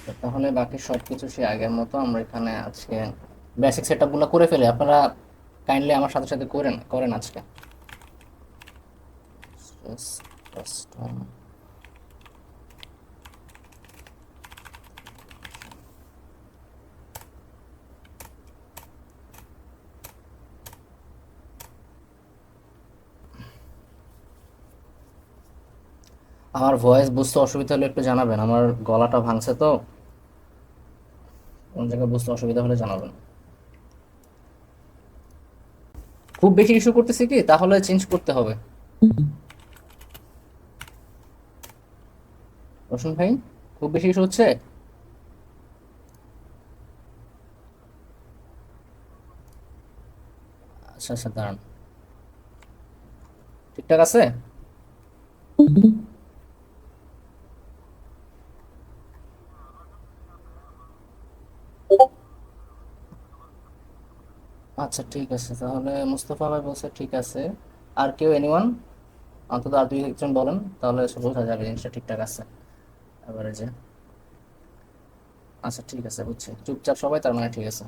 তো তাহলে বাকি সবকিছু সে আগের মতো আমরা এখানে আজকে বেসিক সেটআপগুলো করে ফেলি। আপনারা কাইন্ডলি আমার সাথে সাথে করেন করেন আজকে। Just custom. আমার ভয়েস বুঝতে অসুবিধা হলে একটু জানাবেন, আমার গলাটা ভাঙছে তো, কোন জায়গায় বুঝতে অসুবিধা হলে জানাবেন। খুব বেশি ইস্যু করতেছি কি, তাহলে চেঞ্জ করতে হবে। রোশন ভাই, খুব বেশি ইস্যু হচ্ছে? আচ্ছা আচ্ছা, দাঁড়ান। ঠিকঠাক আছে? আচ্ছা ঠিক আছে, তাহলে মুস্তফা ভাই বলছে ঠিক আছে। আর কেউ, এনিওয়ান? অন্তত আর দুই একজন বলেন, তাহলে বোঝা যাবে জিনিসটা ঠিকঠাক আছে এবারে যে। আচ্ছা ঠিক আছে, বুঝছি, চুপচাপ সবাই, তার মানে ঠিক আছে।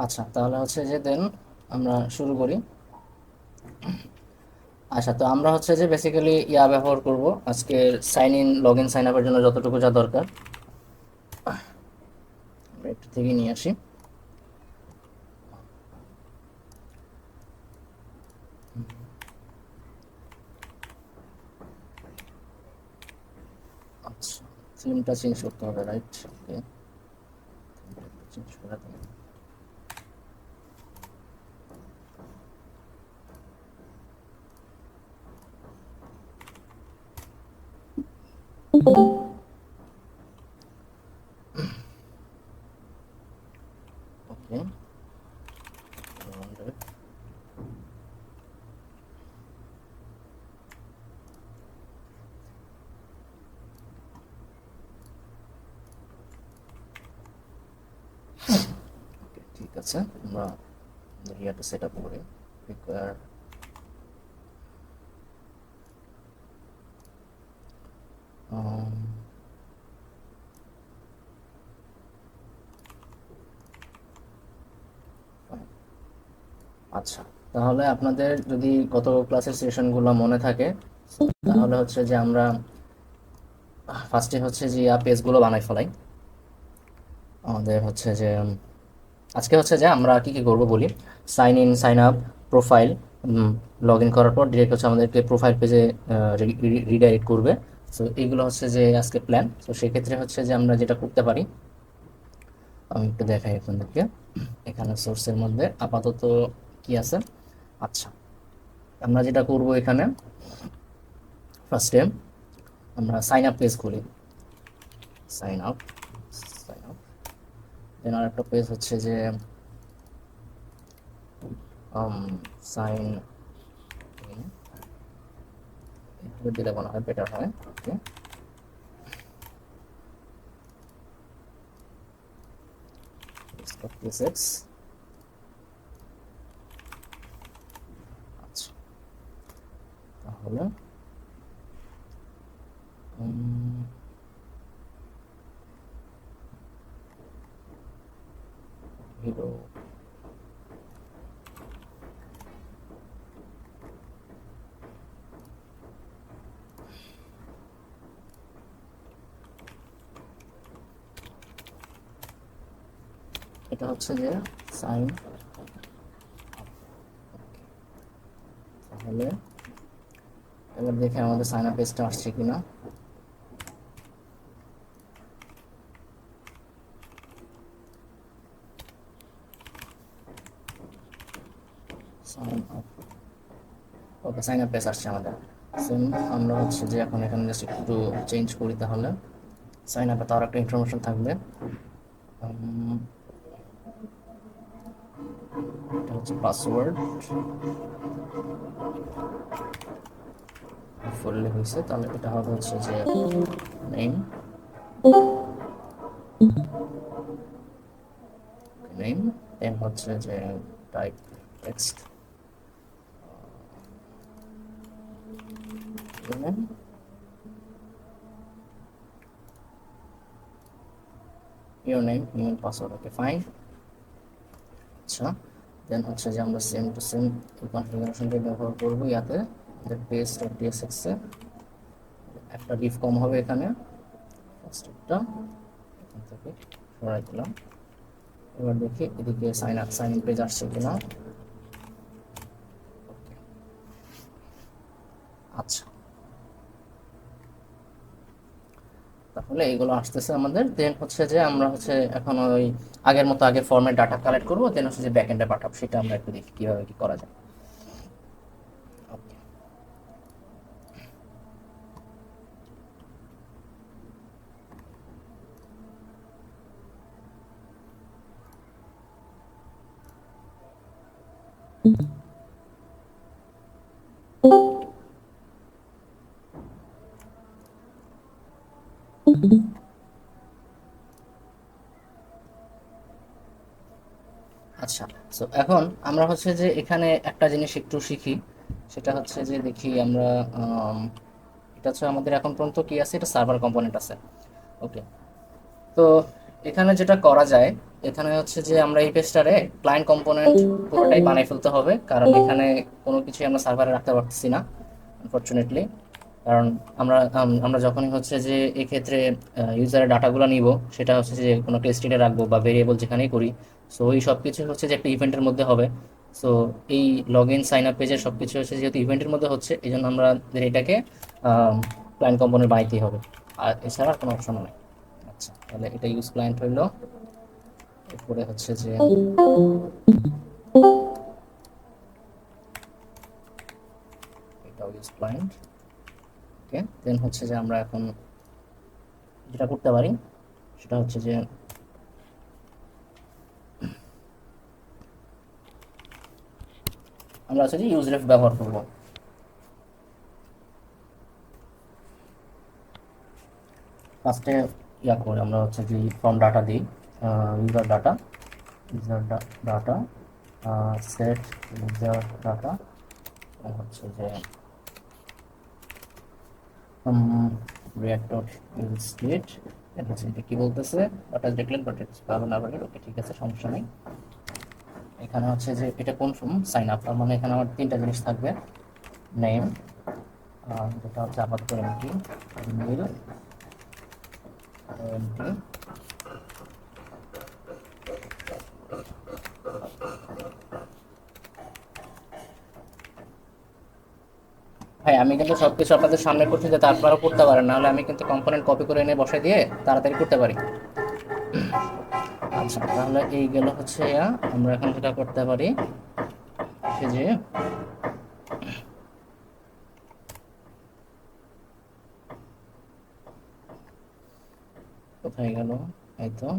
আচ্ছা তাহলে হচ্ছে যে দেন আমরা শুরু করি। আচ্ছা, তো আমরা হচ্ছে যে বেসিক্যালি ইয়া ব্যবহার করব আজকে, sign in log in sign আপের জন্য যতটুকু যা দরকার আমরা একটু থেকে নিয়ে আসি। আচ্ছা, থিমটা চেঞ্জ করতে হবে, রাইট? ওকে, চেঞ্জ করে দিই। ওকে, ঠিক আছে, আমরা ইয়াটা সেট আপ করি। রিকোয়ার, আচ্ছা, তাহলে আপনাদের যদি গত ক্লাসের সেশনগুলো মনে থাকে, তাহলে হচ্ছে যে আমরা ফার্স্টে হচ্ছে যে পেজগুলো বানাই ফেলাই। আমাদের হচ্ছে যে আজকে হচ্ছে যে আমরা কি কি করব বলি। Sign in sign up, profile, log in করার পর ডিরেক্ট হচ্ছে আমাদেরকে প্রোফাইল পেজে রিডাইরেক্ট করবে। সো এইগুলো হচ্ছে যে আজকে প্ল্যান। তো সেক্ষেত্রে হচ্ছে যে আমরা যেটা করতে পারি, আমি একটু দেখাই আপনাদেরকে। এখানে সোর্সের মধ্যে আপাতত কি আছে। আচ্ছা, আমরা যেটা করব এখানে, ফার্স্টে আমরা সাইন আপ পেজ খুলি। সাইন আপ, সাইন আপ, দেন আর একটা পেজ হচ্ছে যে সাইন ইন, দিলে মনে হয় বেটার হয়। ওকে, প্রিসেটস। আচ্ছা, তাহলে হিরো, এটা হচ্ছে যে সাইন। তাহলে এবার দেখে আমাদের সাইন আপ পেজটা আসছে কিনা। সাইন আপ, ওকে, সাইন আপ পেজ আসছে আমাদের। সেম, আমরা হচ্ছে যে এখন এখানে জাস্ট একটু চেঞ্জ করি, তাহলে সাইন আপে তার একটা ইনফরমেশন থাকবে। এটা হচ্ছে পাসওয়ার্ড, ফুললি হয়েছে, তাহলে এটা হবে হচ্ছে যে নেম, নেম, দেন হচ্ছে যে type text, your name, email, password, okay fine. আচ্ছা, দেন হচ্ছে যে আমরা সেম টু সেম এই কনফিগারেশনটা ব্যবহার করবো ইয়াতে আমাদের page.tsx এ একটা ডিফ কম হবে এখানে, ফার্স্টটা এখান থেকে সরাই দিলাম। এবার দেখি এদিকে সাইন ইন পেজ আসছে কিনা। আচ্ছা, তাহলে এগুলো আসতেছে আমাদের। দেন হচ্ছে যে আমরা হচ্ছে এখন ওই আগের মতো আগে ফর্মের ডাটা কালেক্ট করবো, দেন হচ্ছে যে ব্যাকএন্ডে পাঠাবো, সেটা আমরা একটু দেখি কিভাবে কি করা যায়। ওকে, আচ্ছা। সো এখন আমরা হচ্ছে যে এখানে একটা জিনিস একটু শিখি, সেটা হচ্ছে যে দেখি আমরা এটা হচ্ছে আমাদের এখন পর্যন্ত কি আছে, এটা সার্ভার কম্পোনেন্ট আছে। ওকে, তো এখানে যেটা করা যায়, এখানে হচ্ছে যে আমরা এই পেজটারে ক্লায়েন্ট কম্পোনেন্ট পুরোটাই বানাই ফেলতে হবে, কারণ এখানে কোনো কিছুই আমরা সার্ভারে রাখতে পারতেছি না আনফরচুনেটলি। কারণ আমরা যখনই হচ্ছে যে এক্ষেত্রে ইউজারের ডাটাগুলো নিব, সেটা হচ্ছে যে কোনো টেস্টিংয়ে রাখবো বা ভেরিয়েবল যেখানেই করি, সো এই সব কিছু হচ্ছে যে একটা ইভেন্টের মধ্যে হবে। সো এই লগ ইন সাইন আপ পেজের সব কিছু হচ্ছে যেহেতু ইভেন্টের মধ্যে হচ্ছে, এই জন্য আমাদের এটাকে ক্লায়েন্ট কম্পোনেন্ট বানাইতেই হবে, আর এছাড়া আর কোনো অপশন নেই। আচ্ছা, তাহলে এটা ইউজ ক্লায়েন্ট হইলো। এরপরে হচ্ছে যে এটাও ইউজ ক্লায়েন্ট। ওকে, দেন হচ্ছে যে আমরা এখন যেটা করতে পারি সেটা হচ্ছে যে আমরা হচ্ছে যে ইউজ রেফ ব্যবহার করব। ফার্স্টে ইয়া করে আমরা হচ্ছে যে ফর্ম ডাটা দিই, user data, user data set user data, হচ্ছে যে react dot use state, হচ্ছে এটা কি বলতেছে, ডাটা দেখলেন বাট ইটস ভালো না বলে, ওকে ঠিক আছে, সমস্যা নেই। এখানে হচ্ছে যে এটা কোন ফর্ম সাইন আপ, তার মানে এখানে আমার তিনটা জিনিস থাকবে, নেম, যেটা হচ্ছে আপাতত এমটি, মেল এমটি, ভাই আমি কিন্তু সবকিছু আপনাদের সামনে করছি যাতে আপনারাও করতে পারেন, নাহলে আমি কিন্তু কম্পোনেন্ট কপি করে এনে বসাই দিয়ে তাড়াতাড়ি করতে পারি। আচ্ছা, তাহলে এই গেল হচ্ছে আমরা এখন যেটা করতে পারি সে যে কোথায় গেল, এই তো।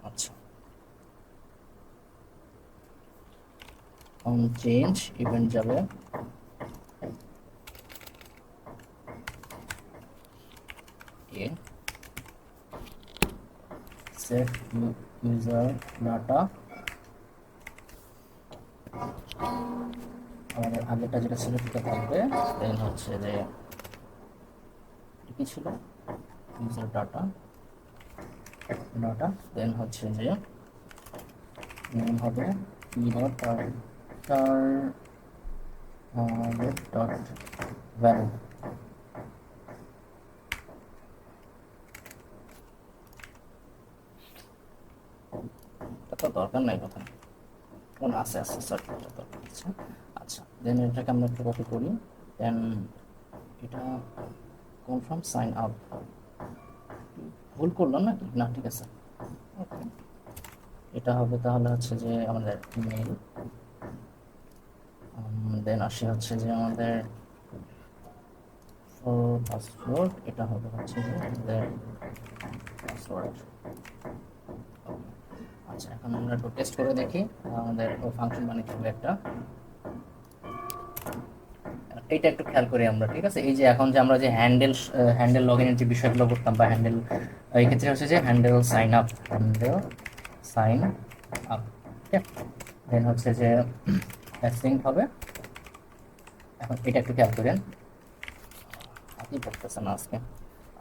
আচ্ছা, অন চেঞ্জ ইভেন্ট যাবে, সেট ইউজার ডাটা, আমাদের আগেরটা যেটা ছিল সেটা থাকবে, দেন হচ্ছে যে কি ছিল, ইউজার ডাটা ডাটা, দেন হচ্ছে যে নেম হবে ই ডট ডট ভ্যালু। এটা তো দরকার নাই কথা, কোন আছে আছে সরি, এটা দরকার আছে। আচ্ছা, দেন এটাকে আমরা একটু কপি করি, দেন এটা কনফার্ম সাইন আপ, ভুল করলাম নাকি, না ঠিক আছে। ওকে, এটা হবে তাহলে হচ্ছে যে আমাদের ইমেল, দেন আসে হচ্ছে যে আমাদের পাসওয়ার্ড, এটা হবে হচ্ছে যে আমাদের পাসওয়ার্ড। আচ্ছা, এখন আমরা একটু টেস্ট করে দেখি, আমাদের ফাংশন বানিয়ে হবে একটা, এইটা একটু খেয়াল করি আমরা, ঠিক আছে। এই যে এখন যে আমরা যে হ্যান্ডেল লগ ইনের যে বিষয়গুলো করতাম, বা হ্যান্ডেল, এই ক্ষেত্রে হচ্ছে যে handle sign up, handle sign up, ঠিক আছে। দেন হচ্ছে যে সিঙ্ক হবে। এখন এটা একটু খেয়াল করেন, আপনি পড়তেছে না আজকে,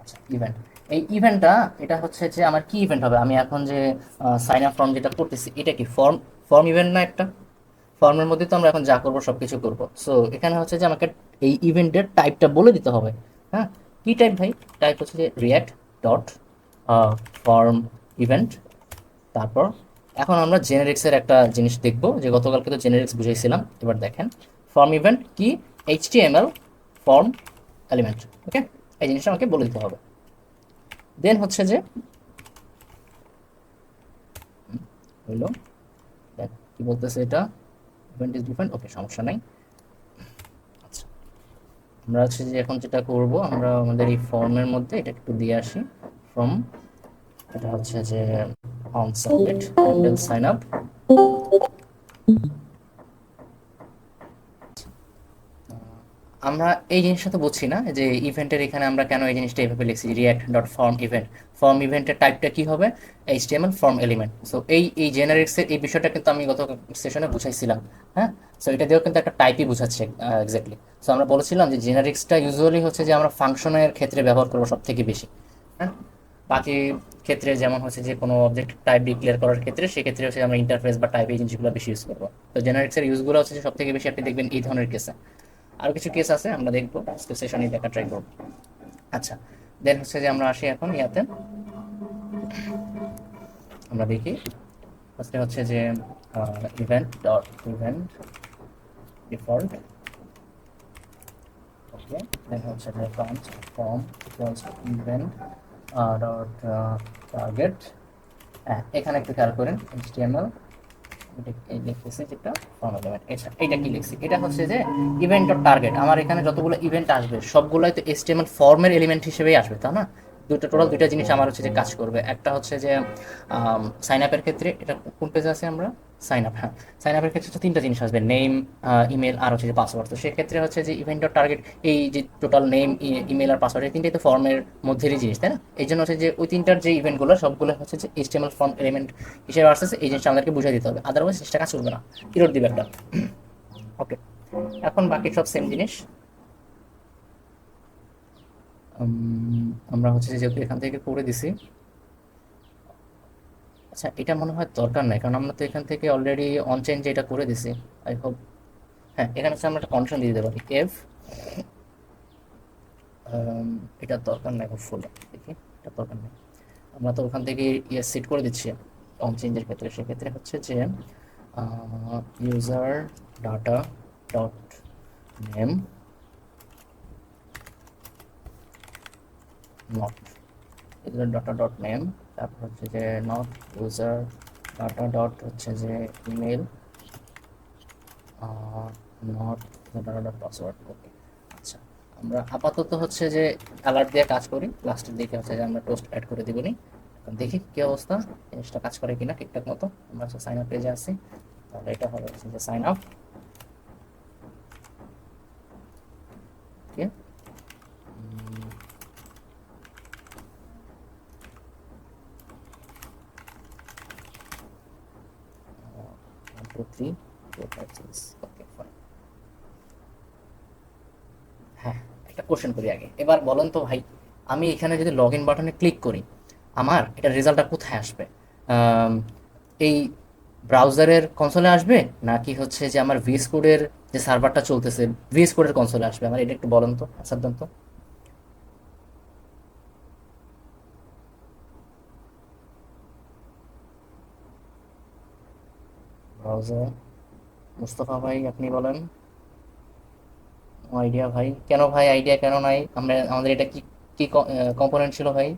আচ্ছা, ইভেন্ট। এই ইভেন্টটা, এটা হচ্ছে যে আমার কি ইভেন্ট হবে? আমি এখন যে সাইন আপ ফর্ম যেটা করতেছি, এটা কি ফর্ম? ফর্ম ইভেন্ট না একটা? ফর্মের মধ্যে তো আমরা এখন যা করবো সব কিছু করবো। সো এখানে হচ্ছে যে আমাকে এই ইভেন্টের টাইপটা বলে দিতে হবে। হ্যাঁ, কি টাইপ ভাই? টাইপ হচ্ছে যে রিয়াক্ট ডট ফর্ম ইভেন্ট। তারপর এখন আমরা জেনারিক্সের একটা জিনিস দেখব, যে গতকালকে তো জেনারিক্স বুঝাইছিলাম। এবার দেখেন ফর্ম ইভেন্ট কি, এইচটিএমএল ফর্ম এলিমেন্ট। ওকে, এই জিনিসটা আমাকে বলে দিতে হবে। দেন হচ্ছে যে হইলো, দেখ কি বলতেছে এটা, ইভেন্ট ইজ ডিফারেন্ট। ওকে, সমস্যা নাই। আচ্ছা, আমরা হচ্ছে যে এখন যেটা করব, আমরা আমাদের এই ফর্মের মধ্যে এটা একটু দিয়ে আসি। ফর্ম, এটা হচ্ছে যে on submit handle sign up. আমরা এই জিনিসটা তো বুঝছি না যে ইভেন্টের এখানে আমরা কেন এই জিনিসটা এভাবে লিখছি, react dot form event. Form ইভেন্টের টাইপটা কি হবে? HTML form element. সো এই জেনারিক্সের এই বিষয়টা কিন্তু আমি গত সেশনে বুঝাইছিলাম। হ্যাঁ, সো এটা দিয়েও কিন্তু একটা টাইপই বুঝাচ্ছে এক্স্যাক্টলি। সো আমরা বলেছিলাম যে জেনারিক্সটা ইউজুয়ালি হচ্ছে যে আমরা ফাংশনের ক্ষেত্রে ব্যবহার করবো সব থেকে বেশি। হ্যাঁ, বাকি ক্ষেত্রে যেমন হচ্ছে যে কোনো অবজেক্ট টাইপ ডিক্লেয়ার করার ক্ষেত্রে, সেক্ষেত্রে হচ্ছে আমরা ইন্টারফেস বা টাইপ এই জিনিসগুলো বেশি ইউজ করবো। তো জেনারিক্সের ইউজগুলো হচ্ছে যে সব থেকে বেশি আপনি দেখবেন এই ধরনের কেসে। আরও কিছু কেস আছে, আমরা দেখবো সেশনে দেখা ট্রাই করবো। আচ্ছা, দেন হচ্ছে যে আমরা আসি এখন ইয়াতে, আমরা দেখি ফার্স্টে হচ্ছে যে ইভেন্ট ডট ইভেন্ট ডিফল্ট। ওকে, দেন হচ্ছে যে const form equals event dot target. হ্যাঁ, এখানে একটু খেয়াল করেন এইচটিএমএল এই লিখতেছি যেটা ফর্ম এলিমেন্ট। এটা কি লিখছি? এটা হচ্ছে যে ইভেন্ট ডট টার্গেট। আমার এখানে যতগুলো ইভেন্ট আসবে সবগুলোই তো এইচটিএমএল ফর্মের এলিমেন্ট হিসেবেই আসবে, তাই না? টোটাল দুইটা জিনিস আমার হচ্ছে যে কাজ করবে। একটা হচ্ছে যে সাইন আপের ক্ষেত্রে, এটা কোন পেজে আছে আমরা? Sign up. হ্যাঁ, সাইন আপের ক্ষেত্রে তো তিনটা জিনিস আসবে, নেম, ইমেল আর হচ্ছে যে পাসওয়ার্ড। তো সেক্ষেত্রে হচ্ছে যে ইভেন্ট ডট টার্গেট, এই যে টোটাল নেম, ইমেল আর পাসওয়ার্ড, এই তিনটাই তো ফর্মের মধ্যেরই জিনিস, তাই না? এই জন্য হচ্ছে যে ওই তিনটার যে ইভেন্টগুলো সবগুলো হচ্ছে যে এইচটিএমএল ফর্ম এলিমেন্ট হিসেবে আসতেছে। এই জিনিসটা আমাদেরকে বুঝিয়ে দিতে হবে, আদারওয়াইজ জিনিসটা কাজ করবে না, ইরোর দিবে একটা। ওকে, এখন বাকি সব সেম জিনিস। আমরা হচ্ছে যে যেহেতু এখান থেকে করে দিছি, আচ্ছা এটা মনে হয় দরকার নাই, কারণ আমরা তো এখান থেকে অলরেডি অন চেঞ্জ এটা করে দিছি। I hope. হ্যাঁ, এখানে হচ্ছে আমরা একটা কন্ডিশন দিয়ে দিতে পারি, এফ, এটার দরকার নাই হোপফুল। দেখি, এটা দরকার নেই। আমরা তো ওখান থেকে ইয়ে সেট করে দিচ্ছি অন চেঞ্জের ক্ষেত্রে। সেক্ষেত্রে হচ্ছে যে user data dot name not, user data dot name, তারপর হচ্ছে যে নট ইউজার ডাটা ডট হচ্ছে যে email, not data dot password. Okay, আচ্ছা, আমরা আপাতত হচ্ছে যে অ্যালার্ট দিয়ে কাজ করি, লাস্টের দিকে হচ্ছে যে আমরা টোস্ট অ্যাড করে দিবনি। এখন দেখি কি অবস্থা, জিনিসটা কাজ করে কিনা ঠিকঠাক মতো। আমরা হচ্ছে সাইন আপ পেজে আসি, তাহলে এটা হবে হচ্ছে যে সাইন আপ। ওকে, 1 2 3 4 5 6। Okay fine. হ্যাঁ, একটা কোশ্চেন করি আগে। এবার বলেন তো ভাই, আমি এখানে যদি লগ ইন বাটনে ক্লিক করি, আমার এটা রেজাল্টটা কোথায় আসবে? আম, এই ব্রাউজারের কনসোলে আসবে, নাকি হচ্ছে যে আমার ভিএস কোডের যে সার্ভারটা চলতেছে ভিএস কোডের কনসোলে আসবে? আমার এটা একটু বলেন তো, আনসার দেন তো। ব্রাউজার, মুস্তফা ভাই আপনি বলেন। আইডিয়া ভাই, কেন ভাই আইডিয়া কেন নাই? আমরা আমাদের এটা কি কি কম্পোনেন্ট ছিল ভাই?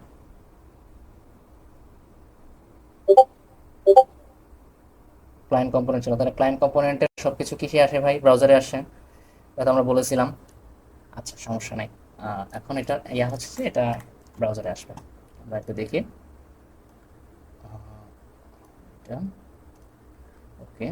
ক্লায়েন্ট কম্পোনেন্ট ছিল। তাহলে ক্লায়েন্ট কম্পোনেন্টের সব কিছু কিসে আসে ভাই? ব্রাউজারে আসে, এটা তো আমরা বলেছিলাম। আচ্ছা, সমস্যা নাই। এখন এটা ইয়া হচ্ছে যে এটা ব্রাউজারে আসবে। আমরা একটু দেখি। এটা ওকে,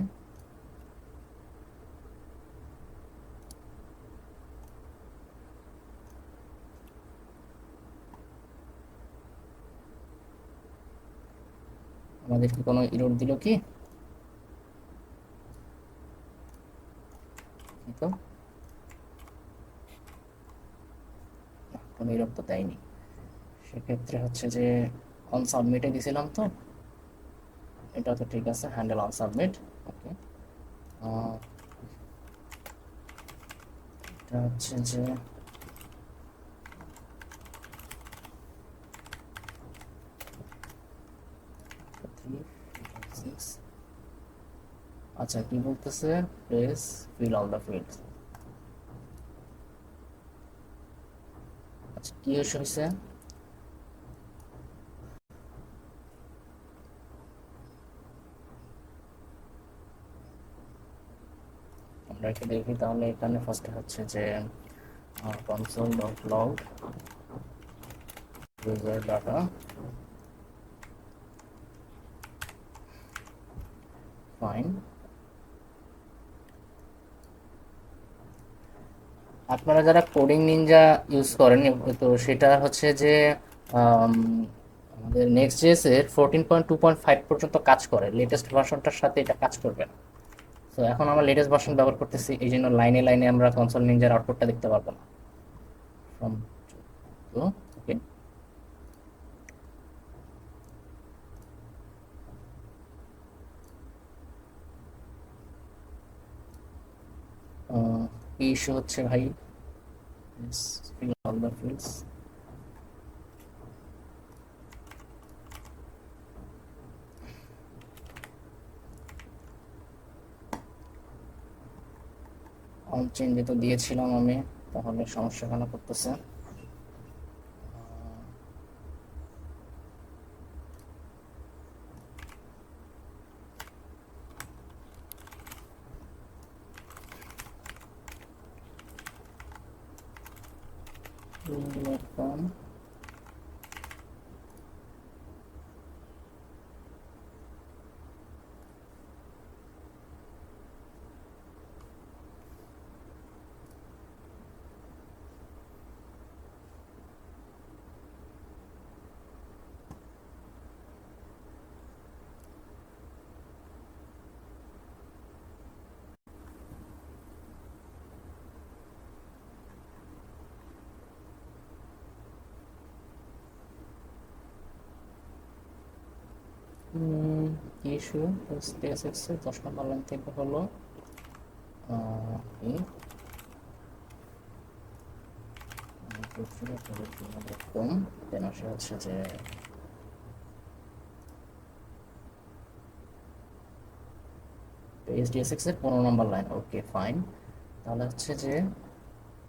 আমাদের কি কোনো ইরোর দিল কি? এই তো, না, কোনো ইরোর তো দেয়নি। সেক্ষেত্রে হচ্ছে যে অন সাবমিটে দিছিলাম তো, এটা তো ঠিক আছে, হ্যান্ডেল অন সাবমিট। ওকে, এটা হচ্ছে যে আচ্ছা কি বলতেছে, please fill all the fields. আচ্ছা কি ইস্যু হয়েছে, আমরা একটু দেখি তাহলে। এখানে ফার্স্টে হচ্ছে যে console dot log user data, fine. আপনারা যারা কোডিং নিনজা ইউজ করেন, তো সেটা হচ্ছে যে আম, আমাদের নেক্সট জেএস এর 14.2.5 পর্যন্ত কাজ করে, লেটেস্ট ভার্সনটার সাথে এটা কাজ করবে না। তো এখন আমরা লেটেস্ট ভার্সন ব্যবহার করতেছি, এই জন্য লাইনে লাইনে আমরা কনসোল নিনজার আউটপুটটা দেখতে পারবো না। ফ্রম তো ওকে, কি ইস্যু হচ্ছে ভাই, fill all the fields। On চেঞ্জে তো দিয়েছিলাম আমি, তাহলে সমস্যা কেন করতেছে। ইস্যু SPSX এর 10 নম্বর লাইন থেকে হলো এই কম, দেন আসে হচ্ছে যে SDSX এর 15 নম্বর লাইন। ওকে ফাইন, তাহলে হচ্ছে যে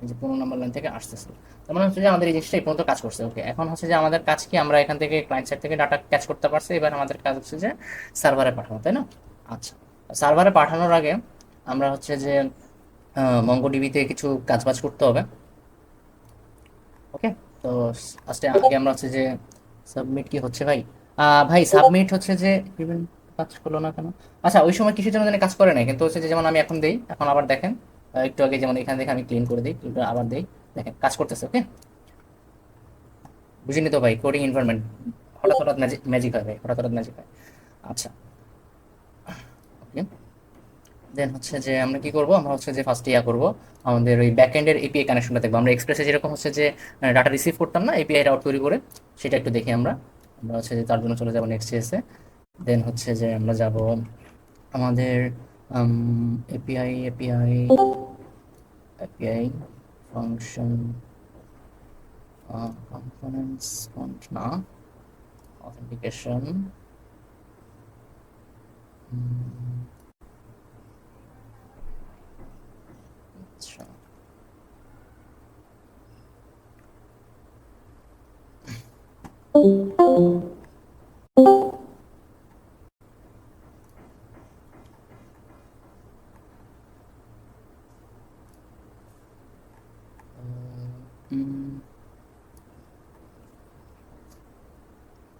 এই যে 15 নম্বর লাইন থেকে আসতেছে, তার মানে হচ্ছে যে আমাদের এই জিনিসটা এই পর্যন্ত কাজ করছে। ওকে, এখন হচ্ছে যে আমাদের কাজ কি, আমরা এখান থেকে ক্লায়েন্ট সাইড থেকে ডাটা ক্যাচ করতে পারছি, এবার আমাদের কাজ হচ্ছে যে সার্ভারে পাঠানো, তাই না? আচ্ছা, সার্ভারে পাঠানোর আগে আমরা হচ্ছে যে মঙ্গোডিবিতে কিছু কাজবাজ করতে হবে। ওকে, তো আগে আমরা হচ্ছে যে সাবমিট কি হচ্ছে ভাই, ভাই সাবমিট হচ্ছে যে ইভেন কাজ করলো না কেন। আচ্ছা ওই সময় কিসের জন্য জানি কাজ করে নাই, কিন্তু হচ্ছে যে যেমন আমি এখন দেই, এখন আবার দেখেন একটু আগে যেমন এখান থেকে আমি ক্লিন করে দিই, একটু আবার দেই, দেখেন কাজ করতেছে। ওকে, বুঝিনি তো ভাই, কোডিং এনভায়রনমেন্ট হঠাৎ হঠাৎ ম্যাজিক হয় ভাই, হঠাৎ হঠাৎ ম্যাজিক হয়। আচ্ছা ওকে, দেন হচ্ছে যে আমরা কি করব, আমরা হচ্ছে যে ফার্স্ট ইয়া করব, আমাদের ওই ব্যাক এন্ডের এপিআই কানেকশনটা দেখবো। আমরা এক্সপ্রেসে যেরকম হচ্ছে যে ডাটা রিসিভ করতাম না এপিআই রাউট তৈরি করে, সেটা একটু দেখি আমরা। আমরা হচ্ছে যে তার জন্য চলে যাবো নেক্সট এসে, দেন হচ্ছে যে আমরা যাব আমাদের API API API function components font না, অথেন্টিকেশন, আচ্ছা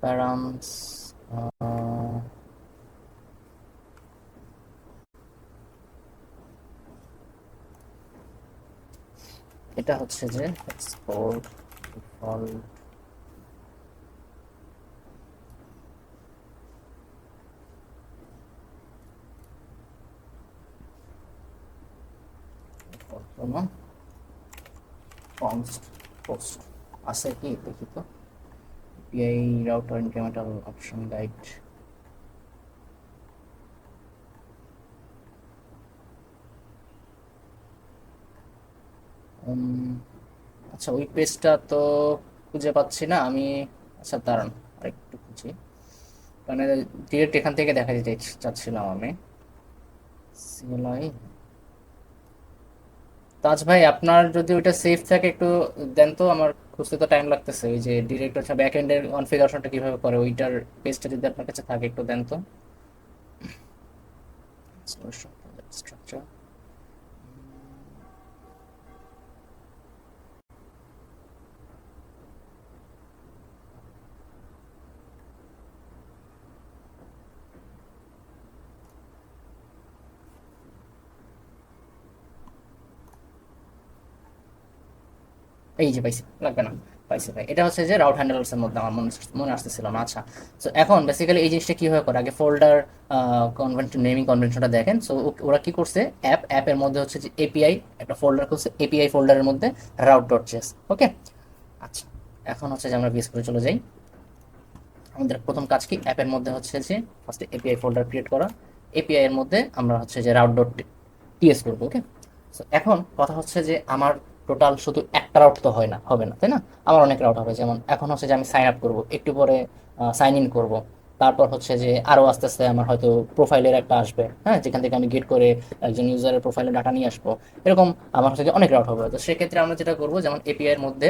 প্যারামস, এটা হচ্ছে যে এক্সপোর্ট ডিফল্ট, কনস্ট পোস্ট আছে কি দেখি তো। API router incremental option guide. আচ্ছা, ওই পেজটা তো খুঁজে পাচ্ছি না আমি। আচ্ছা দাঁড়ান, আরেকটু খুঁজি, মানে ডিরেক্ট এখান থেকে দেখা যেতে চাচ্ছিলাম আমি। সিএলআই তাজ ভাই, আপনার যদি ওইটা সেফ থাকে একটু দেন তো, আমার খুঁজতে তো টাইম লাগতেছে। ওই যে ডিরেক্ট হচ্ছে ব্যাক এন্ডের কনফিগারেশনটা কিভাবে করে ওইটার পেজটা যদি আপনার কাছে থাকে একটু দেন তো। স্ট্রাকচার, এই যে পাইছি, লাগবে না, পাইছি ভাই। এটা হচ্ছে যে রাউট হ্যান্ডলার্স এর মধ্যে আমার মনে আসতেছিল না। আচ্ছা, তো এখন বেসিক্যালি এই জিনিসটা কিভাবে করে, আগে ফোল্ডার কনভেনশন, নেমিং কনভেনশনটা দেখেন। সো ওরা কি করছে, অ্যাপের মধ্যে হচ্ছে যে এপিআই একটা ফোল্ডার করছে, এপিআই ফোল্ডারের মধ্যে রাউট ডট জেএস। ওকে, আচ্ছা, এখন হচ্ছে যে আমরা বেস করে চলে যাই। আমাদের প্রথম কাজ কি, অ্যাপের মধ্যে হচ্ছে যে ফার্স্টে এপিআই ফোল্ডার ক্রিয়েট করা। এপিআই এর মধ্যে আমরা হচ্ছে যে রাউট ডট টিএস করবো। ওকে, সো এখন কথা হচ্ছে যে আমার টোটাল শুধু একটা রাউট তো হয় না, হবে না, তাই না? আমার অনেক রাউট হবে। যেমন এখন হচ্ছে যে আমি সাইন আপ করবো, একটু পরে সাইন ইন করবো, তারপর হচ্ছে যে আরও আস্তে আস্তে আমার হয়তো প্রোফাইলের একটা আসবে, হ্যাঁ, যেখান থেকে আমি গেট করে একজন ইউজারের প্রোফাইলের ডাটা নিয়ে আসবো। এরকম আমার হচ্ছে যে অনেক রাউট হবে। তো সেক্ষেত্রে আমরা যেটা করবো, যেমন এপিআই এর মধ্যে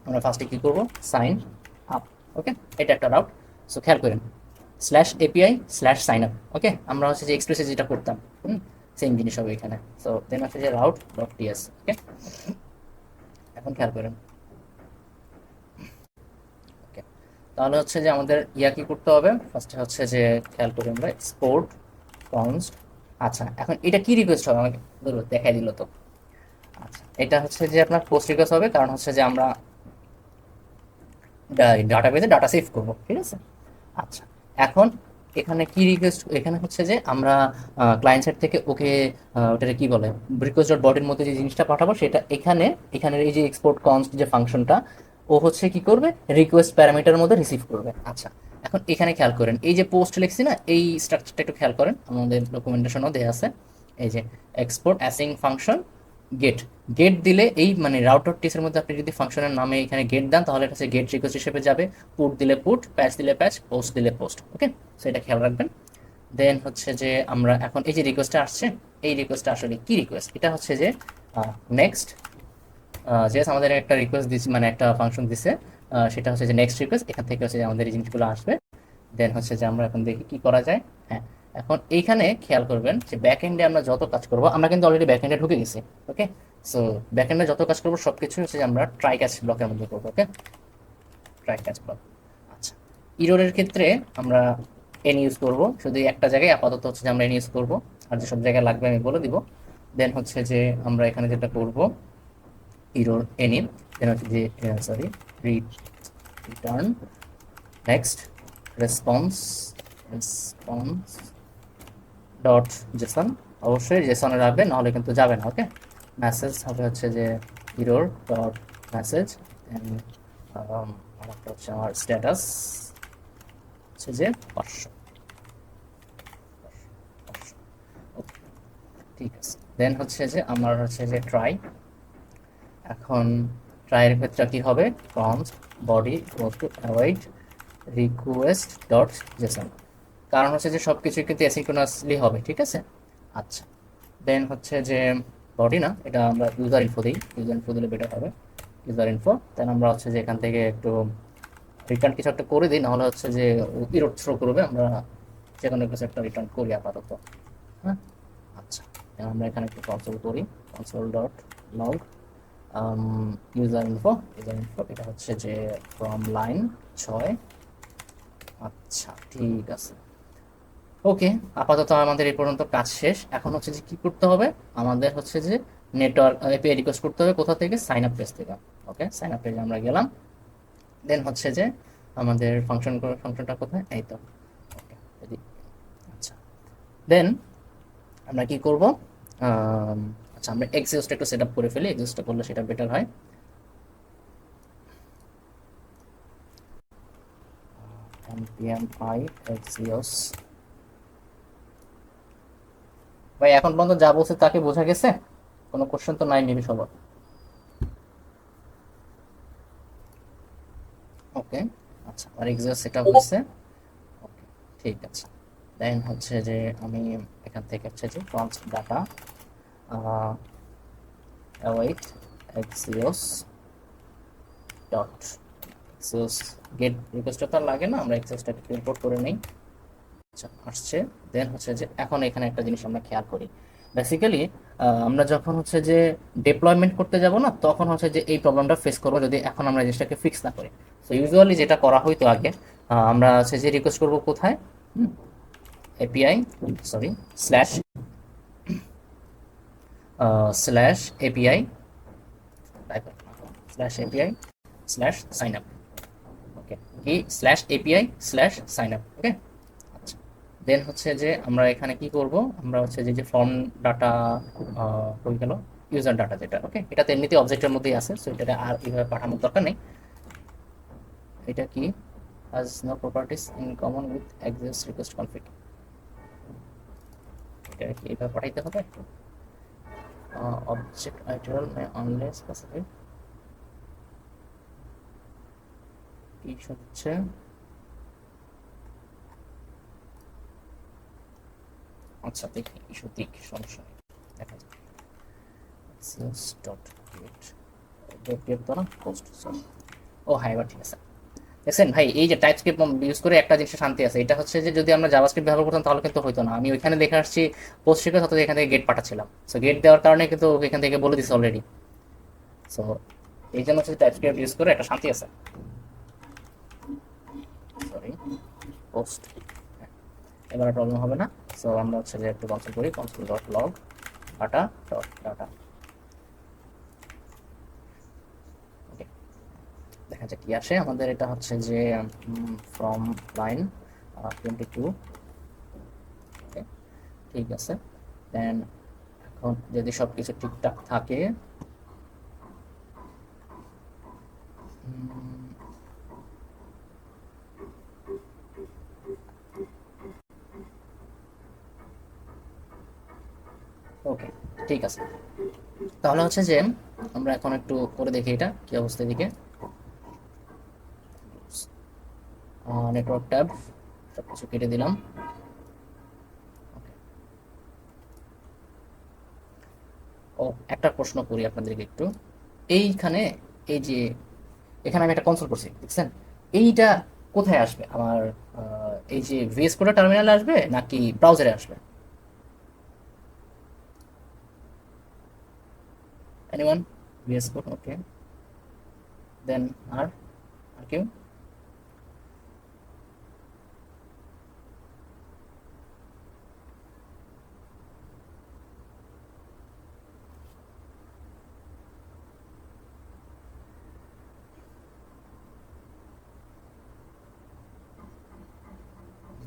আমরা ফার্স্টে কী করবো, সাইন আপ। ওকে, এটা একটা রাউট। সো খেয়াল করেন, slash API slash sign up. Okay, আমরা হচ্ছে যে এক্সপ্রেসে যেটা করতাম, সেম জিনিস হবে এখানে। সো দেন হচ্ছে যে রাউট ডট টিএস। ওকে, এখন খেয়াল করেন। ওকে, তাহলে হচ্ছে যে আমাদের কি করতে হবে, ফার্স্টে হচ্ছে যে খেয়াল করি আমরা এক্সপোর্ট কনস্ট। আচ্ছা, এখন এটা কি রিকোয়েস্ট হবে আমাকে ধরো দেখাই দিল তো। আচ্ছা, এটা হচ্ছে যে আপনার পোস্ট রিকোয়েস্ট হবে, কারণ হচ্ছে যে আমরা ডাটাবেজে ডাটা সেভ করব, ঠিক আছে? আচ্ছা, এখন এখানে কি রিকোয়েস্ট, এখানে হচ্ছে যে আমরা ক্লায়েন্ট সাইড থেকে ওকে ওটাকে কি বলে, রিকোয়েস্ট ডট বডির মধ্যে যে জিনিসটা পাঠাবো সেটা এখানে, এখানের এই যে এক্সপোর্ট কনস্ট যে ফাংশনটা, ও হচ্ছে কি করবে, রিকোয়েস্ট প্যারামিটারের মধ্যে রিসিভ করবে। আচ্ছা, এখন এখানে খেয়াল করেন, এই যে পোস্ট লিখছি না, এই স্ট্রাকচারটা একটু খেয়াল করেন, আমাদের ডকুমেন্টেশনও দেওয়া আছে। এই যে export async function get, get দিলে এই মানে রাউটার টিসের মধ্যে আপনি যদি ফাংশনের নামে এখানে গেট দেন, তাহলে এটা হচ্ছে গেট রিকোয়েস্ট হিসেবে যাবে। পুট দিলে পুট, প্যাচ দিলে প্যাচ, পোস্ট দিলে পোস্ট। ওকে, সো এটা খেয়াল রাখবেন। দেন হচ্ছে যে আমরা এখন এই যে রিকোয়েস্টটা আসছে, এই রিকোয়েস্টটা আসলে কি রিকোয়েস্ট, এটা হচ্ছে যে নেক্সট, জাস্ট আমাদের একটা রিকোয়েস্ট দিচ্ছে, মানে একটা ফাংশন দিছে, সেটা হচ্ছে যে নেক্সট রিকোয়েস্ট। এখান থেকে হচ্ছে যে আমাদের এই জিনিসগুলো আসবে। দেন হচ্ছে যে আমরা এখন দেখি কি করা যায়। হ্যাঁ, এখন এইখানে খেয়াল করবেন যে ব্যাক এন্ডে আমরা যত কাজ করব, আমরা কিন্তু অলরেডি ব্যাক এন্ডে ঢুকে গেছি। ওকে, সো ব্যাক এন্ডে যত কাজ করবো সব কিছু হচ্ছে যে আমরা ট্রাই ক্যাচ ব্লকের মধ্যে করবো। ওকে, ট্রাই ক্যাচ ব্লক। আচ্ছা, ইরোরের ক্ষেত্রে আমরা এন ইউজ করব, শুধু এই একটা জায়গায় আপাতত হচ্ছে যে আমরা এন ইউজ করবো, আর যেসব জায়গায় লাগবে আমি বলে দিব। দেন হচ্ছে যে আমরা এখানে যেটা করব, ইরোর এনি, দেন হচ্ছে যে sorry, return next response, response dot Jason. অবশ্যই জেসনে রাখবে, নাহলে কিন্তু যাবে না। ওকে, মেসেজ হবে হচ্ছে যে ইরোর ডট মেসেজ, আরেকটা হচ্ছে আমার স্ট্যাটাস হচ্ছে যে 500। ওকে, ঠিক আছে। দেন হচ্ছে যে আমার হচ্ছে যে ট্রাই, এখন ট্রাইয়ের ক্ষেত্রে কি হবে, const body to avoid request dot Jason, কারণ হচ্ছে যে সব কিছুই কিন্তু অ্যাসিঙ্ক্রোনাসলি হবে, ঠিক আছে? আচ্ছা, দেন হচ্ছে যে বডি না, এটা আমরা ইউজার ইনফো দিই, ইউজার ইনফো দিলে বেটার হবে। ইউজার ইনফো, দেন আমরা হচ্ছে যে এখান থেকে একটু রিটার্ন কিছু একটা করে দিই, নাহলে হচ্ছে যে ইরোর থ্রো করবে। আমরা যে কোনো কিছু একটা রিটার্ন করি আপাতত। হ্যাঁ, আচ্ছা, আমরা এখানে একটু কনসোল করি, console dot log user info, user info এটা হচ্ছে যে ফ্রম লাইন 6। আচ্ছা, ঠিক আছে। ওকে, আপাতত আমাদের এই পর্যন্ত কাজ শেষ। এখন হচ্ছে যে কি করতে হবে, আমাদের হচ্ছে যে নেটওয়ার্ক এপিআই রিকোয়েস্ট করতে হবে কোথা থেকে, সাইন আপ পেজ থেকে। ওকে, সাইন আপ পেজে আমরা গেলাম। দেন হচ্ছে যে আমাদের ফাংশনটা কোথায়, এই তো। ওকে, আচ্ছা, দেন আমরা কি করব, আচ্ছা আমরা এক্সিস্টটা একটু সেট আপ করে ফেলি, এক্সিস্টটা করলে সেটা বেটার হয়। npm i axios। ভাই এখন পর্যন্ত যা বলছে তাকে বোঝা গেছে? কোনো কোশ্চেন তো নাই মেবি সবার? ওকে, আচ্ছা, আর এক্সাক্ট সেটা হয়েছে। ওকে, ঠিক আছে। দেন হচ্ছে যে আমি এখান থেকে হচ্ছে যে const data await axios dot axios get রিকোয়েস্টটা তো আর লাগে না, আমরা axiosটাকে ইম্পোর্ট করে নেই। আচ্ছা, আসছে। দেন হচ্ছে যে এখন এখানে একটা জিনিস আমরা খেয়াল করি, বেসিক্যালি আমরা যখন হচ্ছে যে ডিপ্লয়মেন্ট করতে যাব না, তখন হচ্ছে যে এই প্রবলেমটা ফেস করবো যদি এখন আমরা এই জিনিসটাকে ফিক্স না করি। সো ইউজুয়ালি যেটা করা হইতো আগে, আমরা হচ্ছে যে রিকোয়েস্ট করবো কোথায়, API, sorry, slash slash API, slash API slash sign up. Okay, কি slash API slash sign up. Okay, আচ্ছা। দেন হচ্ছে যে আমরা এখানে কি করব, আমরা হচ্ছে যে ফর্ম ডাটা হয়ে গেল, ইউজার ডাটা যেটা, ওকে, এটা তো এমনিতে অবজেক্টের মধ্যেই আছে, সো এটা আর এইভাবে পাঠানোর দরকার নেই। এটা কি has no properties in common with access request config, এটা কি এইভাবে পাঠাইতে হবে। object iteral may only specify, কি হচ্ছে, আচ্ছা দেখি ইস্যু দিক, সমস্যা নেই, দেখা যাক। access dot get তো না পোস্ট, সরি, ও হ্যাঁ এবার ঠিক আছে। দেখছেন ভাই, এই যে টাইপস্ক্রিপ্ট ইউজ করে একটা জিনিসে শান্তি আছে, এটা হচ্ছে যে যদি আমরা জাভাস্ক্রিপ্ট ব্যবহার করতাম তাহলে কিন্তু হইতো না। আমি ওইখানে দেখে আসছি পোস্ট রিকোয়েস্ট, অথবা এখান থেকে গেট পাঠাচ্ছিলাম, সো গেট দেওয়ার কারণে কিন্তু এখান থেকে বলে দিচ্ছে অলরেডি। সো এই জন্য হচ্ছে টাইপস্ক্রিপ্ট ইউজ করে একটা শান্তি আছে। সরি, পোস্ট, এবার প্রবলেম হবে না। সো আমরা হচ্ছে যে একটু কনসোল করি, console dot log data dot data. Okay, দেখা যাক কি আসে আমাদের। এটা হচ্ছে যে ফ্রম লাইন 22। ওকে, ঠিক আছে। দেন এখন যদি সব কিছু ঠিকঠাক থাকে, ওকে, ঠিক আছে। তাহলে হচ্ছে যে আমরা এখন একটু করে দেখি এটা কি অবস্থা, দিকে নেটওয়ার্ক ট্যাব সব কিছু কেটে দিলাম। ও, একটা প্রশ্ন করি আপনাদেরকে একটু, এইখানে এই যে এখানে আমি একটা কনসোল করছি দেখছেন, এইটা কোথায় আসবে আমার, এই যে ভিএস কোড টার্মিনালে আসবে নাকি ব্রাউজারে আসবে? এনিওয়ান? ভিএস কোড, ওকে। দেন আর আর কেউ?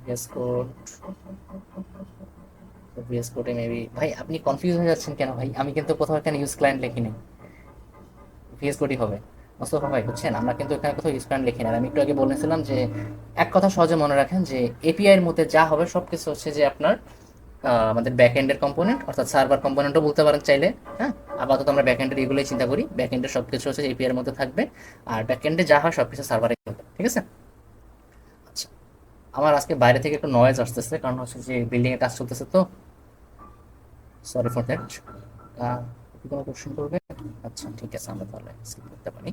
ভিএস কোড, ভিএস কোডে মেবি, ভাই আপনি কনফিউজ হয়ে যাচ্ছেন কেন ভাই? আমি কিন্তু কোথাও এখানে ইউজ ক্লায়েন্ট লিখি নাই, ভিএস কোডই হবে। মোস্তফা ভাই বুঝছেন, আমরা কিন্তু এখানে কোথাও ইউজ ক্লায়েন্ট লিখি না। আর আমি একটু আগে বলেছিলাম যে এক কথা সহজে মনে রাখেন যে এপিআই এর মধ্যে যা হবে সব কিছু হচ্ছে যে আপনার আমাদের ব্যাক এন্ডের কম্পোনেন্ট, অর্থাৎ সার্ভার কম্পোনেন্টও বলতে পারেন চাইলে। হ্যাঁ, আপাতত আমরা ব্যাক এন্ডের এগুলোই চিন্তা করি, ব্যাক এন্ডের সব কিছু হচ্ছে এপিআই এর মধ্যে থাকবে, আর ব্যাক এন্ডে যা হয় সব কিছু সার্ভারে থাকবে, ঠিক আছে। আচ্ছা, আমার আজকে বাইরে থেকে একটু নয়েজ আসতেছে, কারণ হচ্ছে যে বিল্ডিং এ কাজ চলতেছে তো, সরি ফর দ্যাট। কোনো কোশ্চেন করবে? আচ্ছা ঠিক আছে, আমরা তাহলে স্কিপ করতে পারি।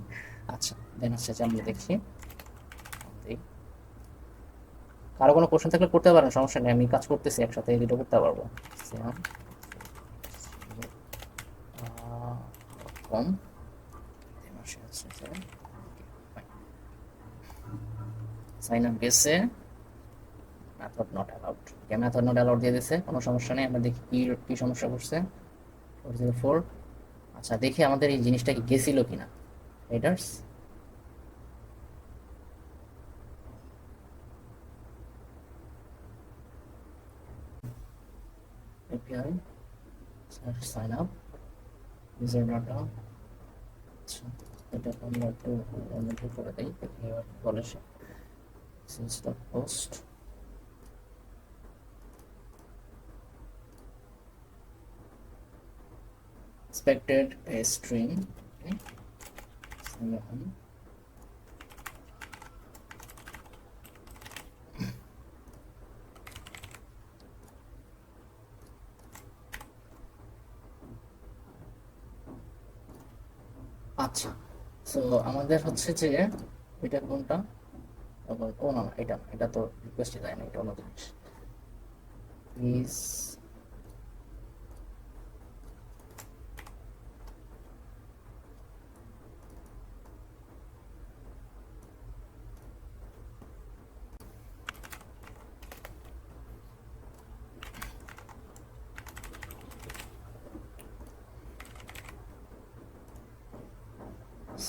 আচ্ছা, দেন হচ্ছে যে আমরা দেখি, কারো কোনো কোশ্চেন থাকলে করতে পারেন, সমস্যা নেই, আমি কাজ করতেছি একসাথে, এডিটও করতে পারবো। কম সাইন আপ গেছে, method not allowed, method not allowed দিয়ে দিছে, কোনো সমস্যা নেই। আমরা দেখি কি কি সমস্যা করছে। 404। আচ্ছা, দেখি আমাদের এই জিনিসটা কি গেছিল কিনা। Headers, API sign up, user data. আচ্ছা, এটা আমরা একটু করে দিই, দেখি এবার বলে সে। sales.post expected a stream. Okay. আচ্ছা, সো আমাদের হচ্ছে যে এটা কোনটা, ও না না, এটা তো রিকোয়েস্টে যায় না, এটা অন্য জিনিস। Please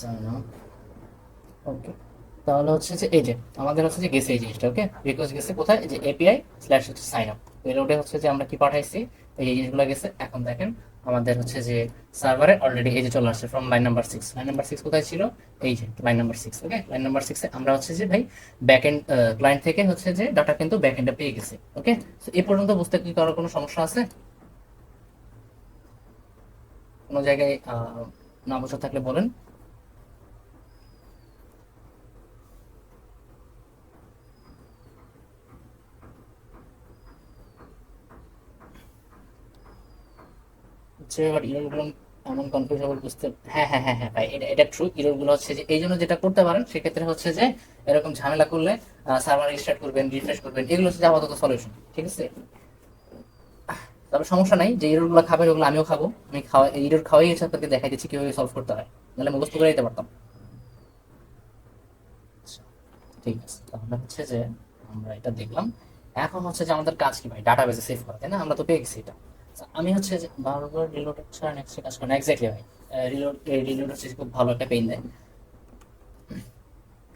sign up. ওকে, তাহলে হচ্ছে যে এই যে আমাদের হচ্ছে যে গেছে এই জিনিসটা। ওকে, রিকোয়েস্ট গেছে কোথায়, এই যে এপিআই স্ল্যাশ হচ্ছে সাইন আপ। পেলোডে হচ্ছে যে আমরা কি পাঠাইছি, এই জিনিসগুলো গেছে। এখন দেখেন আমাদের হচ্ছে যে সার্ভারে অলরেডি এই যে চলে আসছে from line number 6। Line number 6 কোথায় ছিল, এই যে লাইন নাম্বার 6। ওকে, লাইন নাম্বার 6 এ আমরা হচ্ছে যে ভাই ব্যাক এন্ড ক্লায়েন্ট থেকে হচ্ছে যে ডাটা কিন্তু ব্যাক এন্ডে পেয়ে গেছে। ওকে, সো এই পর্যন্ত বুঝতে কি কারো কোনো সমস্যা আছে? কোনো জায়গায় না বোঝা থাকলে বলেন। হচ্ছে এবার ইররগুলো এমন কনফিউজেবল বুঝতে, হ্যাঁ হ্যাঁ হ্যাঁ হ্যাঁ ভাই, এটা ট্রু। ইররগুলো হচ্ছে যে এই জন্য যেটা করতে পারেন সেক্ষেত্রে হচ্ছে যে এরকম ঝামেলা করলে সার্ভার রিস্টার্ট করবেন, রিফ্রেশ করবেন, এগুলো হচ্ছে যে আপাতত সলিউশন। ঠিক আছে, তবে সমস্যা নাই, যে ইররগুলো খাবেন ওগুলো আমিও খাবো। আমি খাওয়া ইরর খাওয়াই হচ্ছে আপনাকে দেখাই দিচ্ছি কিভাবে সলভ করতে হয়, নাহলে মুখস্থ করে দিতে পারতাম। আচ্ছা, ঠিক আছে, তাহলে হচ্ছে যে আমরা এটা দেখলাম। এখন হচ্ছে যে আমাদের কাজ কি ভাই, ডাটাবেসে সেভ করা, তাই না? আমরা তো পেয়ে গেছি এটা। আচ্ছা, আমি হচ্ছে যে বারবার রিলোড হচ্ছে আর নেক্সট কাজ করেন, এক্স্যাক্টলি ভাই। রিলোড হচ্ছে খুব ভালো একটা পেইন দেয়।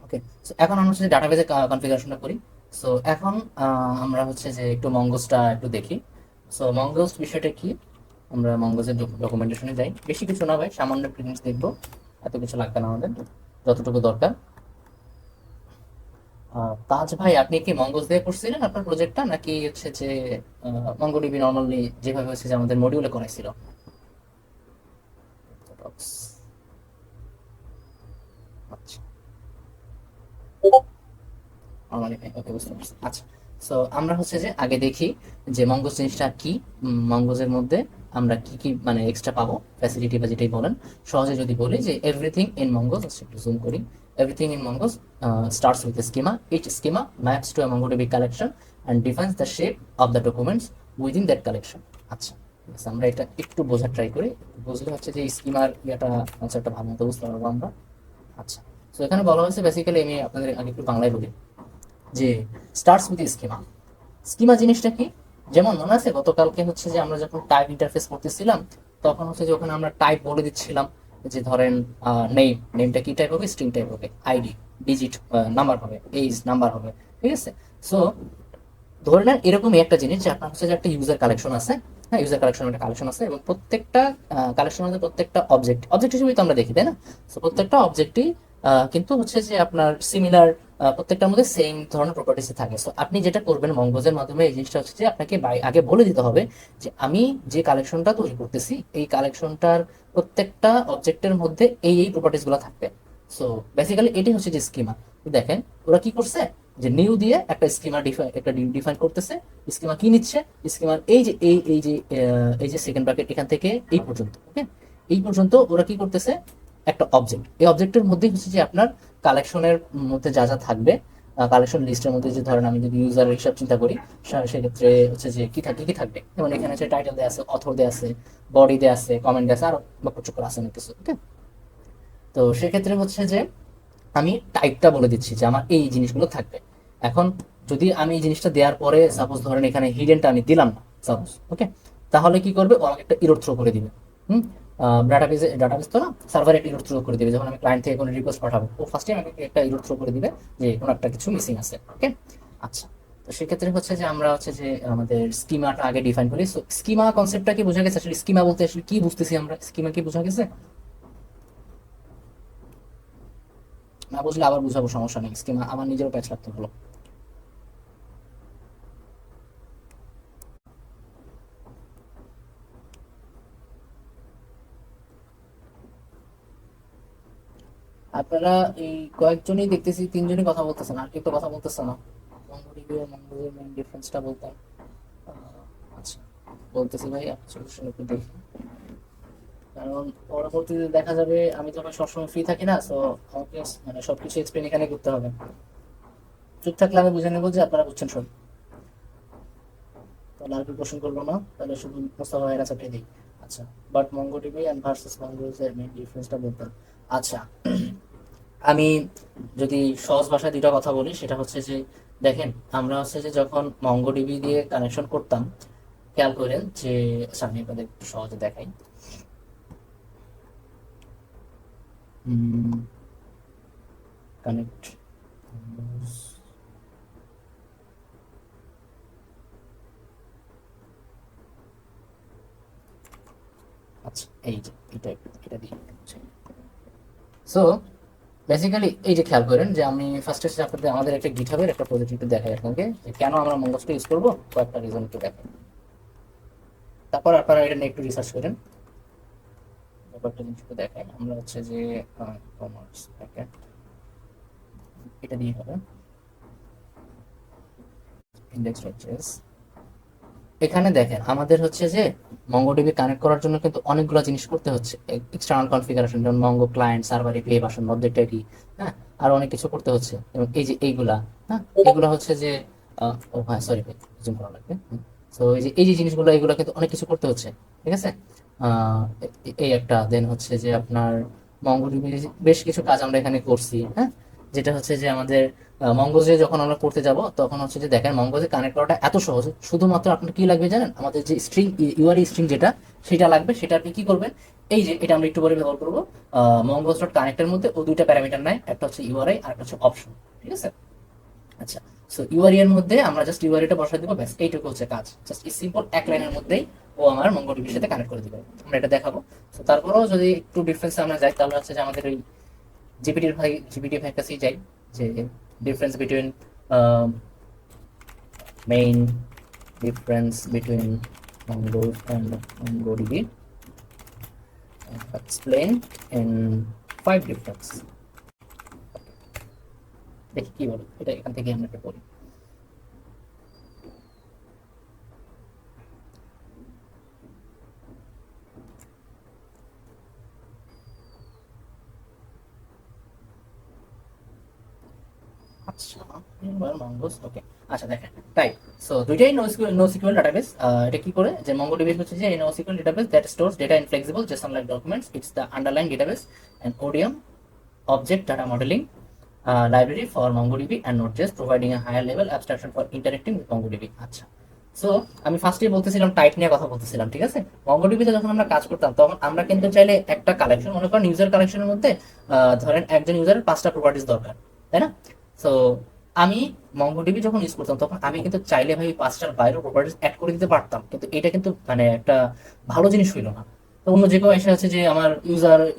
ওকে, সো এখন আমরা হচ্ছে ডাটাবেজে কনফিগারেশনটা করি। সো এখন আমরা হচ্ছে যে একটু মঙ্গোসটা একটু দেখি। সো মঙ্গোস বিষয়টা কি, আমরা মঙ্গোসের ডকুমেন্টেশনে যাই। বেশি কিছু না ভাই, সামান্য একটু জিনিস দেখবো, এত কিছু লাগবে না আমাদের, যতটুকু দরকার। তাজ ভাই, আপনি কি মঙ্গোস দিয়ে করছিলেন আপনার প্রজেক্টটা, নাকি হচ্ছে যে মঙ্গোডিবি নর্মালি যেভাবে হচ্ছে যে আমাদের মডিউলে করাইছিল? আচ্ছা, নরমালি ভাই, ওকে, বুঝতে পারছি। আচ্ছা, সো আমরা হচ্ছে যে আগে দেখি যে মঙ্গোস জিনিসটা কি। মঙ্গোজের মধ্যে আমরা কি কি মানে এক্সট্রা পাবো, ফ্যাসিলিটি বা যেটাই বলেন। সহজে যদি বলি যে এভরিথিং ইন মঙ্গোস, একটু জুম করি। Everything in Mongoose starts with a schema. Each schema maps to a MongoDB collection and defines the shape of the documents within that collection. আচ্ছা, ঠিক আছে, আমরা এটা একটু বোঝার ট্রাই করি। বুঝলে হচ্ছে যে স্কিমার ইয়াটা কনসেপ্টটা ভালো মতো বুঝতে পারবো আমরা। আচ্ছা, তো এখানে বলা হয়েছে বেসিক্যালি, আমি আপনাদের আগে একটু বাংলায় বলি যে স্টার্টস উইথ স্কিমা। স্কিমা জিনিসটা কি, যেমন মনে আছে গতকালকে হচ্ছে যে আমরা যখন টাইপ ইন্টারফেস করতেছিলাম, তখন হচ্ছে যে ওখানে আমরা টাইপ বলে দিচ্ছিলাম যে ধরেন নেমটা কি টাইপ হবে, স্ট্রিং টাইপ হবে, আইডি ডিজিট নাম্বার হবে, এইজ নাম্বার হবে। ঠিক আছে, সো ধরে নেন এরকমই একটা জিনিস যে আপনার হচ্ছে যে একটা ইউজার কালেকশন আছে। হ্যাঁ, ইউজার কালেকশন একটা কালেকশন আছে, এবং প্রত্যেকটা কালেকশনের মধ্যে প্রত্যেকটা অবজেক্ট অবজেক্ট হিসেবে তো আমরা দেখি, তাই না? তো প্রত্যেকটা অবজেক্টই কিন্তু হচ্ছে যে আপনার সিমিলার, প্রত্যেকটার মধ্যে সেম ধরনের প্রপার্টিস থাকে। সো আপনি যেটা করবেন মঙ্গোজের মাধ্যমে, এই জিনিসটা হচ্ছে যে আপনাকে আগে বলে দিতে হবে যে আমি যে কালেকশনটা তৈরি করতেছি, এই কালেকশনটার প্রত্যেকটা অবজেক্টের মধ্যে এই প্রপার্টিস গুলো থাকবে। সো বেসিক্যালি এটাই হচ্ছে যে স্কিমা। দেখেন ওরা কি করছে, যে নিউ দিয়ে একটা স্কিমা ডিফাইন করতেছে। স্কিমা কি নিচ্ছে, স্কিমার এই যে এই যে সেকেন্ড ব্র্যাকেট এখান থেকে এই পর্যন্ত। ওকে, এই পর্যন্ত ওরা কি করতেছে, একটা অবজেক্ট, এই অবজেক্টের মধ্যেই হচ্ছে যে আপনার কালেকশনের মধ্যে যা যা থাকবে, কালেকশন লিস্টের মধ্যে যে ধরেন আমি যদি ইউজারের হিসাব চিন্তা করি, সেক্ষেত্রে হচ্ছে যে কি থাকবে, যেমন এখানে হচ্ছে টাইটেল দেওয়া আছে, অথর দেওয়া আছে, বডি দেওয়া আছে, কমেন্ট দেওয়া আছে, আর বাক্য আছে অনেক কিছু। ওকে, তো সেক্ষেত্রে হচ্ছে যে আমি টাইপটা বলে দিচ্ছি যে আমার এই জিনিসগুলো থাকবে। এখন যদি আমি এই জিনিসটা দেওয়ার পরে সাপোজ ধরেন এখানে হিডেনটা আমি দিলাম না সাপোজ, ওকে, তাহলে কি করবে, ও আমাকে একটা ইরর থ্রো করে দিবে। হুম, ডাটাবেস তো না, সার্ভারে একটা ইরর থ্রো করে দিবে। যখন আমি ক্লায়েন্ট থেকে কোনো রিকোয়েস্ট পাঠাবো, ও ফার্স্টে আমাকে একটা ইরর থ্রো করে দিবে যে কোনো একটা কিছু মিসিং আছে। ওকে, আচ্ছা, তো সেক্ষেত্রে হচ্ছে যে আমরা হচ্ছে যে আমাদের স্কিমাটা আগে ডিফাইন করি। সো স্কিমা কনসেপ্টটা কি বোঝা গেছে? আসলে স্কিমা বলতে আসলে কি বুঝতেছি আমরা, স্কিমা কি বোঝা গেছে? না বুঝলে আবার বুঝাবো, সমস্যা নেই, স্কিমা আমার নিজেরও প্যাচ লাগতে হলো। আপনারা এই কয়েকজনই দেখতেছি, তিনজনই কথা বলতেছেন, আর কেউ তো কথা বলতেছে না। মঙ্গোডিবি আর মঙ্গোলিয়ার মেইন ডিফারেন্সটা বলতাম। আচ্ছা, বলতেছি ভাই, সলিউশন একটু দেখি। কারণ পরবর্তীতে দেখা যাবে আমি যখন সবসময় ফ্রি থাকি না, তো আমাকে মানে সবকিছু এক্সপ্লেন এখানে করতে হবে। চুপ থাকলে আমি বুঝে নেবো যে আপনারা বুঝছেন সব। তাহলে আর কি কোশ্চেন করবো না, তাহলে শুধু মোস্তফা ভাইয়ের কাছে দিই। আচ্ছা, বাট মঙ্গোডিবি অ্যান্ড ভার্সেস মঙ্গোলিয়ার মেইন ডিফারেন্সটা বলতাম। আচ্ছা, আমি যদি সহজ ভাষায় দুইটা কথা বলি, সেটা হচ্ছে যে দেখেন, আমরা হচ্ছে যে যখন মঙ্গোডিবি দিয়ে কানেকশন করতাম, খেয়াল করেন যে, আচ্ছা আমি আপনাদের একটু সহজে দেখাই। কানেক্ট, আচ্ছা এই যে এটা দিয়ে, সো বেসিক্যালি এই যে খেয়াল করেন যে আমি ফার্স্টে আপনাদের আমাদের একটা গিটহাবের একটা প্রজেক্ট একটু দেখাই আপনাকে, যে কেন আমরা মঙ্গসটা ইউজ করবো, কয়েকটা রিজন একটু দেখাই। তারপর আপনারা এটা নিয়ে একটু রিসার্চ করেন। ব্যাপারটা জিনিস একটু দেখাই। আমরা হচ্ছে যে কমার্স এটা দিয়ে হবে ইন্ডেক্স ডট। এখানে দেখেন আমাদের হচ্ছে যে মঙ্গোডিবি কানেক্ট করার জন্য কিন্তু অনেকগুলো জিনিস করতে হচ্ছে, এক্সটার্নাল কনফিগারেশন, যেমন Mongo client, server API, version, object ID, হ্যাঁ, আর অনেক কিছু করতে হচ্ছে। এবং এই যে এইগুলা, হ্যাঁ, এগুলো হচ্ছে যে ও হ্যাঁ সরি ভাই, জুম করা লাগবে। তো এই যে জিনিসগুলো, এগুলো কিন্তু অনেক কিছু করতে হচ্ছে, ঠিক আছে। এই একটা দেন হচ্ছে যে আপনার মঙ্গোডিবি বেশ কিছু কাজ আমরা এখানে করছি, হ্যাঁ, যেটা হচ্ছে যে আমাদের মঙ্গোজে যখন আমরা করতে যাব, তখন হচ্ছে যে দেখেন মঙ্গোজে কানেক্ট করাটা এত সহজ, শুধুমাত্র আপনার কি লাগবে জানেন, আমাদের যে স্ট্রিং, ইউআরই স্ট্রিং যেটা, সেটা লাগবে। সেটা আপনি কি করবেন, এই যে এটা আমরা একটু পরে ব্যবহার করবো, মঙ্গোজ ডট কানেক্টের মধ্যে ও দুইটা প্যারামিটার নেয়, একটা হচ্ছে ইউআরআই আর একটা হচ্ছে অপশন, ঠিক আছে। আচ্ছা, সো ইউআরই এর মধ্যে আমরা জাস্ট ইউআরইটা বসাই দেবো, ব্যাস এইটুকু হচ্ছে কাজ। জাস্ট এই সিম্পল এক লাইনের মধ্যেই ও আমার মঙ্গোডিবির সাথে কানেক্ট করে দিবে। আমরা এটা দেখাবো। তো তারপরেও যদি একটু ডিফারেন্স আমরা যাই, তাহলে হচ্ছে যে আমাদের ওই জিপিটি ভাই কাছেই যাই, যে difference between main difference between Mongo and MongoDB explain in 5 difference। দেখি কি বলে এটা, এখান থেকে আমরা একটা পড়ি। আচ্ছা, এবার মঙ্গোস, ওকে। আচ্ছা দেখেন, টাইপ, সো দুইটাই NoSQL ডাটাবেস। এটা কি করে, যে MongoDB হচ্ছে যে NoSQL database that stores data in flexible JSON like documents. It's the underlying database and ODM, object data modeling library for MongoDB and Node.js, providing a higher level abstraction for interacting with MongoDB। আচ্ছা, so আমি ফার্স্টে বলতেছিলাম type নিয়ে কথা বলতেছিলাম, ঠিক আছে। মঙ্গোডিবিতে যখন আমরা কাজ করতাম, তখন আমরা কিন্তু চাইলে একটা কালেকশন, মনে করেন ইউজার কালেকশনের মধ্যে ধরেন একজন ইউজারের 5টা প্রপার্টিস দরকার, তাই না। সো আমি মঙ্গোডিবি যখন ইউজ করতাম, তখন আমি কিন্তু চাইলে ভাই 5টার বাইরেও প্রপার্টিস অ্যাড করে দিতে পারতাম, কিন্তু এটা কিন্তু মানে একটা ভালো জিনিস হইলো না। তো অন্য যে কেউ এসে আছে যে আমার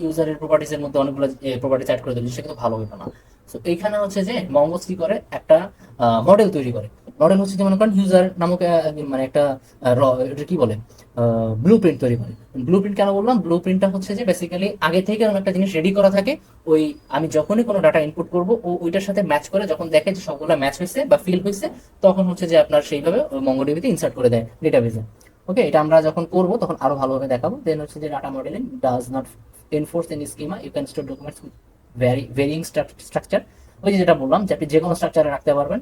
ইউজারের প্রপার্টিস এর মধ্যে অনেকগুলো প্রপার্টিস অ্যাড করে দিল, সেটা কিন্তু ভালো হইলো না। তো এইখানে হচ্ছে যে মঙ্গোস কি করে, একটা মডেল তৈরি করে। মডেল হচ্ছে যে মনে করেন ইউজার নামক মানে একটা এটা কি বলে, ব্লু প্রিন্ট তৈরি করে। ব্লু প্রিন্ট কেন বললাম, ব্লু প্রিন্টটা হচ্ছে যে বেসিক্যালি আগে থেকে এরকম একটা জিনিস রেডি করা থাকে, ওই আমি যখনই কোনো ডাটা ইনপুট করবো, ও ওইটার সাথে ম্যাচ করে, যখন দেখে যে সবগুলো ম্যাচ হয়েছে বা ফিল হয়েছে, তখন হচ্ছে যে আপনার সেইভাবে মঙ্গোডিবিতে ইনসার্ট করে দেয় ডেটাবেজে। ওকে, এটা আমরা যখন করবো তখন আরো ভালোভাবে দেখাবো। দেন হচ্ছে যে data modeling does not enforce any schema, you can store documents varying structure. ওই যে যেটা বললাম, যে আপনি যে কোনো স্ট্রাকচারে রাখতে পারবেন।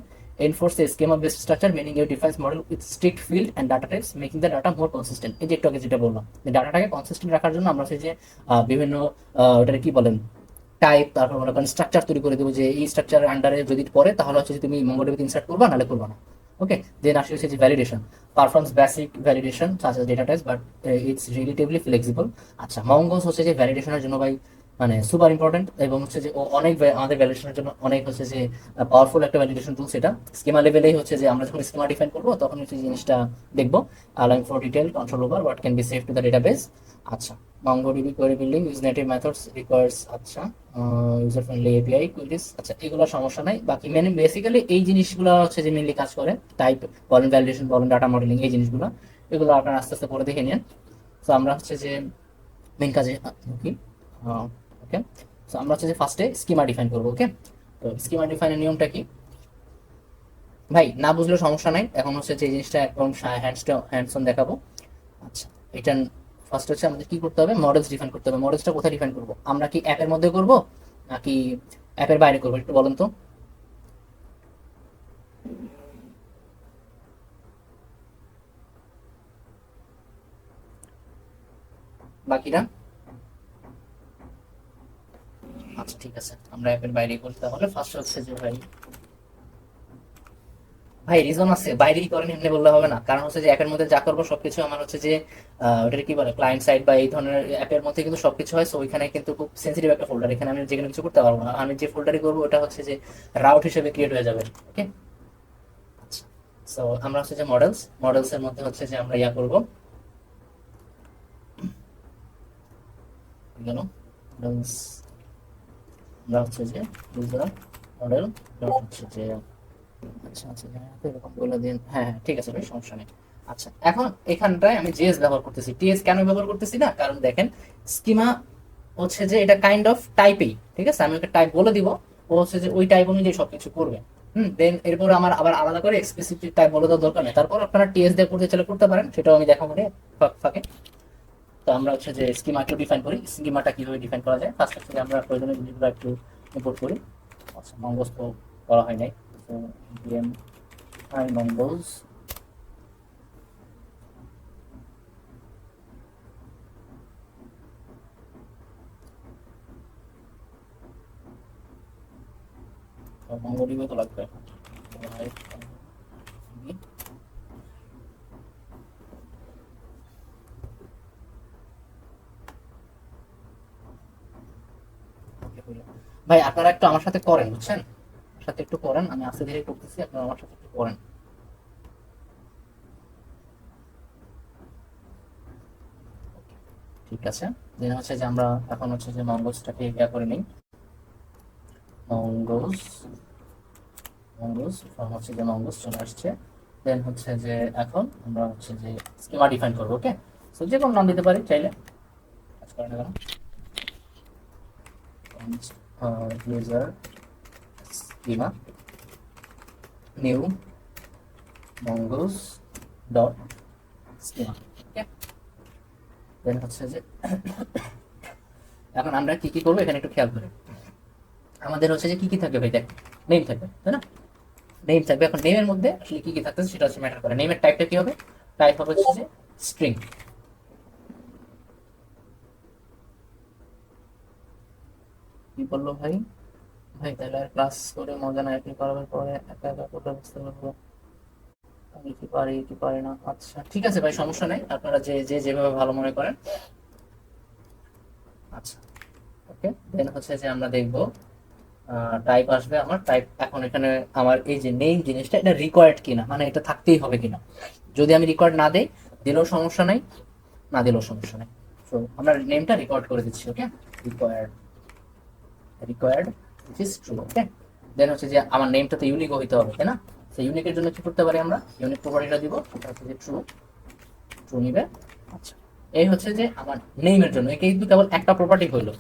Enforce a schema-based structure, meaning you define model with strict field and data types, making the data more consistent। এই যে একটু আগে যেটা বললাম, যে ডাটাটাকে কনসিস্টেন্ট রাখার জন্য আমরা সেই যে বিভিন্ন ওটাকে কি বলেন, টাইপ, তারপর মনে করেন স্ট্রাকচার তৈরি করে দেবো, যে এই স্ট্রাকচারের আন্ডারে যদি পড়ে, তাহলে হচ্ছে যে তুমি মঙ্গোডিবিতে ইনসার্ট করবা, নাহলে করবা না। ওকে, দেন আসে হচ্ছে যে validation, performs basic validation such as data types, but it's relatively flexible. আচ্ছা, মঙ্গোস হচ্ছে যে ভ্যালিডেশনের জন্য ভাই মানে সুপার ইম্পর্টেন্ট, এবং হচ্ছে যে ও অনেক আমাদের ভ্যালিডেশনের জন্য অনেক হচ্ছে যে পাওয়ারফুল একটা ভ্যালিডেশন টুল। সেটা স্কিমা লেভেলেই হচ্ছে যে আমরা যখন স্কিমা ডিফাইন করবো তখন হচ্ছে জিনিসটা দেখবো, allowing for detailed control over what can be saved to the database। আচ্ছা, MongoDB query building use native methods requires, আচ্ছা, user friendly API queries, আচ্ছা এগুলো সমস্যা নাই। বাকি মানে বেসিক্যালি এই জিনিসগুলো হচ্ছে যে মেনলি কাজ করে, টাইপ বলেন, ভ্যালিডেশন বলেন, ডাটা মডেলিং, এই জিনিসগুলো এগুলো আপনারা আস্তে আস্তে পরে দেখে নিন। তো আমরা হচ্ছে যে মেন কাজে কি, ওকে। সো আমরা হচ্ছে যে ফার্স্টে স্কিমা ডিফাইন করবো। ওকে, তো স্কিমা ডিফাইনের নিয়মটা কি ভাই, না বুঝলেও সমস্যা নাই, এখন হচ্ছে যে জিনিসটা একদম হ্যান্ডস অন দেখাবো। আচ্ছা, এটা ফার্স্ট হচ্ছে আমাদের কি করতে হবে, মডেলস ডিফাইন করতে হবে। মডেলসটা কোথায় ডিফাইন করবো, আমরা কি অ্যাপের মধ্যে করব নাকি অ্যাপের বাইরে করবো, একটু বলেন তো। বাকিরা, আচ্ছা ঠিক আছে, আমরা অ্যাপের বাইরেই করতে হলে ফার্স্ট হচ্ছে যে ভাই, ভাই রিজন আছে, বাইরেই করেন এমনি বললে হবে না, কারণ হচ্ছে যে অ্যাপের মধ্যে যা করবো সবকিছু আমার হচ্ছে যে ওটাকে কি বলে, ক্লায়েন্ট সাইড বা এই ধরনের অ্যাপের মধ্যে কিন্তু সবকিছু হয়। সো ওইখানে কিন্তু খুব সেন্সিটিভ একটা ফোল্ডার, এখানে আমি যেখানে কিছু করতে পারবো না। আমি যে ফোল্ডারই করবো ওটা হচ্ছে যে রাউট হিসেবে ক্রিয়েট হয়ে যাবে। ওকে, আচ্ছা। সো আমরা হচ্ছে যে মডেলস এর মধ্যে হচ্ছে যে আমরা ইয়া করবো, গেল মডেলস, আমরা হচ্ছে যে ইউজার মডেল ডট হচ্ছে যে, আচ্ছা আচ্ছা হ্যাঁ, তো এরকম বলে দিন, হ্যাঁ হ্যাঁ ঠিক আছে ভাই, সমস্যা নেই। আচ্ছা, এখন এখানটায় আমি জিএস ব্যবহার করতেছি, টিএস কেন ব্যবহার করতেছি না, কারণ দেখেন স্কিমা হচ্ছে যে এটা কাইন্ড অফ টাইপেই, ঠিক আছে, আমি ওকে টাইপ বলে দিব, ও হচ্ছে যে ওই টাইপ অনুযায়ী সবকিছু করবে। দেন এরপর আমার আবার আলাদা করে এক্সপ্লিসিট টাইপ বলে দেওয়ার দরকার নেই। তারপর আপনারা টিএস দিয়ে করতে চাইলে করতে পারেন, সেটাও আমি দেখাবো রে ফাঁকে। তো আমরা হচ্ছে যে স্কিমা একটু ডিফাইন করি, স্কিমাটা কিভাবে ডিফাইন করা যায়। ফার্স্ট হচ্ছে যে আমরা প্রয়োজনীয় জিনিসগুলো একটু ইম্পোর্ট করি। আচ্ছা, মঙ্গস তো করা হয় নাই, তো npm i মঙ্গস, মঙ্গোডিবি তো লাগবে। ভাই আপনারা একটু আমার সাথে করেন, বুঝছেন, আমার সাথে একটু করেন, আমি আস্তে ধীরে করতেছি, আপনারা আমার সাথে একটু করেন। ঠিক আছে, দেন হচ্ছে যে আমরা এখন হচ্ছে যে মঙ্গসটাকে ইয়া করে নিই, মঙ্গস, ফর্ম হচ্ছে যে মঙ্গস চলে আসছে। দেন হচ্ছে যে এখন আমরা হচ্ছে যে স্কিমা ডিফাইন করবো। ওকে, সো যে কোনো নাম দিতে পারি চাইলে, কাজ করে না কেন, user schema new Mongoose dot schema. Okay, then হচ্ছে যে এখন আমরা কি কি করবো এখানে একটু খেয়াল করি। আমাদের হচ্ছে যে কি কি থাকবে ভাই, দেখ নেম থাকবে তাই না, নেম থাকবে। এখন নেমের মধ্যে আসলে কি কি থাকতেছে সেটা হচ্ছে ম্যাটার করে। নেমের টাইপটা কি হবে, টাইপ হবে হচ্ছে যে স্ট্রিং। কি বললো ভাই, ভাই তাহলে আর ক্লাস করে মজা নাই, আপনি করার পরে একা একা করে বুঝতে পারবো আমি কি পারি কি পারি না। আচ্ছা ঠিক আছে ভাই, সমস্যা নাই, আপনারা যে যে যেভাবে ভালো মনে করেন। আচ্ছা, ওকে, দেন হচ্ছে যে আমরা দেখবো টাইপ আসবে আমার টাইপ। এখন এখানে আমার এই যে নেম জিনিসটা এটা রিকোয়ার্ড কিনা, মানে এটা থাকতেই হবে কিনা। যদি আমি রিকোয়ার্ড না দেই, দিলেও সমস্যা নাই, না দিলেও সমস্যা নাই। তো আমরা নেমটা রেকর্ড করে দিচ্ছি। ওকে, required, which is true। Okay, then হচ্ছে যে আমার নেমটা তো ইউনিক হইতে হবে তাই না। সেই ইউনিকের জন্য কি করতে পারি, আমরা ইউনিক প্রপার্টিটা দিব, সেটা হচ্ছে যে ট্রু নিবে। আচ্ছা, এই হচ্ছে যে আমার নেমের জন্য একে কিন্তু কেবল একটা প্রপার্টি হইলো,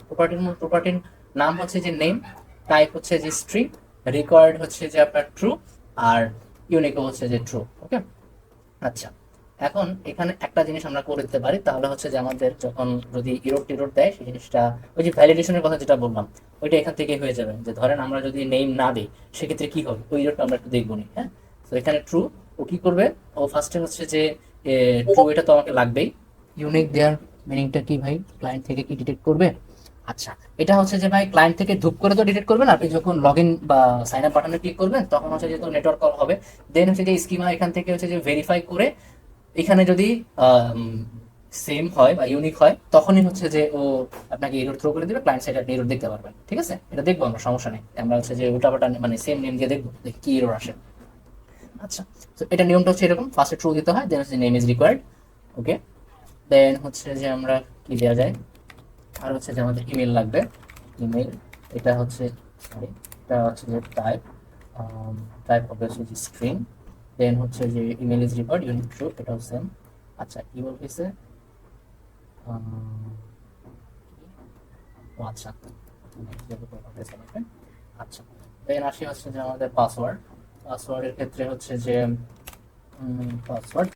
প্রপার্টির নাম হচ্ছে যে নেম, টাইপ হচ্ছে যে স্ট্রিং, রিকোয়ার্ড হচ্ছে যে আপনার ট্রু, আর ইউনিকও হচ্ছে যে ট্রু। ওকে, আচ্ছা, এখন এখানে একটা জিনিস আমরা করে দিতে পারি, তাহলে হচ্ছে যে আমাদের যখন যদি ইরোড টিরোড দেয় সেই জিনিসটা, ওই যে ভ্যালিডেশনের কথা যেটা বললাম, ওইটা এখান থেকে হয়ে যাবে। যে ধরেন আমরা যদি নেম না দিই সেক্ষেত্রে কি হবে, ওই ইরোডটা আমরা একটু দেখবো নি। হ্যাঁ, তো এখানে ট্রু, ও কি করবে, ও ফার্স্টে হচ্ছে যে ট্রু, এটা তো আমাকে লাগবেই। ইউনিক দেয়ার মিনিংটা কি ভাই, ক্লায়েন্ট থেকে কি ডিটেক্ট করবে। আচ্ছা, এটা হচ্ছে যে ভাই ক্লায়েন্ট থেকে ধুপ করে তো ডিটেক্ট করবেন, আপনি যখন লগ ইন বা সাইন আপ বাটনে ক্লিক করবেন তখন হচ্ছে যেহেতু নেটওয়ার্ক কল হবে, দেন হচ্ছে যে স্কিমা এখান থেকে হচ্ছে যে ভেরিফাই করে এখানে যদি সেম হয় বা ইউনিক হয়, তখনই হচ্ছে যে ও আপনাকে এরর থ্রো করে দিবে, ক্লায়েন্ট সাইডে আপনি এরর দেখতে পারবেন। ঠিক আছে, এটা দেখবো আমরা, সমস্যা নেই। আমরা হচ্ছে যে উল্টাপাল্টা মানে সেম নেম দিয়ে দেখবো দেখি কি এরর আসে। আচ্ছা, তো এটা নিয়মটা হচ্ছে এরকম, ফার্স্টে ট্রু দিতে হয়, দেন হচ্ছে name is required. Okay, then হচ্ছে যে আমরা কি দেওয়া যায়, আর হচ্ছে যে আমাদের ইমেল লাগবে। ইমেল, এটা হচ্ছে সরি, এটা হচ্ছে যে টাইপ, টাইপ হবে হচ্ছে যে স্ট্রিং। দেন হচ্ছে যে email is required unit true, এটাও সেম। আচ্ছা, কি বলতেছে, ও আচ্ছা, আচ্ছা, দেন আসি হচ্ছে যে আমাদের পাসওয়ার্ড। পাসওয়ার্ডের ক্ষেত্রে হচ্ছে যে পাসওয়ার্ড,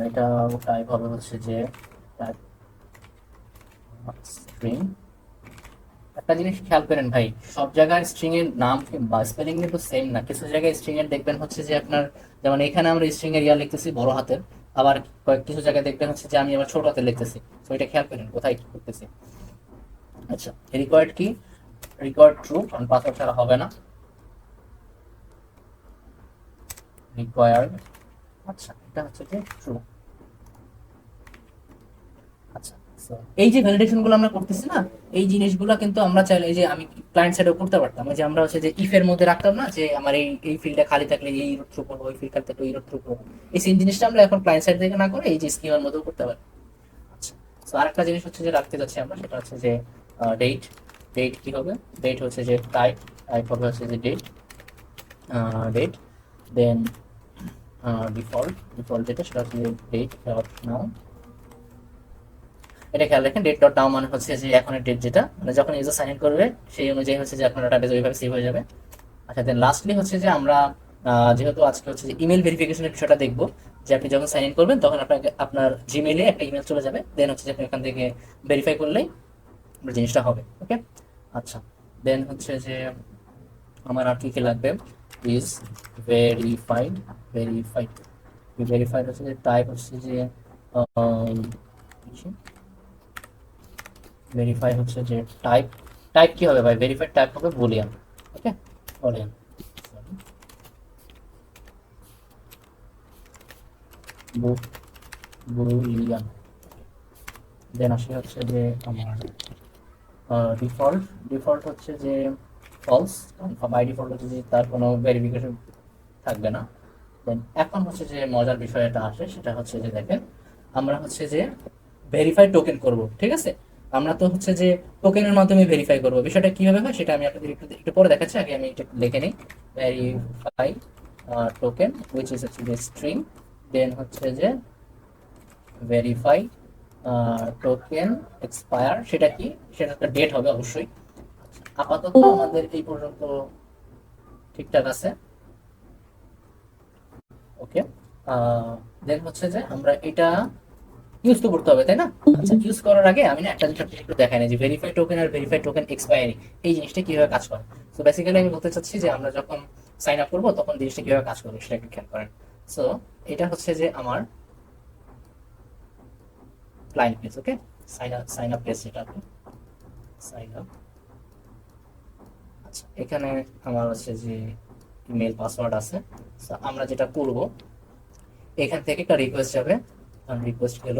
এটা টাইপ হবে হচ্ছে যে টাইপ স্ট্রিং। একটা জিনিস খেয়াল করেন ভাই, সব জায়গায় স্ট্রিং এর নাম বা স্পেলিং কিন্তু সেম না। কিছু জায়গায় স্ট্রিং এর দেখবেন হচ্ছে যে আপনার, যেমন এখানে আমরা স্ট্রিং এর লিখতেছি বড় হাতের, আবার কিছু জায়গায় দেখবেন হচ্ছে যে আমি আবার ছোট হাতে লিখতেছি। তো এটা খেয়াল করেন কোথায় কি করতেছি। আচ্ছা, রিকোয়ার্ড কি, রিকোয়ার্ড ট্রু, কারণ পাসওয়ার্ড ছাড়া হবে না। রিকোয়ার্ড, আচ্ছা এটা হচ্ছে যে ট্রু। আচ্ছা, so এই যে ভ্যালিডেশন গুলো আমরা করতেছি না, এই জিনিসগুলো কিন্তু আমরা চাইলে, এই যে আমি ক্লায়েন্ট সাইডেও করতে পারতাম, ওই যে আমরা হচ্ছে যে ইফ এর মধ্যে রাখতাম না, যে আমার এই এই ফিল্ডটা খালি থাকলে এই রুট থ্রু করবো, ওই ফিল্ড খালি থাকলে এই রুট থ্রু করবো। এই সেম জিনিসটা আমরা এখন ক্লায়েন্ট সাইড থেকে না করে এই যে স্কিমার মধ্যেও করতে পারি। আচ্ছা, তো আরেকটা জিনিস হচ্ছে যে রাখতে যাচ্ছি আমরা, সেটা হচ্ছে যে ডেট। ডেট কি হবে, ডেট হচ্ছে যে টাইপ, টাইপ হবে হচ্ছে যে ডেট, ডেট। দেন ডিফল্ট, ডিফল্ট যেটা সেটা হচ্ছে যে ডেট ডট নাও। এটা খেয়াল রাখেন, ডেট ডট নাও মানে হচ্ছে যে এখনের ডেট, যেটা মানে যখন ইউজার সাইন ইন করবে সেই অনুযায়ী হচ্ছে যে আপনার ডাটাবেজ ওইভাবে সেভ হয়ে যাবে। আচ্ছা, দেন লাস্টলি হচ্ছে যে আমরা যেহেতু আজকে হচ্ছে যে ইমেল ভেরিফিকেশনের বিষয়টা দেখবো, যে আপনি যখন সাইন ইন করবেন তখন আপনাকে আপনার জিমেইলে একটা ইমেল চলে যাবে, দেন হচ্ছে যে আপনি ওখান থেকে ভেরিফাই করলেই আপনার জিনিসটা হবে। ওকে, আচ্ছা, দেন হচ্ছে যে আমার আর কি কি লাগবে, ইজ ভেরিফাইড, ভেরিফাইড, ভেরিফাইড হচ্ছে যে টাইপ হচ্ছে যে ভেরিফাই হচ্ছে যে টাইপ, টাইপ কি হবে ভাই, ভেরিফাইড টাইপ হবে বুলিয়ান। ওকে, বুলিয়ান, বুলিয়ান। দেন আসি হচ্ছে যে আমার ডিফল্ট, ডিফল্ট হচ্ছে যে ফলস, বাই ডিফল্ট হচ্ছে যে তার কোনো ভেরিফিকেশন থাকবে না। দেন এখন হচ্ছে যে মজার বিষয় এটা আসে, সেটা হচ্ছে যে দেখেন, আমরা হচ্ছে যে ভেরিফাই টোকেন করব। ঠিক আছে, আমরা তো হচ্ছে যে টোকেনের মাধ্যমে ভেরিফাই করব। বিষয়টা কিভাবে হয় সেটা আমি আপনাদের একটু একটু পরে দেখাচ্ছি, আগে আমি এটা লিখে নিই। ভেরিফাই টোকেন উইচ ইজ হচ্ছে যে স্ট্রিং, দেন হচ্ছে যে ভেরিফাই টোকেন এক্সপায়ার, সেটা কি, সেটা একটা ডেট হবে অবশ্যই। আপাতত আমাদের এই পর্যন্ত ঠিকঠাক আছে। ওকে, দেন হচ্ছে যে আমরা এটা ইউজ তো করতে হবে, তাই না? আচ্ছা, ইউজ করার আগে আমি না একটা জিনিস আপনাকে একটু দেখাই না, যে ভেরিফাই টোকেন আর ভেরিফাই টোকেন এক্সপায়ারি, এই জিনিসটা কিভাবে কাজ করে। সো বেসিক্যালি আমি বলতে চাচ্ছি যে আমরা যখন সাইন আপ করবো তখন জিনিসটা কিভাবে কাজ করবে সেটা একটু খেয়াল করেন। সো এটা হচ্ছে যে আমার ক্লায়েন্ট পেজ। ওকে, সাইন আপ পেজ, যেটা আপনি সাইন আপ। আচ্ছা, এখানে আমার হচ্ছে যে ইমেল পাসওয়ার্ড আছে। So, আমরা যেটা করব, এখান থেকে একটা রিকোয়েস্ট যাবে, রিকোয়েস্ট গেল,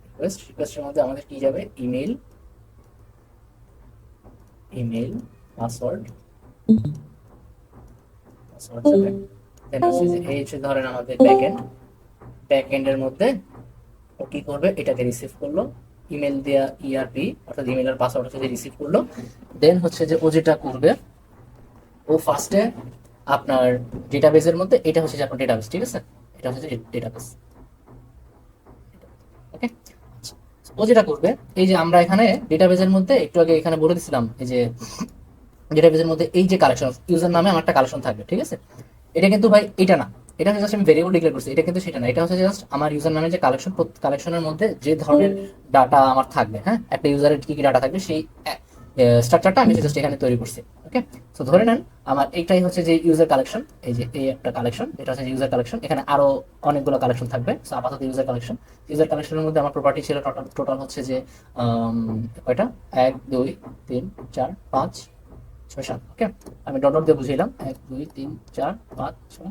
রিকোয়েস্ট, রিকোয়েস্টের মধ্যে আমাদের কি যাবে, ইমেল, ইমেল পাসওয়ার্ড, পাসওয়ার্ড যাবে। দেন হচ্ছে যে এই হচ্ছে ধরেন আমাদের ব্যাকএন্ড, ব্যাকএন্ডের মধ্যে ও কি করবে, এটাকে রিসিভ করলো, ইমেল দেয়া ইআরপি অর্থাৎ ইমেলের পাসওয়ার্ড হচ্ছে যে রিসিভ করলো। দেন হচ্ছে যে ও যেটা করবে, ও ফার্স্টে আপনার ডেটাবেজের মধ্যে, এটা হচ্ছে যে আপনার ডেটাবেস, ঠিক আছে, এটা হচ্ছে যে ডেটাবেস। ওকে, আচ্ছা, ও যেটা করবে, এই যে আমরা এখানে ডেটাবেজের মধ্যে একটু আগে এখানে বলে দিছিলাম, এই যে ডেটাবেজের মধ্যে এই যে কালেকশন, ইউজার নামে আমার একটা কালেকশন থাকবে। ঠিক আছে, এটা কিন্তু ভাই এটা না, এটা হচ্ছে জাস্ট আমি ভেরিয়েবল ডিক্লেয়ার করছি, এটা কিন্তু সেটা না। এটা হচ্ছে জাস্ট আমার ইউজার নামে যে কালেকশন, কালেকশনের মধ্যে যে ধরনের ডাটা আমার থাকবে, হ্যাঁ, একটা ইউজারের কি কি ডাটা থাকবে সেই স্ট্রাকচারটা আমি জাস্ট এখানে তৈরি করছি। ওকে, তো ধরে নেন আমার এইটাই হচ্ছে যে ইউজার কালেকশন, এই যে এই একটা কালেকশন, এটা হচ্ছে ইউজার কালেকশন, এখানে আরো অনেকগুলো কালেকশন থাকবে। সো আপাতত ইউজার কালেকশন, ইউজার কালেকশনের মধ্যে আমার প্রপার্টি ছিল টোটাল, টোটাল হচ্ছে যে কয়টা, 1 2 3 4 5 6 7। ওকে, আমি ডট ডট দিয়ে বুঝিলাম, 1 2 3 4 5 6।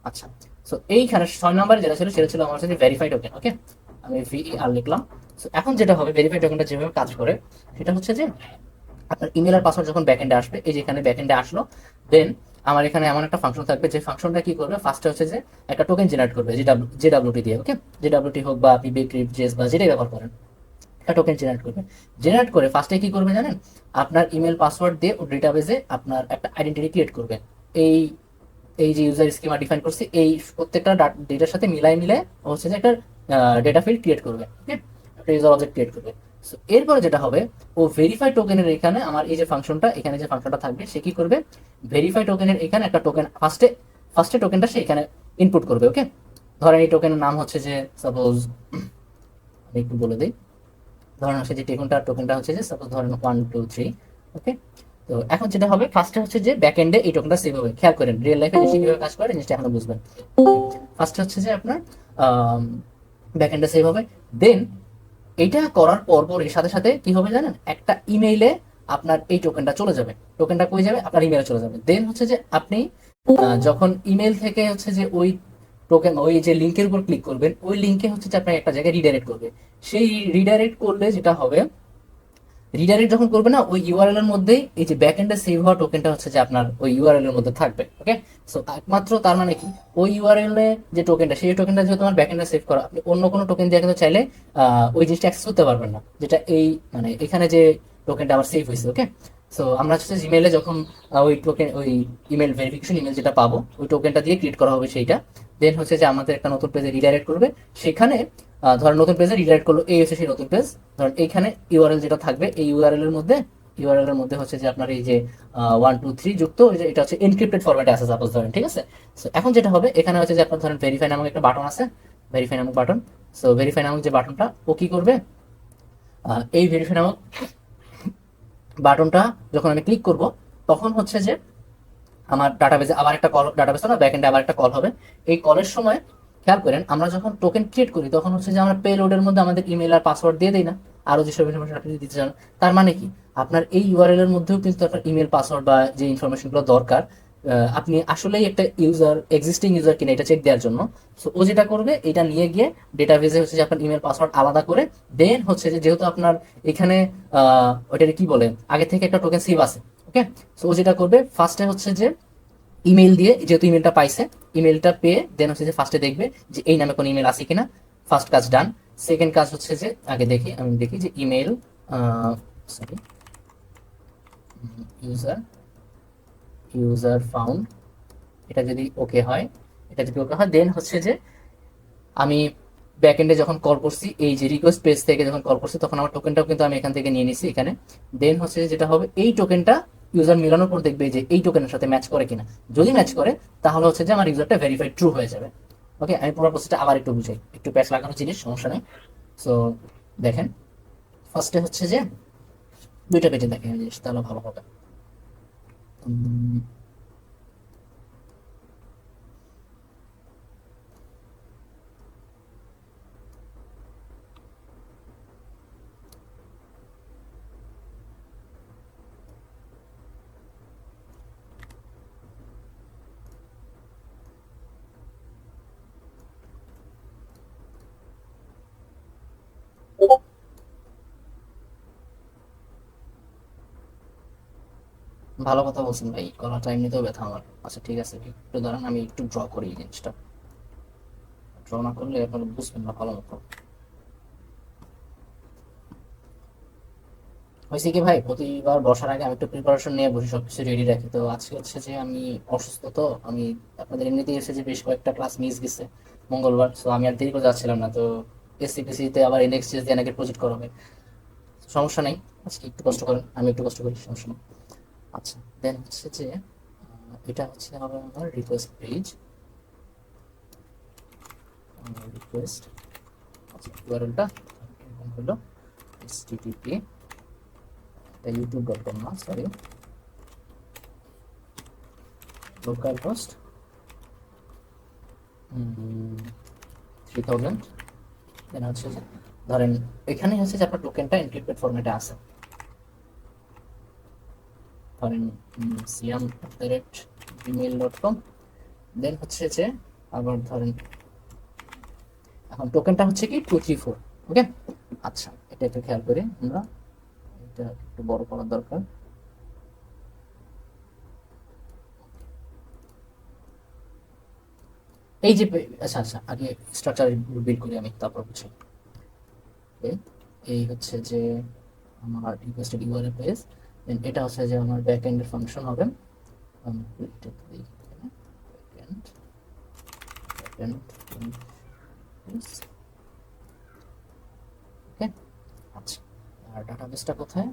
আচ্ছা, সো এইখানে 6 নম্বরে যেটা ছিল সেটা ছিল আমার হচ্ছে ভেরিফাই টোকেন। ওকে, আমি VER লিখলাম। সো এখন যেটা হবে, ভেরিফাই টোকেনটা যেভাবে কাজ করে সেটা হচ্ছে যে আপনার ইমেল আর পাসওয়ার্ড যখন ব্যাকএন্ডে আসবে, এই যে এখানে ব্যাকএন্ডে আসলো, দেন আমার এখানে এমন একটা ফাংশন থাকবে যে ফাংশনটা কি করবে, ফার্স্টে হচ্ছে যে একটা টোকেন জেনারেট করবে জেডব্লিউটি দিয়ে। ওকে, জেডব্লিউটি হোক বা আপনি বিক্রিপ্ট জেস বা যেটাই ব্যবহার করেন, একটা টোকেন জেনারেট করবে। জেনারেট করে ফার্স্টে কি করবে জানেন, আপনার ইমেল পাসওয়ার্ড দিয়ে ও ডেটাবেজে আপনার একটা আইডেন্টিটি ক্রিয়েট করবে। এই এই যে ইউজার স্কিমা ডিফাইন করছি, এই প্রত্যেকটা ডেটার সাথে মিলাই হচ্ছে যে একটা ডেটা ফিল্ড ক্রিয়েট করবে। ওকে, একটা ইউজার অবজেক্ট ক্রিয়েট করবে। সো এরপরে যেটা হবে, ও ভেরিফাই টোকেনের এখানে আমার এই যে ফাংশনটা, এখানে যে ফাংশনটা থাকবে, সে কি করবে, ভেরিফাই টোকেনের এখানে একটা টোকেন ফার্স্টে টোকেনটা সে এখানে ইনপুট করবে। ওকে, ধরেন এই টোকেনের নাম হচ্ছে যে সাপোজ, আমি একটু বলে দিই, ধরেন হচ্ছে যে টোকেনটা হচ্ছে যে সাপোজ ধরেন 1 2 3। ওকে, তো এখন যেটা হবে, ফার্স্টে হচ্ছে যে ব্যাক এন্ডে এই টোকেনটা সেভ হবে। খেয়াল করেন রিয়েল লাইফে জিনিসটা কিভাবে কাজ করে, জিনিসটা এখনো বুঝবেন। ফার্স্টে হচ্ছে যে আপনার ব্যাক এন্ডে সেভ হবে, দেন এইটা করার পর এর সাথে সাথে কি হবে জানেন, একটা ইমেইলে আপনার এই টোকেনটা চলে যাবে। টোকেনটা কই যাবে, আপনার ইমেইলে চলে যাবে। দেন হচ্ছে যে আপনি যখন ইমেল থেকে হচ্ছে যে ওই টোকেন, ওই যে লিঙ্কের উপর ক্লিক করবেন, ওই লিঙ্কে হচ্ছে যে আপনার একটা জায়গায় রিডাইরেক্ট করবে। সেই রিডাইরেক্ট করলে যেটা হবে, রিডাইরেক্ট যখন করবে না, ওই ইউআরএল এর মধ্যেই এই যে ব্যাক এন্ডে সেভ হওয়া টোকেনটা হচ্ছে যে আপনার ওই ইউআরএল এর মধ্যে থাকবে। ওকে, সো একমাত্র তার মানে কি, ওই ইউআরএল এ যে টোকেনটা, সেই টোকেনটা যেহেতু তোমার ব্যাক এন্ডে সেভ করা, আপনি অন্য কোনো টোকেন দিয়ে কিন্তু চাইলে ওই জিনিসটা অ্যাক্সেস করতে পারবেন না, যেটা এই মানে এখানে যে টোকেনটা আবার সেভ হয়েছে। ওকে, সো আমরা হচ্ছে জিমেইলে যখন ওই টোকেন, ওই ইমেল ভেরিফিকেশন ইমেল যেটা পাবো, ওই টোকেনটা দিয়ে ক্রিয়েট করা হবে সেইটা। দেন হচ্ছে যে আমাদের একটা নতুন পেজে রিডাইরেক্ট করবে। সেখানে ধরেন নতুন পেজে রিডাইরেক্ট করলো, এই হচ্ছে সেই নতুন পেজ। ধরেন এইখানে ইউআরএল যেটা থাকবে, এই ইউআরএল এর মধ্যে হচ্ছে যে আপনার এই যে 1 2 3 যুক্ত, এটা হচ্ছে এনক্রিপ্টেড ফরম্যাটে আছে সাপোজ ধরেন, ঠিক আছে। সো এখন যেটা হবে, এখানে হচ্ছে যে আপনার ধরেন ভেরিফাই নামক একটা বাটন আছে, ভেরিফাই নামক বাটন। সো ভেরিফাই নামক যে বাটনটা, ও কি করবে, এই ভেরিফাই নামক বাটনটা যখন আমি ক্লিক করব, তখন হচ্ছে যে আমার ডাটাবেসে আবার একটা কল, ডাটাবেসে না ব্যাকএন্ডে আবার একটা কল হবে। এই কলের সময় খেয়াল করেন, আমরা যখন টোকেন ক্রিয়েট করি তখন হচ্ছে যে আমরা পেলোডের মধ্যে আমাদের ইমেল আর পাসওয়ার্ড দিয়ে দিই না, আরো যেসব ইনফরমেশন আপনি দিতে চান। তার মানে কি, আপনার এই ইউআরএল এর মধ্যেও কিন্তু আপনার ইমেল পাসওয়ার্ড বা যে ইনফরমেশনগুলো দরকার, আপনি আসলেই একটা এক্সিস্টিং ইউজার কিনা এটা চেক দেওয়ার জন্য। সো ও যেটা করবে, এটা নিয়ে গিয়ে ডেটাবেসে হচ্ছে যে আপনার ইমেল পাসওয়ার্ড আলাদা করে, দেন হচ্ছে যে যেহেতু আপনার এখানে ওইটাকে কি বলে, আগে থেকে একটা টোকেন সেভ আছে। ওকে, সো ও যেটা করবে, ফার্স্টে হচ্ছে যে ইমেল দিয়ে, যেহেতু ইমেলটা পাইছে, ইমেলটা পেয়ে দেন হচ্ছে যে ফার্স্টে দেখবে যে এই নামে কোনো ইমেল আছে কিনা। ফার্স্ট কাজ ডান। সেকেন্ড কাজ হচ্ছে যে আগে আমি দেখি যে email, sorry, user user found, এটা যদি ওকে হয়, দেন হচ্ছে যে আমি ব্যাকএন্ডে যখন কল করছি, এই যে রিকোয়েস্ট পেজ থেকে যখন কল করছি, তখন আমার টোকেনটাও কিন্তু আমি এখান থেকে নিয়ে নিছি এখানে। দেন হচ্ছে যেটা হবে, এই টোকেনটা ইউজার মিলানোর পর দেখবে যে এই টোকেনের সাথে ম্যাচ করে কিনা। যদি ম্যাচ করে, তাহলে হচ্ছে যে আমার ইউজারটা ভেরিফাইড ট্রু হয়ে যাবে। ওকে, আমি পুরো প্রসেসটা আবার একটু বুঝাই, একটু প্যাচ লাগানো জিনিস, সমস্যা নেই। সো দেখেন, ফার্স্টে হচ্ছে যে দুইটা পেজে দেখেন জিনিস, তাহলে ভালো হবে। ভালো কথা বলছেন ভাই, গলাটা এমনিতেও ব্যথা আমার। আচ্ছা ঠিক আছে, একটু দাঁড়ান, আমি একটু ড্র করি এই জিনিসটা। ড্র না করলে আপনারা বুঝবেন না ভালো মতো। হয়েছে কি ভাই, প্রতিবার বসার আগে আমি একটু প্রিপারেশন নিয়ে বসে, সবকিছু রেডি রাখি। তো আজকে হচ্ছে যে আমি অসুস্থ, তো আমি আপনাদের এমনিতেই এসে যে বেশ কয়েকটা ক্লাস মিস গেছে মঙ্গলবার। তো আমি আর দেরি করে যাচ্ছিলাম না। তো এসসিপিসি তে আবার ইন্ডেক্স দিয়ে নাকি প্রজেক্ট করাবে, সমস্যা নেই। আজকে একটু কষ্ট করেন, আমি একটু কষ্ট করি, সমস্যা নেই। আচ্ছা, দেন হচ্ছে যে এটা হচ্ছে আমার রিকোয়েস্ট পেজ, রিকোয়েস্ট, আচ্ছা ইউআরএলটা হলো http, youtube.com না, সরি, লোকাল হোস্ট 3000। দেন হচ্ছে যে ধরেন এখানে হচ্ছে যে আপনার টোকেনটা এনক্রিপ্টেড ফরম্যাটে আছে, ধরেন siam@gmail.com। দেন হচ্ছে যে আবার ধরেন এখন টোকেনটা হচ্ছে কি 234। ওকে, আচ্ছা এটা একটু খেয়াল করি আমরা, এটা একটু বড় করার দরকার। এই যে আচ্ছা আচ্ছা, আগে স্ট্রাকচার বিল্ড করি আমি, তারপর বুঝি। এই হচ্ছে যে আমার রিকোয়েস্টেড ইউআরএল পেজ, দেন এটা হচ্ছে যে আমার ব্যাক এন্ডের ফাংশন হবে। ওকে, আচ্ছা আর ডাটাবেসটা কোথায়?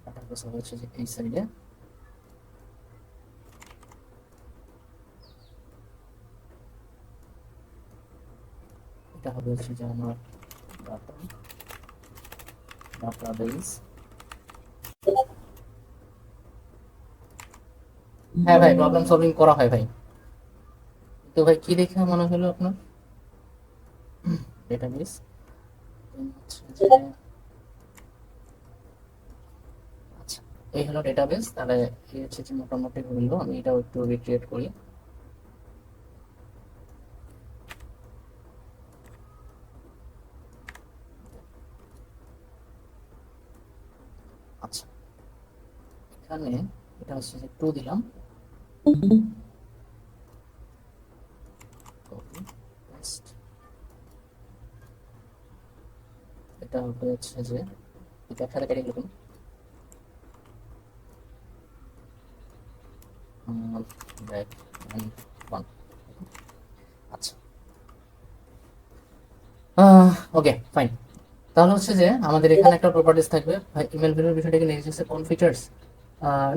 ডাটাবেস হচ্ছে যে এই সাইডে। এটা হবে হচ্ছে যে আমার ডাটাবেস। হ্যাঁ ভাই, প্রবলেম সলভিং করা হয় ভাই। তো ভাই কি দেখে মনে হলো আপনার ডেটাবেস? আচ্ছা, এই হলো ডেটাবেস। তাহলে এই হচ্ছে যে মোটামুটি হলো, আমি এটাও একটু রিক্রিয়েট করি। আচ্ছা, এখানে এটা হচ্ছে যে 2 দিলাম, কপি পেস্ট। এটা হবে হচ্ছে যে এটা একসাথে কেটে লিখুন, ব্যাক এন্ড 1। আচ্ছা, ওকে ফাইন। তাহলে হচ্ছে যে আমাদের এখানে একটা প্রপার্টিজ থাকবে ভাই। ইমেল বিলের বিষয়টা কি লিখেছে কোন ফিচার্স?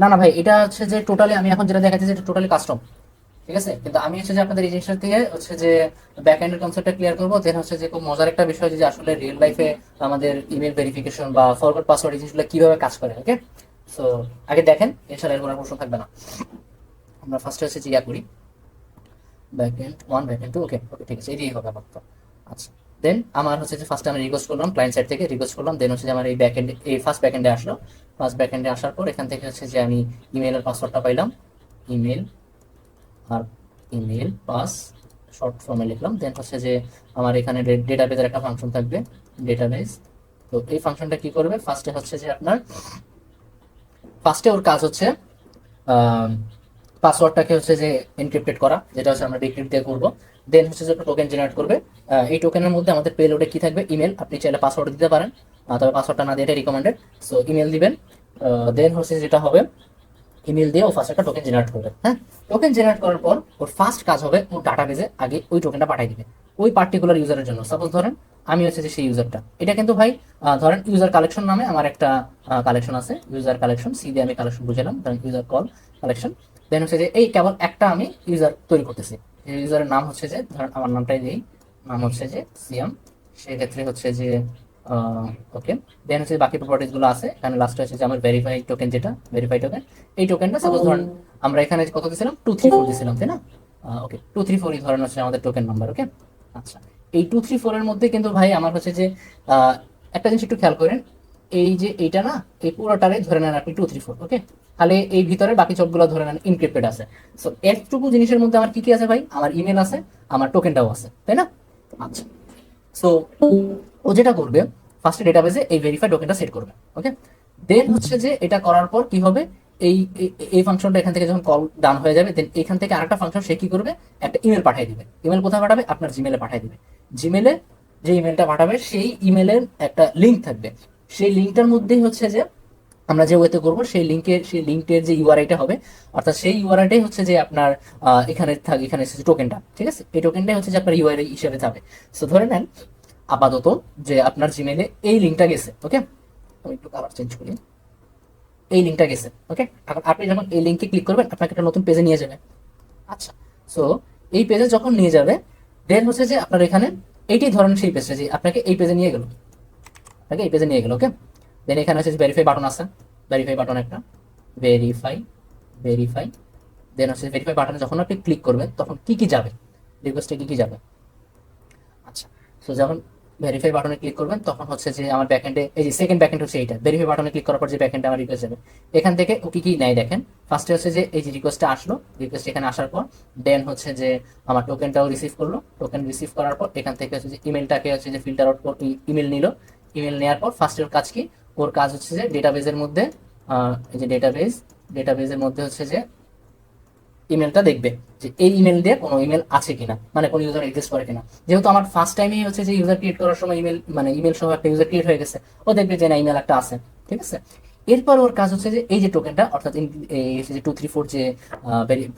না না ভাই, এটা হচ্ছে যে টোটালি আমি এখন যেটা দেখাচ্ছি যেটা টোটালি কাস্টম, ঠিক আছে। কিন্তু আমি হচ্ছে যে আপনাদের এই জিনিসটা থেকে হচ্ছে যে ব্যাক এন্ডের কনসেপ্টটা ক্লিয়ার করবো। দেন হচ্ছে যে খুব মজার একটা বিষয় যে আসলে রিয়েল লাইফে আমাদের ইমেল ভেরিফিকেশন বা ফরওয়ার্ড পাসওয়ার্ড এই জিনিসগুলো কিভাবে কাজ করে। ওকে, সো আগে দেখেন, ইনশাআল্লাহ এর কোনো প্রশ্ন থাকবে না। আমরা ফার্স্টে হচ্ছে যে করি ব্যাক এন্ড 1 ব্যাক এন্ড 2। ওকে ওকে ঠিক আছে, এটাই হবে আপাতত। আচ্ছা, দেন আমার হচ্ছে যে ফার্স্টে আমি রিকোয়েস্ট করলাম, ক্লায়েন্ট সাইড থেকে রিকোয়েস্ট করলাম। দেন হচ্ছে যে আমার এই ব্যাক এন্ডে, এই ফার্স্ট ব্যাক এন্ডে আসলো। ফার্স্ট ব্যাক এন্ডে আসার পর এখান থেকে হচ্ছে যে আমি ইমেলের পাসওয়ার্ডটা পাইলাম, ইমেল আর ইমেল পাস শর্ট ফর্মে লিখলাম। দেন হচ্ছে যে আমার এখানে ডেটাবেজের একটা ফাংশন থাকবে, ডেটাবেজ। তো এই ফাংশনটা কি করবে? ফার্স্টে হচ্ছে যে আপনার ফার্স্টে ওর কাজ হচ্ছে পাসওয়ার্ডটাকে হচ্ছে যে এনক্রিপ্টেড করা, যেটা হচ্ছে আমরা ডিক্রিপ্ট দিয়ে করবো। দেন হচ্ছে যে টোকেন জেনারেট করবে। এই টোকেনের মধ্যে আমাদের পেলোডে কি থাকবে? ইমেল। আপনি চাইলে পাসওয়ার্ড দিতে পারেন, তবে পাসওয়ার্ডটা না দিয়ে এটা রিকমেন্ডেড। সো ইমেল দিবেন। দেন হচ্ছে যেটা হবে, ইমেল দিয়ে ও ফার্স্ট একটা টোকেন জেনারেট করবে। হ্যাঁ, টোকেন জেনারেট করার পর ওর ফার্স্ট কাজ হবে ওর ডাটাবেজে আগে ওই টোকেনটা পাঠিয়ে দিবে ওই পার্টিকুলার ইউজারের জন্য। সাপোজ ধরেন আমি হচ্ছে যে সেই ইউজারটা, এটা কিন্তু ভাই ধরেন ইউজার কালেকশন নামে আমার একটা কালেকশন আছে, ইউজার কালেকশন। সি দিয়ে আমি কালেকশন বুঝালাম, ধরেন ইউজার কল কালেকশন। দেন হচ্ছে যে এই কেবল একটা আমি ইউজার তৈরি করতেছি। ইউজারের নাম হচ্ছে যে, ধরেন আমার নামটাই দিই, নাম হচ্ছে যে সিয়াম। সেক্ষেত্রে হচ্ছে যে ওকে। দেন হচ্ছে বাকি প্রপার্টিজ গুলো আছে এখানে। লাস্টে হচ্ছে যে আমার ভেরিফাই টোকেন, যেটা ভেরিফাই টোকেন, এই টোকেনটা সাপোজ ধরেন আমরা এখানে কত দিয়েছিলাম, 234 দিয়েছিলাম, তাই না? ওকে, 234 এই ধরেন হচ্ছে আমাদের টোকেন নাম্বার। ওকে, আচ্ছা এই 234 এর মধ্যে কিন্তু ভাই আমার হচ্ছে যে একটা জিনিস একটু খেয়াল করেন, এই যে এইটা না, এই পুরোটারে ধরে নেন আপনি 234। ওকে, তাহলে এই ভিতরে বাকি সবগুলো ধরে নেন ইনক্রিপ্টেড আছে। সো এতটুকু জিনিসের মধ্যে আমার কি কি আছে ভাই? আমার ইমেল আছে, আমার টোকেনটাও আছে, তাই না? আচ্ছা, সো ও যেটা করবে ফার্স্টে ডেটাবেজে এই ভেরিফাই টোকেনটা সেট করবে। ওকে, দেন হচ্ছে যে এটা করার পর কি হবে, এই এই ফাংশনটা এখান থেকে যখন কল ডান হয়ে যাবে, দেন এখান থেকে আরেকটা ফাংশন সে কি করবে, একটা ইমেল পাঠিয়ে দিবে। ইমেল কোথায় পাঠাবে? আপনার জিমেলে পাঠিয়ে দিবে। জিমেলে যে ইমেলটা পাঠাবে সেই ইমেলের একটা লিঙ্ক থাকবে, সেই লিঙ্কটার মধ্যেই হচ্ছে যে আমরা যে ওয়েতে করবো সেই লিঙ্কের যে ইউআরআইটা হবে, অর্থাৎ সেই ইউআরআইটাই হচ্ছে যে আপনার এখানে থাকে, এখানে এসেছে টোকেনটা, ঠিক আছে? এই টোকেনটাই হচ্ছে যে আপনার ইউআরআই হিসেবে যাবে। সো ধরে নেন আপাতত যে আপনার জিমেলে এই লিঙ্কটা গেছে। ওকে, আমি একটু কালার চেঞ্জ করি, এই লিঙ্কটা গেছে। ওকে, এখন আপনি যখন এই লিঙ্কে ক্লিক করবেন আপনাকে একটা নতুন পেজে নিয়ে যাবে। আচ্ছা, সো এই পেজে যখন নিয়ে যাবে, দেন হচ্ছে যে আপনার এখানে এইটাই ধরনের সেই পেজটা যে আপনাকে এই পেজে নিয়ে গেল, আপনাকে এই পেজে নিয়ে গেল। ওকে, দেন এখানে হচ্ছে ভেরিফাই বাটন আছে, ভেরিফাই বাটন একটা, ভেরিফাই, ভেরিফাই। দেন হচ্ছে ভেরিফাই বাটনে যখন আপনি ক্লিক করবেন তখন কি কি যাবে, রিকোয়েস্টে কি কি যাবে? আচ্ছা, সো যখন ভেরিফাই বাটনে ক্লিক করবেন তখন হচ্ছে যে আমার ব্যাকএন্ডে এই যে সেকেন্ড ব্যাকএন্ড হচ্ছে এইটা, ভেরিফাই বাটনে ক্লিক করার পর যে ব্যাকএন্ডে আমার রিকোয়েস্ট যাবে, এখান থেকে ও কি কি নেয় দেখেন। ফার্স্টে হচ্ছে যে এই যে রিকোয়েস্টটা আসলো, রিকোয়েস্ট এখানে আসার পর দেন হচ্ছে যে আমার টোকেনটাও রিসিভ করলো, টোকেন রিসিভ করার পর এখান থেকে হচ্ছে যে ইমেলটাকে হচ্ছে যে ফিল্টার আউট করে ইমেল নিল, ইমেল নেওয়ার পর ফার্স্টের কাজ কি, ওর কাজ হচ্ছে যে ডেটাবেজের মধ্যে এই যে ডেটাবেজের মধ্যে হচ্ছে যে ইমেলটা দেখবে যে এই ইমেল দিয়ে কোনো ইমেল আছে কিনা, মানে কোনো ইউজার এক্সিস্ট করে কিনা। যেহেতু আমার ফার্স্ট টাইমেই হচ্ছে যে ইউজার ক্রিয়েট করার সময় ইমেল মানে ইমেল সহ একটা ইউজার ক্রিয়েট হয়ে গেছে, ও দেখবে যে না ইমেল একটা আছে, ঠিক আছে। এরপর ওর কাজ হচ্ছে যে এই যে টোকেনটা অর্থাৎ এই যে 234 যে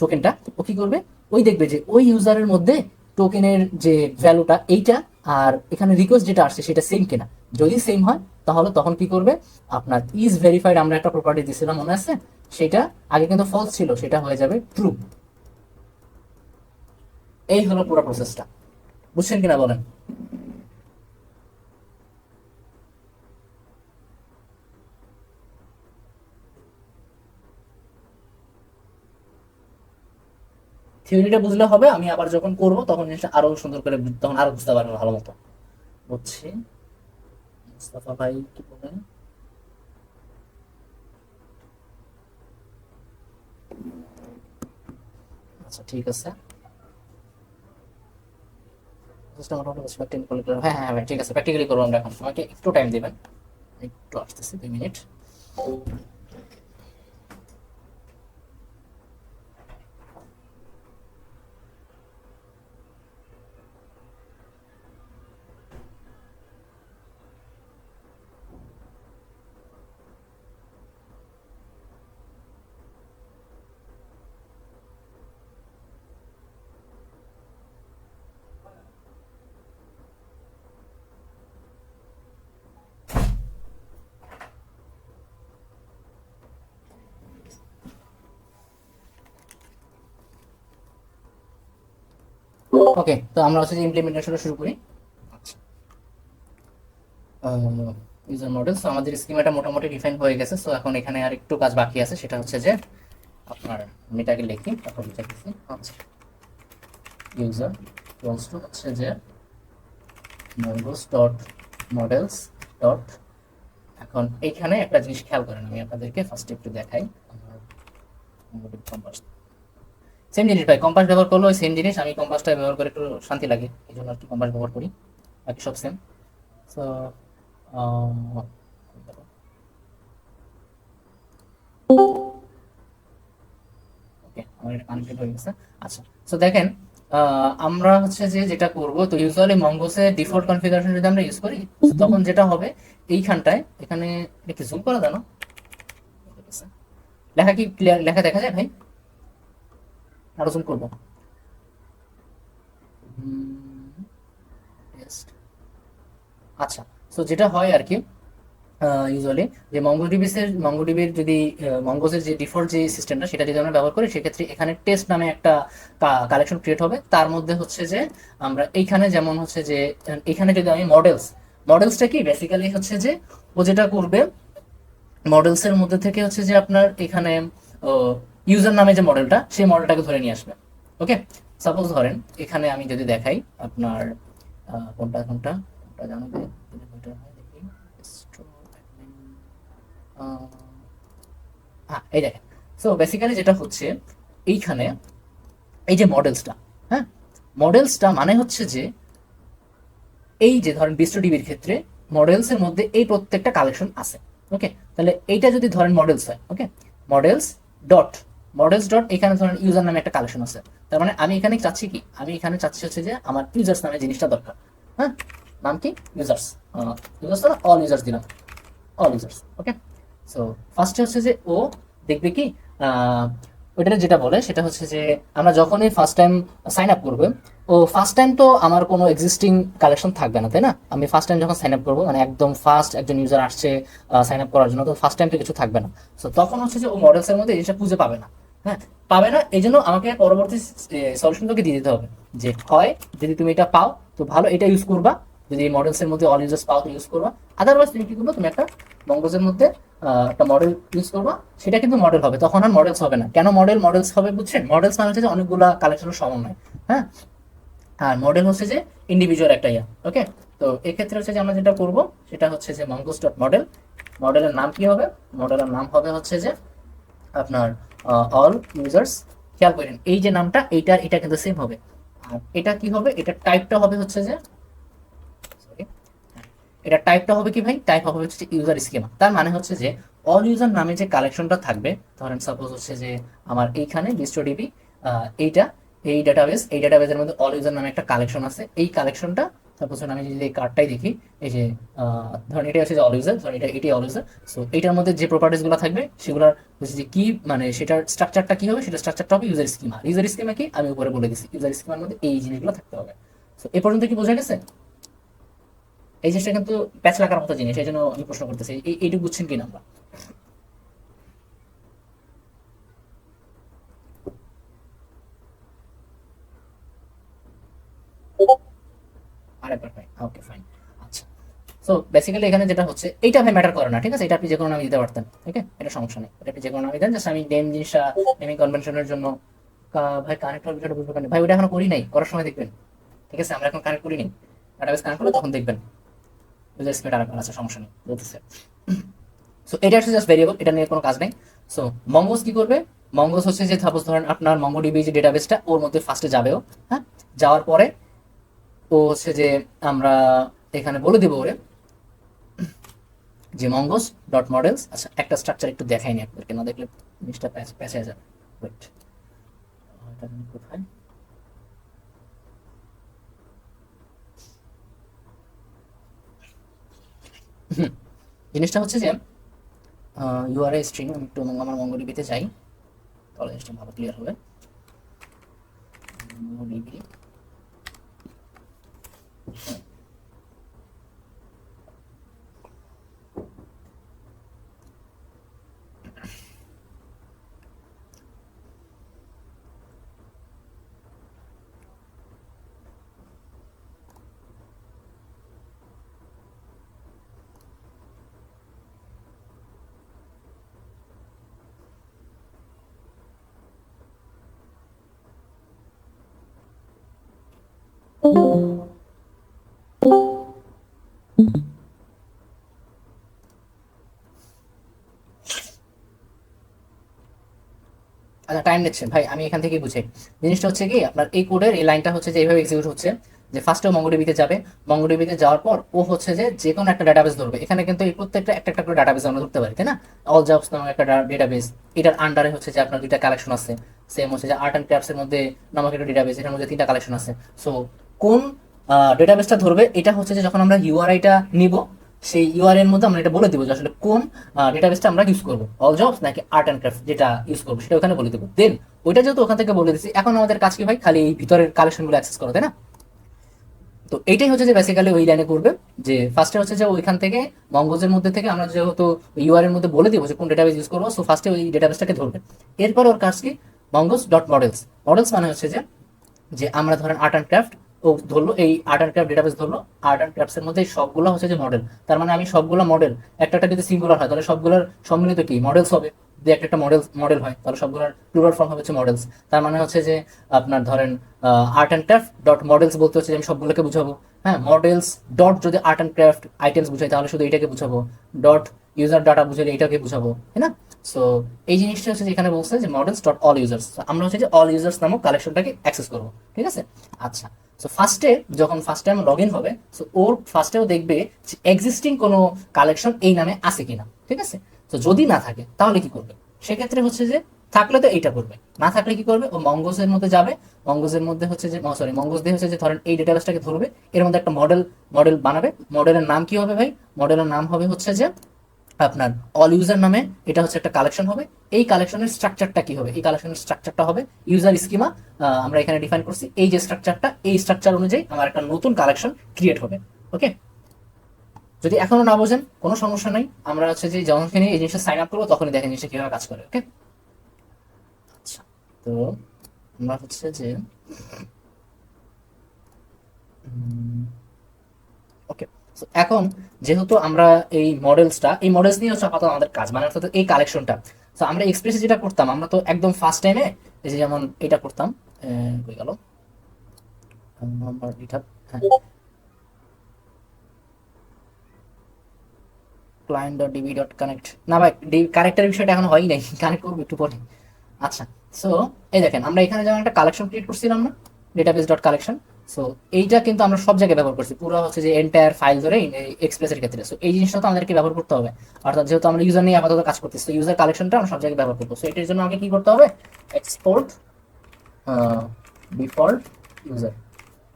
টোকেনটা ও কি করবে, ওই দেখবে যে ওই ইউজারের মধ্যে টোকেনের যে ভ্যালুটা এইটা আর এখানে রিকোয়েস্ট যেটা আসছে সেটা সেম কিনা। যদি সেম হয় তাহলে তখন কি করবে, আপনার ইজ ভেরিফাইড আমরা একটা প্রপার্টি দিছিলাম মনে আছে, সেটা আগে কিন্তু ফলস ছিল, সেটা হয়ে যাবে ট্রু। এই হলো পুরো প্রসেসটা, বুঝছেন কিনা বলেন। থিওরিটা বুঝলে হবে, আমি আবার যখন করব তখন জিনিসটা আরো সুন্দর করে তখন আরো বুঝতে পারবো ভালো মতো। বুঝছি। মুস্তাফা ভাই কি বলেন? আচ্ছা ঠিক আছে, মোটামুটি প্র্যাকটিক্যালি করবো। হ্যাঁ হ্যাঁ ভাই ঠিক আছে, প্র্যাকটিক্যালি করবো আমরা এখন, আমাকে একটু টাইম দিবেন, একটু আসতেছি 2 মিনিট। ওকে, তো আমরা হচ্ছে যে ইমপ্লিমেন্টেশনটা শুরু করি। ইউজার মডেল, সো আমাদের স্কিমাটা মোটামুটি ডিফাইন হয়ে গেছে। সো এখন এখানে আর একটু কাজ বাকি আছে, সেটা হচ্ছে যে আপনার আমি এটাকে লিখি, তারপর লিখেছি আচ্ছা ইউজার ইকুয়ালস টু হচ্ছে যে mongoose ডট মডেলস ডট। এখন এইখানে একটা জিনিস খেয়াল করেন, আমি আপনাদেরকে ফার্স্টে একটু দেখাই। কম্পাস সেম জিনিস ভাই, কম্পাস ব্যবহার করলো সেম জিনিস, আমি কম্পাসটা ব্যবহার করে একটু শান্তি লাগে, এই জন্য একটু কম্পাস ব্যবহার করি, বাকি সব সেম। সো ওকে আমার এটা কানেক্টেড হয়ে গেছে। আচ্ছা, সো দেখেন আমরা হচ্ছে যে যেটা করব, তো ইউজুয়ালি মঙ্গোসে ডিফল্ট কনফিগারেশন যদি আমরা ইউজ করি তখন যেটা হবে এইখানটায়, এখানে একটু জুম করা জানো, লেখা কি ক্লিয়ার লেখা দেখা যায় ভাই? আরো জুম করবো। আচ্ছা, সো যেটা হয় আর কি ইউজুয়ালি যে মঙ্গোডিবির যদি মঙ্গোজের যে ডিফল্ট যে সিস্টেমটা সেটা যদি আমরা ব্যবহার করি, সেক্ষেত্রে এখানে টেস্ট নামে একটা কালেকশন ক্রিয়েট হবে। তার মধ্যে হচ্ছে যে আমরা এইখানে যেমন হচ্ছে যে এখানে যদি আমি মডেলসটা কি বেসিক্যালি হচ্ছে যে ও যেটা করবে, মডেলসের মধ্যে থেকে হচ্ছে যে আপনার এখানে ইউজার নামে যে মডেলটা, সেই মডেলটাকে ধরে নিয়ে আসবে। ওকে, সাপোজ ধরেন এখানে আমি যদি দেখাই আপনার কোনটা কোনটা কোনটা জানাবে, হ্যাঁ এই দেখেন। সো বেসিক্যালি যেটা হচ্ছে এইখানে এই যে মডেলসটা, হ্যাঁ মডেলসটা মানে হচ্ছে যে এই যে ধরেন বিস্টোডিবির ক্ষেত্রে মডেলসের মধ্যে এই প্রত্যেকটা কালেকশন আছে। ওকে, তাহলে এইটা যদি ধরেন মডেলস হয়, ওকে মডেলস ডট এখানে ধরেন ইউজার নামে একটা কালেকশন আছে। তার মানে আমি এখানে চাচ্ছি কি, আমি এখানে চাচ্ছি হচ্ছে যে আমার ইউজার্স নামে জিনিসটা দরকার। হ্যাঁ, নাম কি ইউজার্স, ইউজার্স অল ইউজার্স দিলাম, অল ইউজার্স। ওকে, সো ফার্স্টে হচ্ছে যে ও দেখবে কি ওইটা যেটা বলে সেটা হচ্ছে যে আমরা যখনই ফার্স্ট টাইম সাইন আপ করবো, ও ফার্স্ট টাইম তো আমার কোনো এক্সিস্টিং কালেকশন থাকবে না, তাই না? আমি ফার্স্ট টাইম যখন সাইন আপ করবো, মানে একদম ফার্স্ট একজন ইউজার আসছে সাইন আপ করার জন্য, তো ফার্স্ট টাইম তো কিছু থাকবে না। সো তখন হচ্ছে যে ও মডেলসের মধ্যে এই জিনিসটা খুঁজে পাবে না। হ্যাঁ, পাবে না, এই জন্য আমাকে পরবর্তী সলিউশন তোকে দিয়ে দিতে হবে যে হয় যদি তুমি এটা পাও তো ভালো, এটা ইউজ করবা, যদি মডেলসের মধ্যে অল ইউজার্স পাও তো ইউজ করবা, আদারওয়াইজ তুমি কি করবো, তুমি একটা মঙ্গোজের মধ্যে একটা মডেল ইউজ করবা, সেটা কিন্তু মডেল হবে, তখন আর মডেলস হবে না। কেন মডেলস হবে বুঝছেন? মডেলস মানে হচ্ছে যে অনেকগুলা কালেকশনের সমন্বয়। হ্যাঁ, আর মডেল হচ্ছে যে ইন্ডিভিজুয়াল একটা ইয়া। ওকে, তো এক্ষেত্রে হচ্ছে যে আমরা যেটা করব সেটা হচ্ছে যে মঙ্গোস ডট মডেল, মডেলের নাম কি হবে, মডেলের নাম হবে হচ্ছে যে আপনার অল ইউজার্স, খেয়াল করেন এই যে নামটা এইটার এটা কিন্তু সেম হবে। আর এটা কি হবে, এটা টাইপটা হবে হচ্ছে যে sorry, এটা টাইপটা হবে কি ভাই, টাইপ হবে হচ্ছে ইউজার স্কিমা। তার মানে হচ্ছে যে অল ইউজার নামে যে কালেকশনটা থাকবে, ধরেন সাপোজ হচ্ছে যে আমার এইখানে ডিস্টোডিবি এইটা, এই ডাটাবেসের মধ্যে অল ইউজার নামে একটা কালেকশন আছে। এই কালেকশনটা সাপোজ আমি যদি এই কার্ডটাই দেখি, এই যে ধরেন এটা হচ্ছে যে অল ইউজার, ধরেন এটাই অল ইউজার। সো এইটার মধ্যে যে প্রপার্টিস গুলো থাকবে সেগুলোর হচ্ছে যে কি মানে সেটার স্ট্রাকচারটা কি হবে, সেটা স্ট্রাকচারটা হবে ইউজার স্কিমা। ইউজার স্কিমা কি আমি উপরে বলে দিচ্ছি, ইউজার স্কিমার মধ্যে এই জিনিসগুলো থাকতে হবে। সো এ পর্যন্ত কি বোঝা গেছে? এই জিনিসটা কিন্তু প্যাচ লাগার মতো জিনিস, এই জন্য আমি প্রশ্ন করতেছি এইটুকু বুঝছেন কিনা আমরা। আরেকবার ভাই, ওকে ফাইন। আচ্ছা, সো বেসিক্যালি এখানে যেটা হচ্ছে এইটা ভাই ম্যাটার করে না, ঠিক আছে, এটা আপনি যে কোনো নামে দিতে পারতেন, ঠিক আছে, এটা সমস্যা নেই, এটা আপনি যে কোনো নামে দেন। জাস্ট আমি নেম জিনিসটা নেমিং কনভেনশনের জন্য ভাই কানেক্টর বিষয়টা বুঝতে পারেন ভাই, ওটা এখনো করি নাই, করার সময় দেখবেন, ঠিক আছে, আমরা এখন কানেক্ট করিনি, ডাটাবেস কানেক্ট করলে তখন দেখবেন ইউজার স্পেড আরেকবার আছে, সমস্যা নেই বলতেছে। সো এটা হচ্ছে জাস্ট ভেরিয়েবল, এটা নিয়ে কোনো কাজ নেই। সো মঙ্গোস কি করবে, মঙ্গোস হচ্ছে যে সাপোজ ধরেন আপনার মঙ্গোডিবি যে ডেটাবেসটা ওর মধ্যে ফার্স্টে যাবেও, হ্যাঁ, যাওয়ার পরে ও হচ্ছে যে আমরা এখানে বলে দিব ওরে যে মঙ্গোস ডট মডেলস। আচ্ছা, একটা স্ট্রাকচার একটু দেখাইনি আপনাদেরকে, না দেখলে জিনিসটা প্যাচে যাবে। ওয়েট, কোথায়, জিনিসটা হচ্ছে যে ইউআরএ স্ট্রিং, আমি একটু আমার মঙ্গোডিবিতে যাই, তাহলে জিনিসটা ভালো ক্লিয়ার হবে। মঙ্গোডিবি, আচ্ছা টাইম নিচ্ছে ভাই, আমি এখান থেকে বুঝাই। জিনিসটা হচ্ছে কি আপনার এই কোডের এই লাইনটা হচ্ছে যে এইভাবে এক্সিকিউট হচ্ছে যে ফার্স্টে মঙ্গোডিবিতে যাবে, মঙ্গোডিবিতে যাওয়ার পর ও হচ্ছে যে কোনো একটা ডাটাবেস ধরবে। এখানে কিন্তু এই প্রত্যেকটা একটা একটা করে ডাটাবেস আমরা ধরতে পারি, তাই না? অল জবস নামক একটা ডেটাবেস, এটার আন্ডারে হচ্ছে যে আপনার দুইটা কালেকশন আছে। সেম হচ্ছে যে আর্ট অ্যান্ড ক্রাফটস এর মধ্যে নামক একটা ডেটাবেস, এটার মধ্যে তিনটা কালেকশন আছে। সো কোন ডেটাবেসটা ধরবে এটা হচ্ছে যে যখন আমরা ইউআরআইটা নিব, সেই ইউআরএল এর মধ্যে আমরা এটা বলে দিব যে আসলে কোন ডেটাবেসটা আমরা ইউজ করবো, অল জবস নাকি আর্ট অ্যান্ড ক্রাফট যেটা ইউজ করবো সেটা ওখানে বলে দেবো। দেন ওইটা যেহেতু ওখান থেকে বলে দিচ্ছি, এখন আমাদের কাজ কি ভাই, খালি এই ভিতরের কালেকশনগুলো অ্যাক্সেস করা, তাই না? তো এইটাই হচ্ছে যে বেসিক্যালি ওই লাইনে করবে যে ফার্স্টে হচ্ছে যে ওইখান থেকে মঙ্গোজের মধ্যে থেকে আমরা যেহেতু ইউআর এর মধ্যে বলে দিব যে কোন ডেটাবেস ইউজ করবো, সো ফার্স্টে ওই ডেটাবেসটাকে ধরবে। এরপর ওর কাজ কি, মঙ্গোজ ডট মডেলস, মডেলস মানে হচ্ছে যে যে আমরা ধরেন আর্ট অ্যান্ড ক্রাফট ও ধরলো, এই আর্ট অ্যান্ড ক্রাফট ডেটাবেস ধরলো, আর্ট অ্যান্ড ক্রাফটস এর মধ্যে সবগুলো হচ্ছে যে মডেল। তার মানে আমি সবগুলো মডেল, একটা একটা যদি সিঙ্গুলার হয় তাহলে সবগুলোর সম্মিলিত কি মডেলস হবে। যদি একটা একটা মডেল মডেল হয় তাহলে সবগুলোর প্লুরাল ফর্ম হবে হচ্ছে মডেলস। তার মানে হচ্ছে যে আপনার ধরেন art and craft dot models বলতে হচ্ছে যে আমি সবগুলোকে বুঝাবো। হ্যাঁ, মডেলস ডট যদি আর্ট অ্যান্ড ক্রাফট আইটেমস বুঝাই তাহলে শুধু এটাকে বুঝাবো, ডট ইউজার ডাটা বুঝালে এটাকে বুঝাবো, তাই না? সো এই জিনিসটা হচ্ছে যেখানে বলছে যে মডেলস ডট অল ইউজার্স, আমরা হচ্ছে যে অল ইউজার্স নামক কালেকশনটাকে অ্যাক্সেস করবো, ঠিক আছে? আচ্ছা, সো ফার্স্টে যখন ফার্স্ট টাইম লগ ইন হবে, সো ওর ফার্স্টেও দেখবে যে এক্সিস্টিং কোনো কালেকশন এই নামে আছে কিনা, ঠিক আছে? তো যদি না থাকে তাহলে কি করবে, সেক্ষেত্রে হচ্ছে যে থাকলে তো এইটা করবে, না থাকলে কি করবে, ও মঙ্গোজের মধ্যে যাবে, মঙ্গোজের মধ্যে হচ্ছে যে সরি মঙ্গোজ দিয়ে হচ্ছে যে ধরেন এই ডেটাবেসটাকে ধরবে, এর মধ্যে একটা মডেল মডেল বানাবে। মডেলের নাম কি হবে ভাই, মডেলের নাম হবে হচ্ছে যে আপনার অল ইউজার নামে, এটা হচ্ছে একটা কালেকশন হবে। এই কালেকশনের স্ট্রাকচারটা কি হবে, এই কালেকশনের স্ট্রাকচারটা হবে ইউজার স্কিমা। আমরা এখানে ডিফাইন করছি এই যে স্ট্রাকচারটা, এই স্ট্রাকচার অনুযায়ী আমার একটা নতুন কালেকশন ক্রিয়েট হবে। ওকে, যদি এখনো না বোঝেন কোনো সমস্যা নাই, আমরা হচ্ছে যে যখনই এই জিনিসটা সাইন আপ করবো তখনই দেখেন জিনিসটা কিভাবে কাজ করে। ওকে, আচ্ছা, তো আমরা হচ্ছে যে ওকে, এখন যেহেতু আমরা এই মডেলস নিয়ে হচ্ছে আপাতত আমাদের কাজ, মানে অর্থাৎ এই কালেকশনটা। তো আমরা এক্সপ্রেসে যেটা করতাম, আমরা তো একদম ফার্স্ট টাইমে এই যে যেমন এটা করতাম, হয়ে গেল আমার এটা, হ্যাঁ, client dot DB dot connect, না ভাই কানেক্টের বিষয়টা এখন হয়ই নাই, কানেক্ট করবো একটু পরে। আচ্ছা, সো এই দেখেন আমরা এখানে যেমন একটা কালেকশন ক্রিয়েট করছিলাম না, ডেটাবেস ডট কালেকশন। সো এইটা কিন্তু আমরা সব জায়গায় ব্যবহার করছি, পুরো হচ্ছে যে এন্টায়ার ফাইল ধরে এক্সপ্রেসের ক্ষেত্রে। সো এই জিনিসটা তো আমাদেরকে ব্যবহার করতে হবে, অর্থাৎ যেহেতু আমরা ইউজার নিয়ে আপাতত কাজ করতেছি, তো ইউজার কালেকশনটা আমরা সব জায়গায় ব্যবহার করবো। সো এটার জন্য আমাকে কি করতে হবে, এক্সপোর্ট ডিফল্ট ইউজার,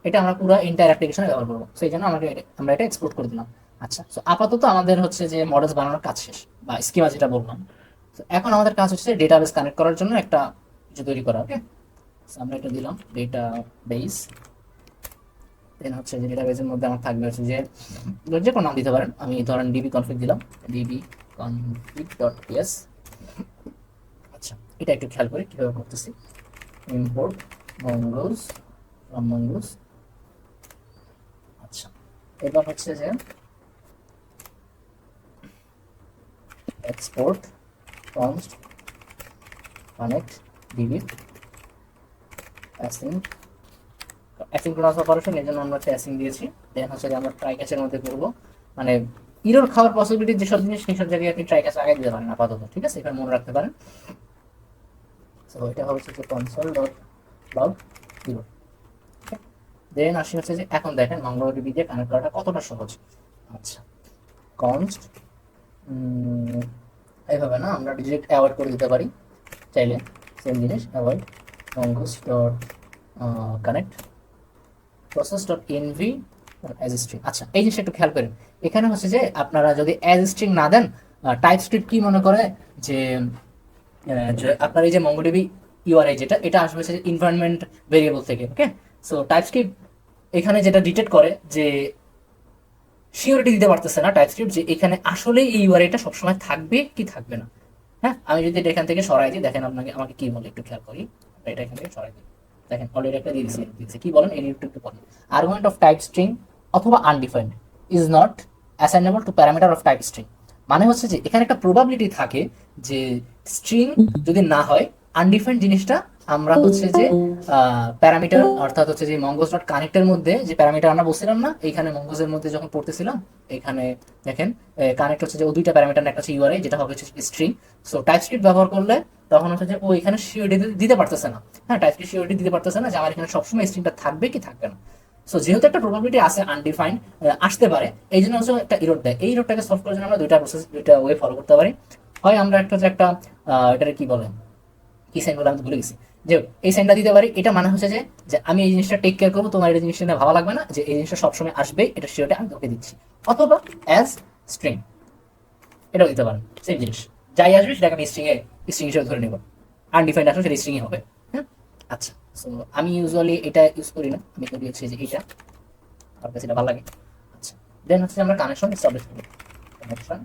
এটা আমরা পুরো এন্টায়ার অ্যাপ্লিকেশনে ব্যবহার করবো। সেই জন্য আমরা এটা এক্সপোর্ট করে দিলাম। আচ্ছা, সো আপাতত আমাদের হচ্ছে যে মডেলস বানানোর কাজ শেষ, বা স্কিমা যেটা বললাম। তো এখন আমাদের কাজ হচ্ছে ডেটাবেস কানেক্ট করার জন্য একটা কিছু তৈরি করা। ওকে, আমরা এটা দিলাম ডেটাবেস। দেন হচ্ছে যে ডেটাবেসের মধ্যে আমার থাকবে হচ্ছে যে যে কোনো নাম দিতে পারেন, আমি ধরেন ডিবি কনফিগ দিলাম, ডিবি কনফিগ ডট পিএস। আচ্ছা, এটা একটু খেয়াল করি কীভাবে করতেছি। Import Mongoose from Mongoose. আচ্ছা, এবার হচ্ছে যে export const connect db asynchronous operation, এর জন্য আমরা হচ্ছে অ্যাসিং দিয়েছি। দেন হচ্ছে যে আমরা ট্রাই ক্যাচের মধ্যে করবো, মানে ইরর খাওয়ার পসিবিলিটি যেসব জিনিস সেই সব জায়গায় আপনি ট্রাই ক্যাচ আগে দিতে পারেন আপাতত, ঠিক আছে, এখানে মনে রাখতে পারেন। তো এটা হচ্ছে যে কনসোল ডট লগ ইরর। দেন আসি হচ্ছে যে এখন দেখেন মঙ্গলডিবি দিয়ে কানেক্ট করাটা কতটা সহজ। আচ্ছা, কনস্ট এইভাবে না আমরা ডিরেক্ট অ্যাভয়েড করে দিতে পারি চাইলে, সেম জিনিস await Mongoose dot connect process dot env as string. আচ্ছা, এই জিনিসটা একটু খেয়াল করেন, এখানে হচ্ছে যে আপনারা যদি অ্যাজ স্ট্রিং না দেন, টাইপ স্ক্রিপ্ট কি মনে করে যে আপনার এই যে মঙ্গোডিবি ইউআরআই যেটা, এটা আসবে হচ্ছে এনভায়রনমেন্ট ভেরিয়েবল থেকে। ওকে, সো টাইপ স্ক্রিপ্ট এখানে যেটা ডিটেক্ট করে যে সিওরিটি দিতে পারতেছে না টাইপস্ক্রিপ্ট যে এখানে আসলে এই ইউআরআইটা সবসময় থাকবে কি থাকবে না। হ্যাঁ, আমি যদি এটা এখান থেকে সরাই দিই, দেখেন আমাকে কি বলে একটু খেয়াল করি। এটা এখান থেকে সরাই দিই, দেখেন অলরেডি একটা দিয়ে দিচ্ছে কি বলেন, এই একটু বলেন, আর্গুমেন্ট অফ টাইপ স্ট্রিং অথবা undefined is not assignable to parameter of type string. মানে হচ্ছে যে এখানে একটা প্রবাবিলিটি থাকে যে স্ট্রিং যদি না হয়, আনডিফাইন্ড জিনিসটা আমরা হচ্ছে যে প্যারামিটার, অর্থাৎ হচ্ছে যে মঙ্গোস ডট কানেক্টের মধ্যে যে প্যারামিটার আমরা বলছিলাম না, এইখানে মঙ্গোসের মধ্যে যখন পড়তেছিলাম, এখানে দেখেন কানেক্ট হচ্ছে যে ও দুইটা প্যারামিটার, একটা হচ্ছে ইউআরআই যেটা হবে হচ্ছে স্ট্রিং। সো টাইপস্ক্রিপ্ট ব্যবহার করলে তখন হচ্ছে যে ও এখানে সিওরিটি দিতে পারতেছে না। হ্যাঁ, টাইপস্ক্রিপ্ট সিওরিটি দিতে পারতেছে না যে আমার এখানে সবসময় স্ট্রিংটা থাকবে কি থাকবে না। সো যেহেতু একটা প্রবাবিলিটি আছে আনডিফাইন্ড আসতে পারে, এই জন্য হচ্ছে একটা ইরোড দেয়। এই ইরোডটাকে সলভ করার জন্য আমরা দুইটা ওয়ে ফলো করতে পারি। হয় আমরা একটা এটাকে কি বলে, কি সাইন বলে আমি তো ভুলে গেছি, যে এই সাইনটা দিতে পারি। এটা মানে হচ্ছে যে যে আমি এই জিনিসটা টেক কেয়ার করবো, তোমার এই জিনিসটা নিয়ে ভালো লাগবে না, যে এই জিনিসটা সবসময় আসবে, এটা সিওরিটি আমি তোকে দিচ্ছি। অথবা অ্যাজ স্ট্রিং, এটাও দিতে পারেন, সেম জিনিস, যাই আসবে সেটাকে আমি স্ট্রিং হিসেবে ধরে নেব, আনডিফাইন্ড আসলে সেটা স্ট্রিংই হবে। হ্যাঁ, আচ্ছা, সো আমি ইউজুয়ালি এটা ইউজ করি না, আমি করি হচ্ছে যে এইটা, আমার কাছে এটা ভালো লাগে। আচ্ছা, দেন হচ্ছে আমরা কানেকশন এস্টাবলিশ করি। কানেকশন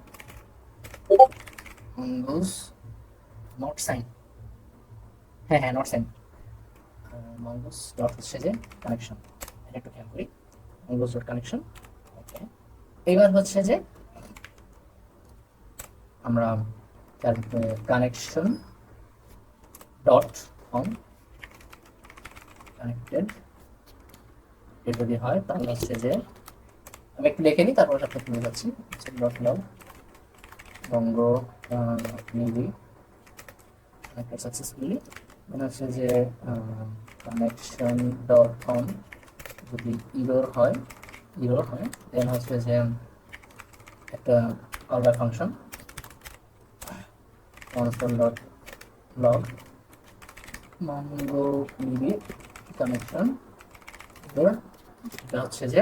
মঙ্গোস নট সাইন, হ্যাঁ হ্যাঁ নট সাইন, মঙ্গোস ডট হচ্ছে যে কানেকশন, এটা একটু খেয়াল করি, মঙ্গোস ডট কানেকশন। ওকে, এইবার হচ্ছে যে আমরা কানেকশন ডট অন কানেক্টেড, এটা যদি হয় তাহলে হচ্ছে যে আমি একটু লিখে নিই, তারপর সাথে তুলে যাচ্ছি। ডট লগ বঙ্গ নিবি কানেক্টেড সাকসেসফুলি। মানে হচ্ছে যে কানেকশন ডট অন যদি ইরর হয় দেন হচ্ছে যে একটা callback function console dot log MongoDB connection error, এটা হচ্ছে যে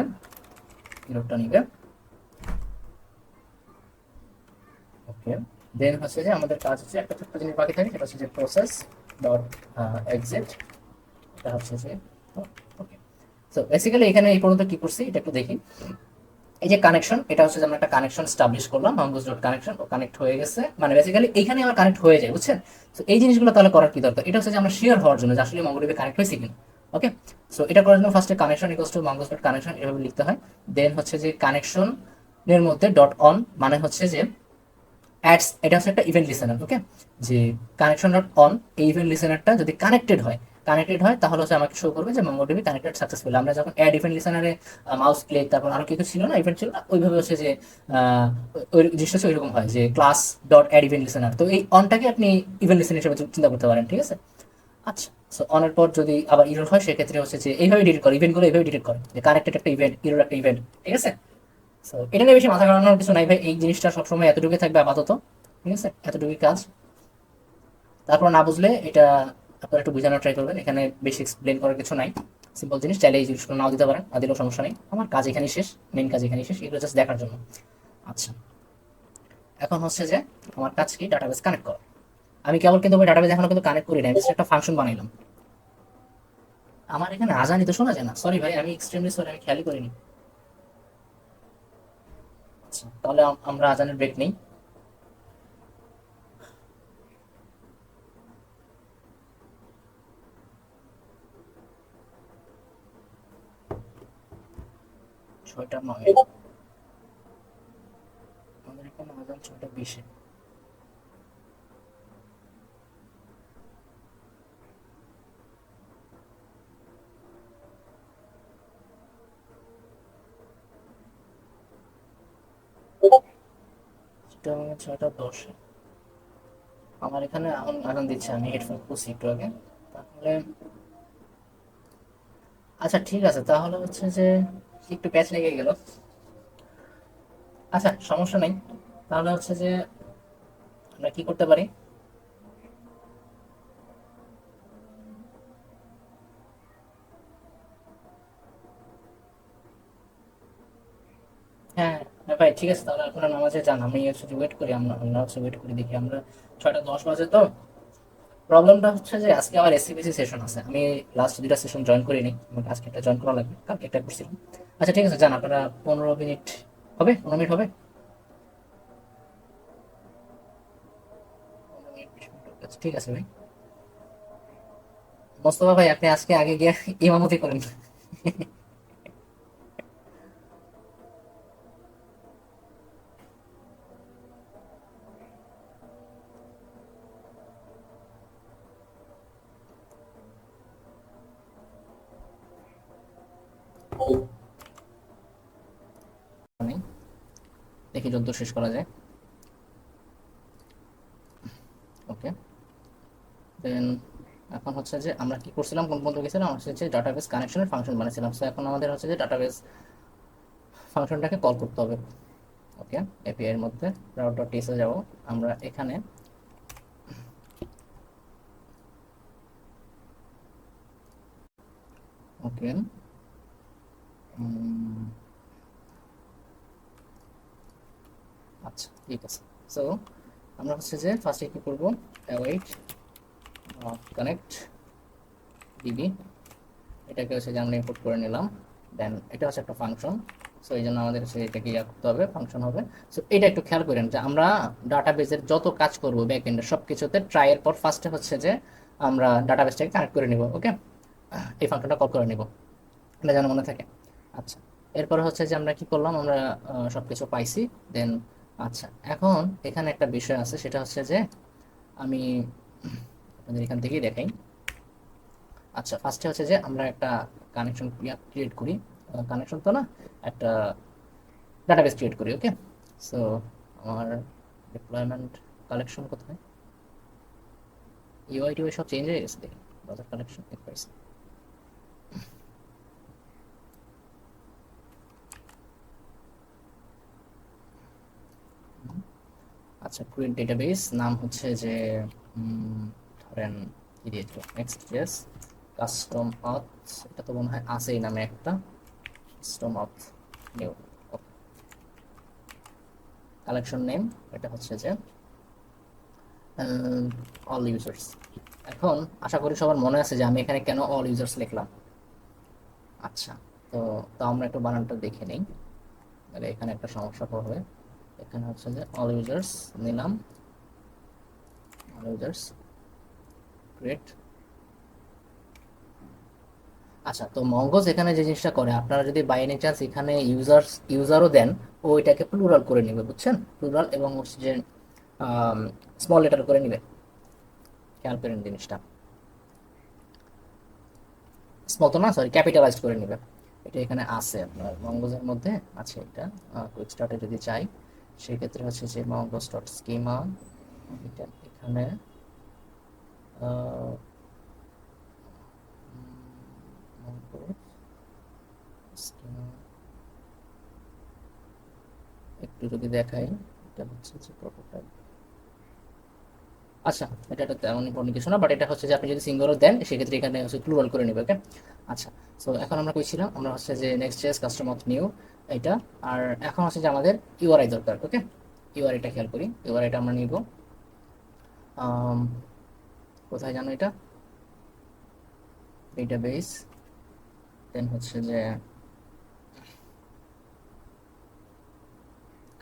ইররটা নিবে। ওকে, দেন হচ্ছে যে আমাদের কাজ হচ্ছে একটা ছোট্ট জিনিস বাকি থাকে, সেটা হচ্ছে যে প্রসেস ডট এক্সিট, এটা হচ্ছে যে ওকে। সো বেসিক্যালি এখানে এই পর্যন্ত কি করছি এটা একটু দেখি। এই যে কানেকশন, এটা হচ্ছে যে আমরা একটা কানেকশন স্টাবলিশ করলাম, মঙ্গোস ডট কানেকশন, ও কানেক্ট হয়ে গেছে, মানে বেসিক্যালি এইখানে আমার কানেক্ট হয়ে যায়, বুঝছেন। তো এই জিনিসগুলো তাহলে করার কি দরকার, এটা হচ্ছে যে আমরা শিওর হওয়ার জন্য যে আসলে মঙ্গোডিবি কানেক্ট হয়েছে কিনা। ওকে, সো এটা করার জন্য ফার্স্টে connection equals to Mongoose dot connection এভাবে লিখতে হয়। দেন হচ্ছে যে কানেকশনের মধ্যে ডট অন, মানে হচ্ছে যে অ্যাডস, এটা হচ্ছে একটা ইভেন্ট লিসেনার। ওকে, যে কানেকশন ডট অন, এই ইভেন্ট লিসেনারটা যদি কানেক্টেড হয়, কানেক্টেড হয় তাহলে হচ্ছে আমাকে শো করবে যে মঙ্গোডিবি কানেক্টেড সাকসেসফুল। আমরা যখন অ্যাড ইভেন্ট লিসেনারে মাউস ক্লিক তারপর আরো কিছু ছিল না, ইভেন্ট ছিল না, ওইভাবে হচ্ছে যে আহ, ওই জিনিসটা হচ্ছে ওইরকম হয় যে class dot add event listener, তো এই অনটাকে আপনি ইভেন্ট লিসেনার হিসেবে চিন্তা করতে পারেন, ঠিক আছে। আচ্ছা, সো অনের পর যদি আবার ইরর হয় সেক্ষেত্রে হচ্ছে যে এইভাবে ডিলিট করে, ইভেন্টগুলো এইভাবে ডিলিট করে যে কানেক্টেড একটা ইভেন্ট, ইরর একটা ইভেন্ট, ঠিক আছে। সো এটা নিয়ে বেশি মাথা ঘামানোর কিছু নাই ভাই, এই জিনিসটা সবসময় এতটুকুই থাকবে আপাতত, ঠিক আছে, এতটুকুই কাজ। তারপর না বুঝলে এটা আপনারা একটু বোঝানোর ট্রাই করবেন, এখানে বেশি এক্সপ্লেন করার কিছু নাই, সিম্পল জিনিস, চাইলে এই জিনিসগুলো নাও দিতে পারেন, না দিলেও সমস্যা নেই, আমার কাজ এখানেই শেষ, মেন কাজ এখানেই শেষ, এগুলো জাস্ট দেখার জন্য। আচ্ছা, এখন হচ্ছে যে আমার কাজ কি, ডাটাবেস কানেক্ট করা। আমি কেবল কিন্তু ওই ডাটাবেস এখনো কিন্তু কানেক্ট করি না, আমি just একটা ফাংশন বানাইলাম। আমার এখানে আজানই তো শোনা যায় না, সরি ভাই, আমি এক্সট্রিমলি সরি, আমি খেয়ালই করিনি। আচ্ছা, তাহলে আমরা আজানের ব্রেক নেই। 6টা 9, আমাদের এখানে আজান 6টা 20-এ। সেটা মানে 6টা 10-এ আমার এখানে এখন আজান দিচ্ছে, আমি হেডফোন খুলছি একটু আগে, তাহলে আচ্ছা ঠিক আছে, তাহলে হচ্ছে যে একটু প্যাচ লেগে গেল। আচ্ছা সমস্যা নেই, তাহলে হচ্ছে যে আমরা কি করতে পারি। হ্যাঁ হ্যাঁ ভাই ঠিক আছে, তাহলে আপনারা নামাজে যান, আমি হচ্ছে ওয়েট করি, আমরা হচ্ছে ওয়েট করি, দেখি আমরা 6টা 10 বাজে তো। প্রবলেমটা হচ্ছে যে আজকে আমার এসসিবিসি সেশন আছে, আমি লাস্ট 2টা সেশন জয়েন করিনি, আমাকে আজকে একটা জয়েন করা লাগবে, কালকে একটা করছিলাম। আচ্ছা ঠিক আছে, যান আপনারা, 15 মিনিট হবে, 15 মিনিট হবে, 15 মিনিট 20 মিনিট, আচ্ছা ঠিক আছে ভাই। মোস্তফা ভাই আপনি আজকে আগে গিয়ে ইমামতি করেন। দেখি যত শেষ করা যায়। ওকে, দেন এখন হচ্ছে যে আমরা কি করছিলাম, কোন পর্যন্ত গেছিলাম, হচ্ছে যে ডাটাবেস কানেকশনের ফাংশন বানিয়েছিলাম, সো এখন আমাদের হচ্ছে যে ডাটাবেস ফাংশনটাকে কল করতে হবে। ওকে, এপিআই এর মধ্যে রাউট ডট টিএস এ যাব, আমরা এখানে ওকে, আচ্ছা ঠিক আছে। সো আমরা হচ্ছে যে ফার্স্টে কি করব, অ্যাওয়েট কানেক্ট ডিবি, এটাকে হচ্ছে যে আমরা ইম্পোর্ট করে নিলাম, দেন এটা হচ্ছে একটা ফাংশন, সো এই জন্য আমাদের হচ্ছে এটাকে ইয়া করতে হবে, ফাংশন হবে। সো এটা একটু খেয়াল করেন যে আমরা ডাটাবেসের যত কাজ করব ব্যাক এন্ডে সব কিছুতে ট্রাই এর পর ফার্স্টে হচ্ছে যে আমরা ডাটাবেসটাকে কানেক্ট করে নিব, ওকে, এই ফাংশনটা কল করে নিব, এটা যেন মনে থাকে। আচ্ছা, এরপর হচ্ছে যে আমরা কি করলাম, আমরা সব কিছু পাইছি, দেন আচ্ছা এখন এখানে একটা বিষয় আছে, সেটা হচ্ছে যে আমি আপনাদের এখান থেকেই দেখাই। আচ্ছা ফার্স্টে হচ্ছে যে আমরা একটা কানেকশন ক্রিয়েট করি, কানেকশন তো না, একটা ডাটাবেস ক্রিয়েট করি, ওকে। সো আমার ডিপ্লয়মেন্ট কালেকশন কোথায়, ইউআইটি ওই সব চেঞ্জ হয়ে গেছে, দেখি ব্রাউজার কালেকশন দেখতে পাইছি। আচ্ছা, ক্রিয়েট ডেটাবেস নাম হচ্ছে যে ধরেন কি দিয়েছিল, নেক্সট কাস্টম অথ, এটা তো মনে হয় আছেই নামে একটা, কাস্টম অথ নিউ, কালেকশন নেম এটা হচ্ছে যে অল ইউজার্স। এখন আশা করি সবার মনে আছে যে আমি এখানে কেন অল ইউজার্স লিখলাম। আচ্ছা, তো তো আমরা একটু বানানটা দেখে নিই, তাহলে এখানে একটা সমস্যা হবে। এখানে হচ্ছে যে অল ইউজার্স নিলাম, অল ইউজার্স ক্রিয়েট। আচ্ছা, তো মঙ্গোজ এখানে যে জিনিসটা করে, আপনারা যদি বাই এনি চান্স এখানে ইউজারও দেন, ও এটাকে প্লুরাল করে নেবে, বুঝছেন, প্লুরাল এবং হচ্ছে যে স্মল লেটার করে নেবে, খেয়াল করেন জিনিসটা। স্মল তো না, সরি, ক্যাপিটালাইজড করে নেবে। এটা এখানে আছে আপনার মঙ্গোজের মধ্যে আছে এটা। কুইক স্টার্টে যদি চাই সেক্ষেত্রে হচ্ছে যে মঙ্গোজ ডট স্কিমা, এটা এখানে মঙ্গোজ স্কিমা একটু যদি দেখাই, এটা হচ্ছে যে প্রোটোটাইপ। আচ্ছা, এটা একটা তেমন ইম্পর্টেন্ট কিছু না, বাট এটা হচ্ছে যে আপনি যদি সিঙ্গলও দেন সেক্ষেত্রে এখানে হচ্ছে প্লুরাল করে নেবে। ওকে, আচ্ছা। সো এখন আমরা কইছিলাম আমরা হচ্ছে যে নেক্সট চেস কাস্টম অফ নিউ এটা। আর এখন হচ্ছে যে আমাদের ইউআরআই দরকার। ওকে, ইউআরআইটা খেয়াল করি, ইউআরআইটা আমরা নিব কোথায় জানো এটা, ডেটাবেস, দেন হচ্ছে যে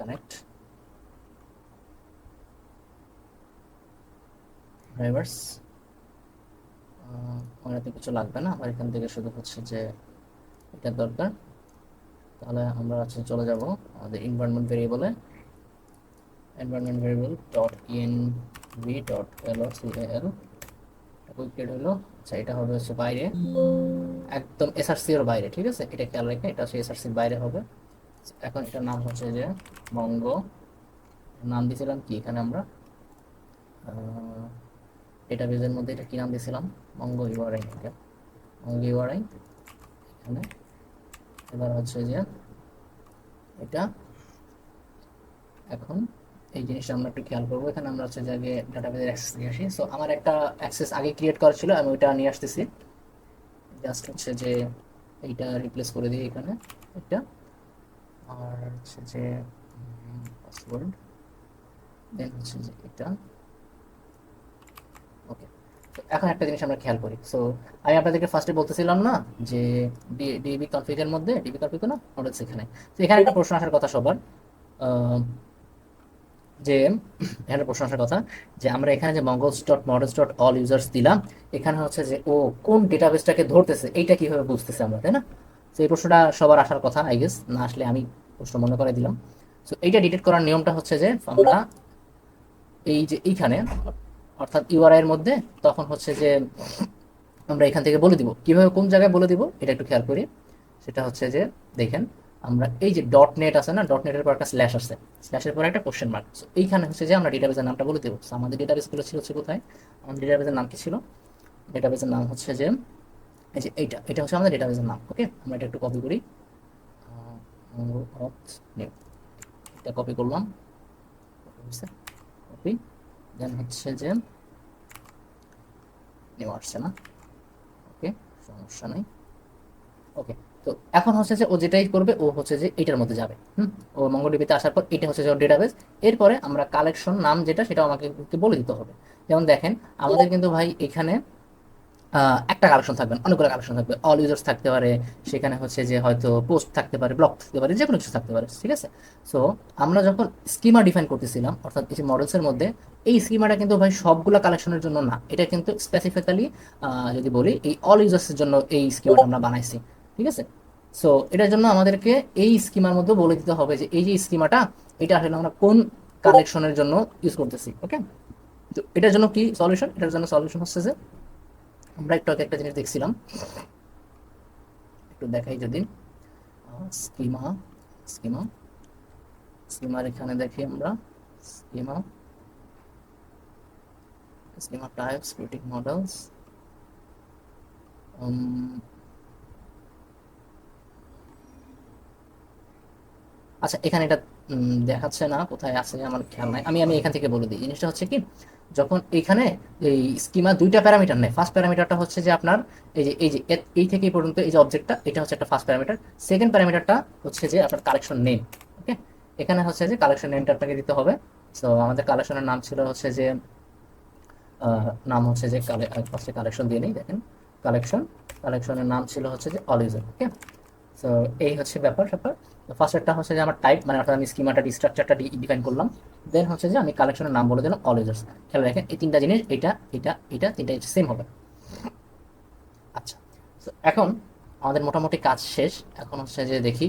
কানেক্ট ড্রাইভার্স। আমার এত কিছু লাগবে না, আমার এখান থেকে শুধু হচ্ছে যে এটা দরকার। তাহলে আমরা হচ্ছে চলে যাব আমাদের এনভায়রনমেন্ট ভেরিয়েবলে, environment variable dot ENV dot local quick হলো। আচ্ছা, এটা হবে হচ্ছে বাইরে, একদম এসআরসি এর বাইরে, ঠিক আছে, এটা খেয়াল রেখে এটা হচ্ছে এসআরসির বাইরে হবে। এখন এটার নাম হচ্ছে যে মঙ্গো, নাম দিয়েছিলাম কি এখানে আমরা ডেটাবেজের মধ্যে এটা কি নাম দিয়েছিলাম, মঙ্গো ইউআরআই। ওকে, মঙ্গো ইউআরআই এখানে। এবার হচ্ছে যে এটা এখন এই জিনিসটা আমরা একটু খেয়াল করবো। এখানে আমরা হচ্ছে যে আগে ডাটাবেজের অ্যাক্সেস নিয়ে আসি। সো আমার একটা অ্যাক্সেস আগে ক্রিয়েট করা ছিল, আমি ওইটা নিয়ে আসতেছি। জাস্ট হচ্ছে যে এইটা রিপ্লেস করে দিই এখানে এটা, আর হচ্ছে যে পাসওয়ার্ড, দেন হচ্ছে যে এটা। ওকে, তো এখন একটা জিনিস আমরা খেয়াল করি। সো আমি আপনাদেরকে ফার্স্টে বলতেছিলাম না যে ডিবি কনফিগের মধ্যে, ডিবি কনফিগ না মডেলস এখানে। তো এখানে একটা প্রশ্ন আসার কথা সবার, যে এখানে প্রশ্ন আসার কথা যে আমরা এখানে যে Mongoose dot models dot all users দিলাম, এখানে হচ্ছে যে ও কোন ডেটাবেসটাকে ধরতেছে এইটা কিভাবে বুঝতেছে আমরা, তাই না? তো এই প্রশ্নটা সবার আসার কথা, আই গেস, না আসলে আমি প্রশ্ন মনে করে দিলাম। সো এইটা ডিটেক্ট করার নিয়মটা হচ্ছে যে আমরা এই যে এইখানে অর্থাৎ ইউআরআই এর মধ্যে তখন হচ্ছে যে আমরা এখান থেকে বলে দিব কিভাবে কোন জায়গায় বলে দিব, এটা একটু খেয়াল করি। সেটা হচ্ছে যে দেখেন আমরা এই যে ডট নেট আছে না, ডট নেটের পর একটা স্ল্যাশ আছে, স্ল্যাশের পর একটা কোশ্চেন মার্ক। সো এইখানে হচ্ছে যে আমরা ডেটাবেসের নামটা বলে দেবো। আমাদের ডেটাবেসগুলো ছিল হচ্ছে কোথায়, আমাদের ডেটাবেসের নাম কি ছিল, ডেটাবেসের নাম হচ্ছে যে এই যে এইটা, এটা হচ্ছে আমাদের ডেটাবেসের নাম। ওকে, আমরা এটা একটু কপি করি, এটা কপি করলাম, কপি, দেন হচ্ছে যে নিউ আসছে না। ওকে, সমস্যা নেই। ওকে, তো এখন হচ্ছে যে ও যেটাই করবে ও হচ্ছে যে এটার মধ্যে যাবে। ও মঙ্গোডিবিতে আসার পর এটা হচ্ছে যে ওর ডেটাবেস। এরপরে আমরা কালেকশন নাম যেটা সেটাও আমাকে বলে দিতে হবে। যেমন দেখেন আমাদের কিন্তু ভাই এখানে একটা কালেকশন থাকবে না, অনেকগুলো কালেকশন থাকবে, অল ইউজার্স থাকতে পারে, সেখানে হচ্ছে যে হয়তো পোস্ট থাকতে পারে, ব্লক থাকতে পারে, যে কোনো কিছু থাকতে পারে, ঠিক আছে। সো আমরা যখন স্কিমা ডিফাইন করতেছিলাম অর্থাৎ এই যে মডেলসের মধ্যে, এই স্কিমাটা কিন্তু ভাই সবগুলো কালেকশনের জন্য না, এটা কিন্তু স্পেসিফিক্যালি যদি বলি এই অল ইউজার্সের জন্য এই স্কিমাটা আমরা বানাইছি, ঠিক আছে। সো এটার জন্য আমাদেরকে এই স্কিমার মধ্যে বলে দিতে হবে যে এই যে স্কিমাটা এটা আসলে আমরা কোন কালেকশনের জন্য ইউজ করতেছি। ওকে, তো এটার জন্য কি সলিউশন, এটার জন্য সলিউশন হচ্ছে যে আমরা একটু আগে একটা জিনিস দেখছিলাম, একটু দেখাই যদি স্কিমা, স্কিমা, স্কিমার এখানে দেখি আমরা schema, schema types critic models. আচ্ছা, এখানে এটা দেখাচ্ছে না, কোথায় আছে আমার খেয়াল নাই, আমি আমি এখান থেকে বলে দিই। জিনিসটা হচ্ছে কি, যখন এখানে এই স্কিমা দুইটা প্যারামিটার নেয়, ফার্স্ট প্যারামিটারটা হচ্ছে যে আপনার এই যে এই থেকে এই পর্যন্ত এই যে অবজেক্টটা, এটা হচ্ছে একটা ফার্স্ট প্যারামিটার। সেকেন্ড প্যারামিটারটা হচ্ছে যে আপনার কালেকশন নেম। ওকে, এখানে হচ্ছে যে কালেকশন নেমটা আপনাকে দিতে হবে। সো আমাদের কালেকশনের নাম ছিল হচ্ছে যে নাম হচ্ছে যে ফার্স্টে কালেকশন দিয়ে নেই, দেখেন কালেকশন, কালেকশনের নাম ছিল হচ্ছে যে অল ইউজার। ওকে, সো এই হচ্ছে ব্যাপার স্যাপার। ফার্স্ট একটা হচ্ছে যে আমার টাইপ, মানে অর্থাৎ আমি স্কিমাটা স্ট্রাকচারটা ডিফাইন করলাম। দেন হচ্ছে যে আমি কালেকশনের নাম বলে দিলাম অল ইউজার্স। খেয়াল রাখেন এই তিনটা জিনিস, এটা এটা এটা তিনটা সেম হবে। আচ্ছা, তো এখন আমাদের মোটামুটি কাজ শেষ। এখন হচ্ছে যে দেখি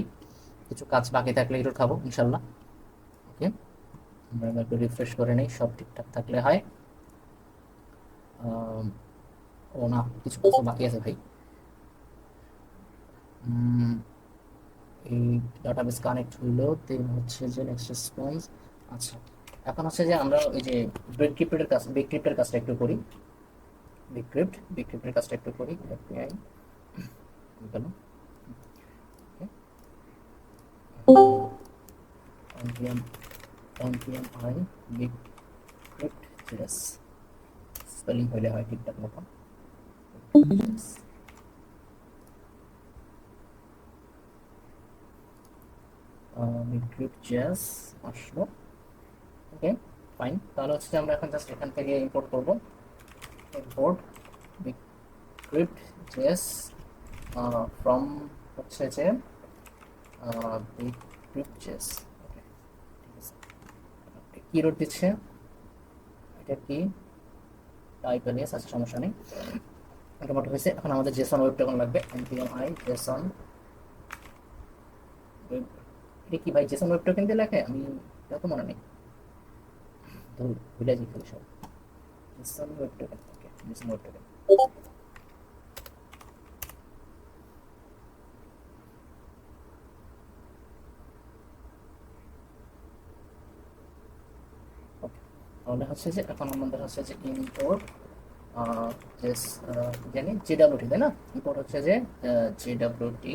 কিছু কাজ বাকি থাকলে একটু খাবো ইনশাল্লাহ। ওকে, আমরা একটু রিফ্রেশ করে নেই, সব ঠিকঠাক থাকলে হয়। ও না, কিছু কিছু বাকি আছে ভাই। এই ডাটাবেস কানেক্ট হইলো, দেন হচ্ছে যে নেক্সট রেসপন্স। আচ্ছা, এখন হচ্ছে যে আমরা ওই যে বিগক্রিপ্টের কাজটা একটু করি। বিগক্রিপ্টের কাজটা একটু করি। এপিআই গেল, npm npm i bcrypt JS, spelling হইলে হয় ঠিকঠাক মতো। বিগক্রিপ্ট জেএস আসলো। Okay, fine. তাহলে হচ্ছে যে আমরা এখন জাস্ট এখান থেকে ইম্পোর্ট করব। ইম্পোর্ট বিগক্রিপ্ট জেএস ফ্রম হচ্ছে যে বিগক্রিপ্ট জেএস। ওকে, ঠিক আছে। কি রোড দিচ্ছে, এটা কি টাইপ এলিয়াস, আচ্ছা সমস্যা নেই, মোটামুটি হয়েছে। এখন আমাদের জেসন ওয়েব টেবল লাগবে, npm i জেসন ওয়েব। এটা কি ভাই জেসন ওয়েব টোকেন দিয়ে লেখে? আমি এটা তো মনে নেই, ভুলে যাই খালি সব। জেসন ওয়েব টোকেন, ওকে, জেসন ওয়েব টোকেন। ওকে, তাহলে হচ্ছে যে এখন আমাদের হচ্ছে যে ইম্পোর্ট জেস জানি জেডাব্লিউটি, তাই না? ইম্পোর্ট হচ্ছে যে জেডাব্লিউটি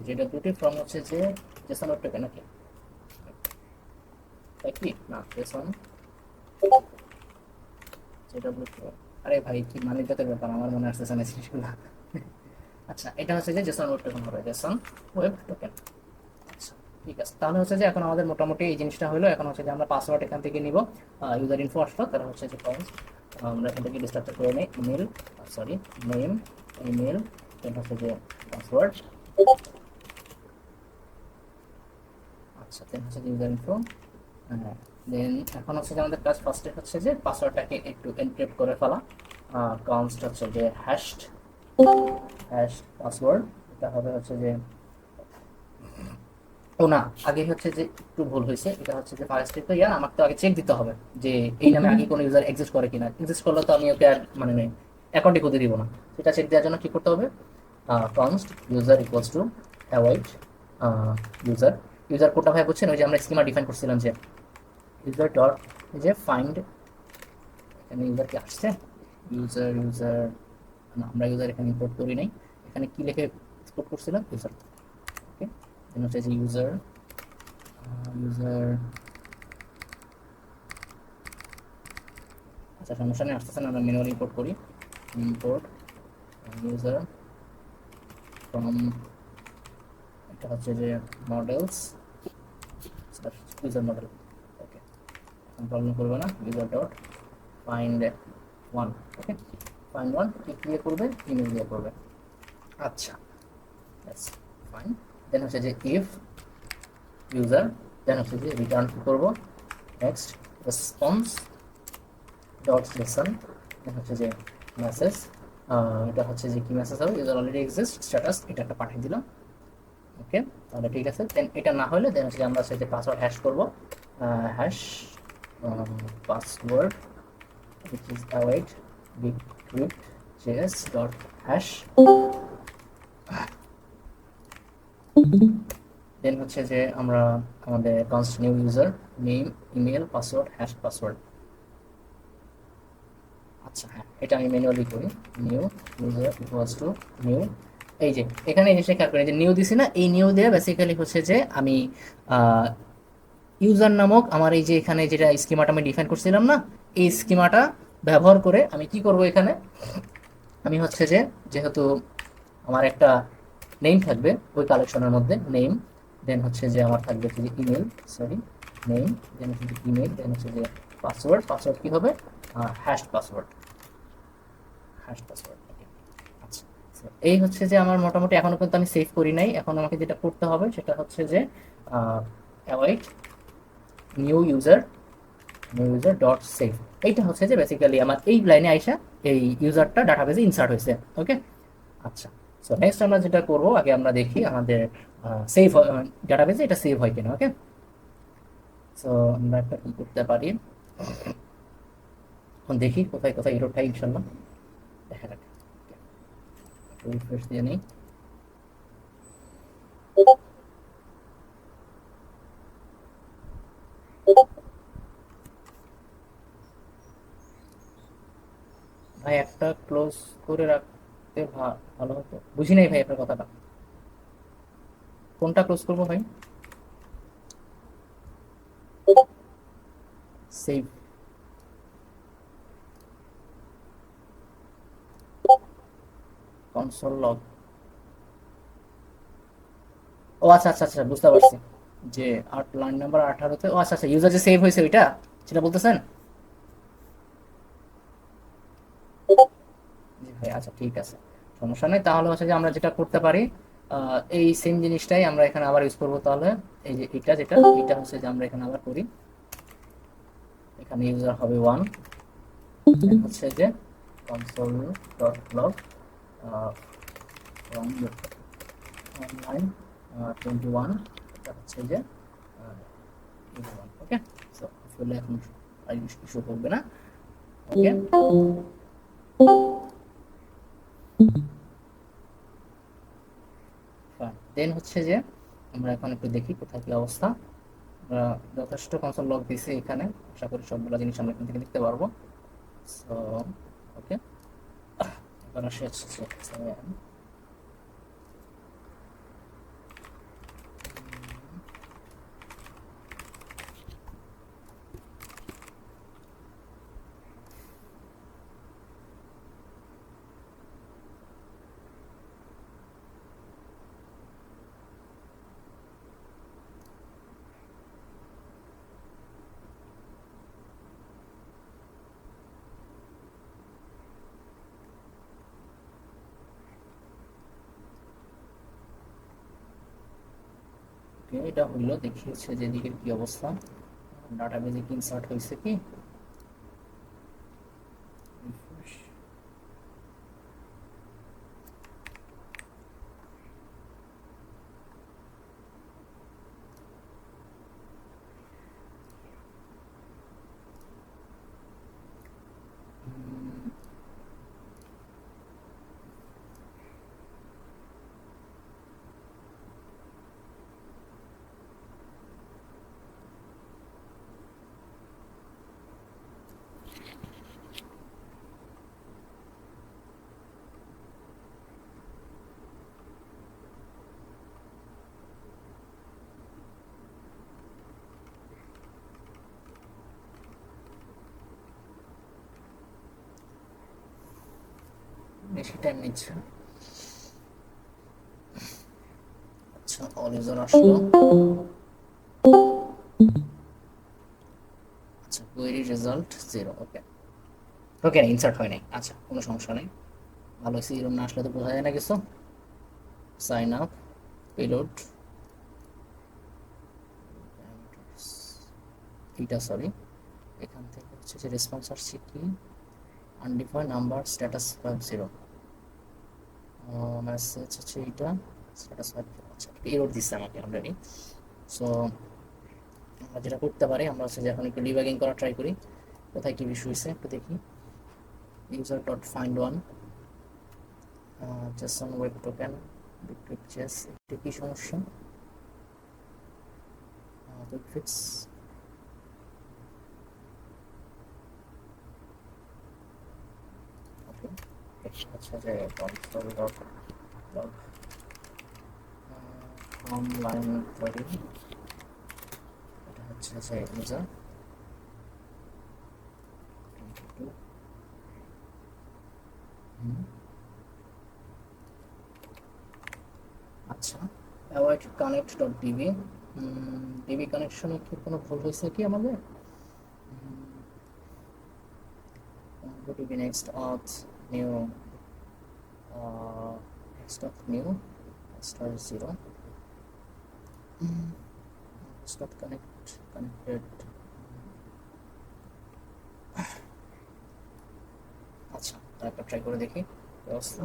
জেডাব্লিউটি ফ্রম হচ্ছে যে জেসন ওয়েব টোকেন, নাকি তাই কি না? জেসন জেডাব্লিউটি, আরে ভাই কি মানে জাতের ব্যাপার, আমার মনে আসতেছে না জিনিসগুলো। আচ্ছা, এটা হচ্ছে যে জেসন ওয়েব টোকেন হবে, জেসন ওয়েব টোকেন। আচ্ছা, ঠিক আছে। তাহলে হচ্ছে যে এখন আমাদের মোটামুটি এই জিনিসটা হলো। এখন হচ্ছে যে আমরা পাসওয়ার্ড এখান থেকে নিব, ইউজার ইনফো আসলো, তারা হচ্ছে যে কমেন্টস আমরা এখান থেকে ডিস্ট্রাক্ট করে নিই। ইমেল, সরি, নেম, ইমেল, দেন হচ্ছে যে পাসওয়ার্ড। আচ্ছা, দেন হচ্ছে যে ইউজার ইনফো। হ্যাঁ, দেন এখন হচ্ছে যে আমাদের কাজ ফার্স্টে হচ্ছে যে পাসওয়ার্ডটাকে একটু এনক্রিপ্ট করে ফেলা। কনস্ট হচ্ছে যে হ্যাশ পাসওয়ার্ড। এটা হবে হচ্ছে যে, ও না, আগে হচ্ছে যে একটু ভুল হয়েছে। এটা হচ্ছে যে ফার্স্টে তো আমার তো আগে চেক দিতে হবে যে এই নামে আগে কোনো ইউজার এক্সিস্ট করে কিনা। এক্সিস্ট করলে তো আমি ওকে আর মানে অ্যাকাউন্টে খুঁজে দিব না। সেটা চেক দেওয়ার জন্য কি করতে হবে? Const user equals to await user. User কোডটা ভাই বুঝছেন? ওই যে আমরা স্কিমা ডিফাইন করছিলাম যে ইউজার ডট, এই যে ফাইন্ড, এখানে ইউজার কি আসছে? ইউজার না, আমরা ইউজার এখানে ইম্পোর্ট করি নাই। এখানে কি লিখে এক্সপোর্ট করছিলাম? ইউজার। ওকে, দেন হচ্ছে যে ইউজার আচ্ছা সমস্যা নেই, আসতেছে না, আমরা ম্যানুয়ালি ইম্পোর্ট করি। ইম্পোর্ট ইউজার ফ্রম, এটা হচ্ছে যে মডেলস ইউজার মডেল। ওকে, এখন প্রবলেম করবে না। User dot find one. Okay, find one কি দিয়ে করবে? ইমেল দিয়ে করবে। আচ্ছা, ফাইন। দেন হচ্ছে যে ইফ ইউজার, দেন হচ্ছে যে রিটার্ন করবো নেক্সট রেসপন্স ডট জেসন, দেন হচ্ছে যে মেসেজ। এটা হচ্ছে যে কি মেসেজ হবে? ইউজার অলরেডি এক্সিস্ট স্ট্যাটাস, এটা একটা পাঠিয়ে দিলাম। ওকে, তাহলে ঠিক আছে। দেন এটা না হলে দেন হচ্ছে আমরা হচ্ছে পাসওয়ার্ড হ্যাশ করবো। Hash password which is await bcrypt js dot hash, দেন হচ্ছে যে আমরা আমাদের const new user name, email, password, hash password. আচ্ছা হ্যাঁ, এটা আমি ম্যানুয়ালি করি। New user equals two new, এই যে এখানে এই জিনিসটা খেয়াল করি যে নিউ দিছি না, এই নিউ দিয়ে বেসিক্যালি হচ্ছে যে আমি ইউজার নামক আমার এই যে এখানে যেটা স্কিমাটা আমি ডিফাইন করছিলাম না, এই স্কিমাটা ব্যবহার করে আমি কি করব এখানে, আমি হচ্ছে যে যেহেতু আমার একটা নেম থাকবে ওই কালেকশনের মধ্যে, নেম, দেন হচ্ছে যে আমার থাকবে হচ্ছে যে ইমেল, সরি, নেম, দেন হচ্ছে যে ইমেল, দেন হচ্ছে যে পাসওয়ার্ড। পাসওয়ার্ড কি হবে? Hash password, hash password. আচ্ছা, এই হচ্ছে যে আমার মোটামুটি এখনো কিন্তু আমি সেভ করি নাই। এখন আমাকে যেটা করতে হবে সেটা হচ্ছে যে অ্যাওয়াইড নিউ ইউজার ডট সেভ। এইটা হচ্ছে যে বেসিক্যালি আমার এই লাইনে আইসা এই ইউজারটা ডাটাবেজে ইনসার্ট হয়েছে। ওকে, আচ্ছা। সো নেক্সট আমরা যেটা করব, আগে আমরা দেখি আমাদের সেভ ডাটাবেজে এটা সেভ হয় কিনা। ওকে, সো আমরা একটা কি করতে পারি, এখন দেখি কোথায় কোথায় এররটা, ইনশাল্লাহ দেখা যাক, রিফ্রেশ দিয়ে নেই। ভাই একটা ক্লোজ করে রাখতে ভালো হতো। বুঝি নাই ভাই আপনার কথাটা, কোনটা ক্লোজ করবো ভাই? Save console log. ও আচ্ছা আচ্ছা আচ্ছা, বুঝতে পারছি। যে লাইন নাম্বার 18-তে, ও আচ্ছা আচ্ছা, ইউজার যে সেভ হয়েছে ওইটা, সেটা বলতেছেন? জি ভাই, আচ্ছা ঠিক আছে, সমস্যা নেই। তাহলে হচ্ছে যে আমরা যেটা করতে পারি, এই সেম জিনিসটাই আমরা এখানে আবার ইউজ করবো তাহলে। এই যে এটা যেটা, এটা হচ্ছে যে আমরা এখানে আবার করি। এখানে ইউজার হবে 1, হচ্ছে যে কনসোল ডট লগ অনলাইন 21, এটা হচ্ছে যে ওকে। সো আসলে এখন ইস্যু করবে না। ওকে, দেন হচ্ছে যে আমরা এখন একটু দেখি কোথায় কি অবস্থা। আমরা যথেষ্ট কনসোল লগ দিছি এখানে, আশা করি সবগুলো জিনিস আমরা এখান থেকে দেখতে পারবো। সো ওকে, এবার আসে হচ্ছে এটা হইলো, দেখি হচ্ছে যে এদিকের কি অবস্থা, ডাটাবেজে কি ইনসার্ট হয়েছে কি। বেশি টাইম নিচ্ছে। আচ্ছা, অল ইউজার আসলো। আচ্ছা, কোয়েরি রেজাল্ট 0। ওকে ওকে, ইনসার্ট হয় নাই, আচ্ছা কোনো সমস্যা নেই। ভালো হয়েছে, এরকম না আসলে তো বোঝা যায় না কিছু। সাইন আপ, পেলোড, এটা সরি, এখান থেকে হচ্ছে যে রেসপন্স আসছে কি, আনডিফাইন্ড নাম্বার স্ট্যাটাস 50, মেসেজ হচ্ছে এইটা, স্ট্যাটাস 50। আচ্ছা, এরর দিচ্ছে আমাকে অলরেডি। সো আমরা যেটা করতে পারি, আমরা হচ্ছে যে এখন একটু ডিবাগিং করা ট্রাই করি, কোথায় কি ইস্যু হয়েছে একটু দেখি। User dot find one, JSON web token, বিটকুইক চেস, এটা কি সমস্যা? Quick fix. ওকে, আচ্ছা যে console dot log online query, এটা হচ্ছে যে ইউজার 22। আচ্ছা, await connect dot DB, DB কানেকশনে কি কোনো ভুল হয়েছে কি আমাদের? DB next auth new, next auth new star 0, start connect connected. আচ্ছা, আরেকটা ট্রাই করে দেখি কি অবস্থা।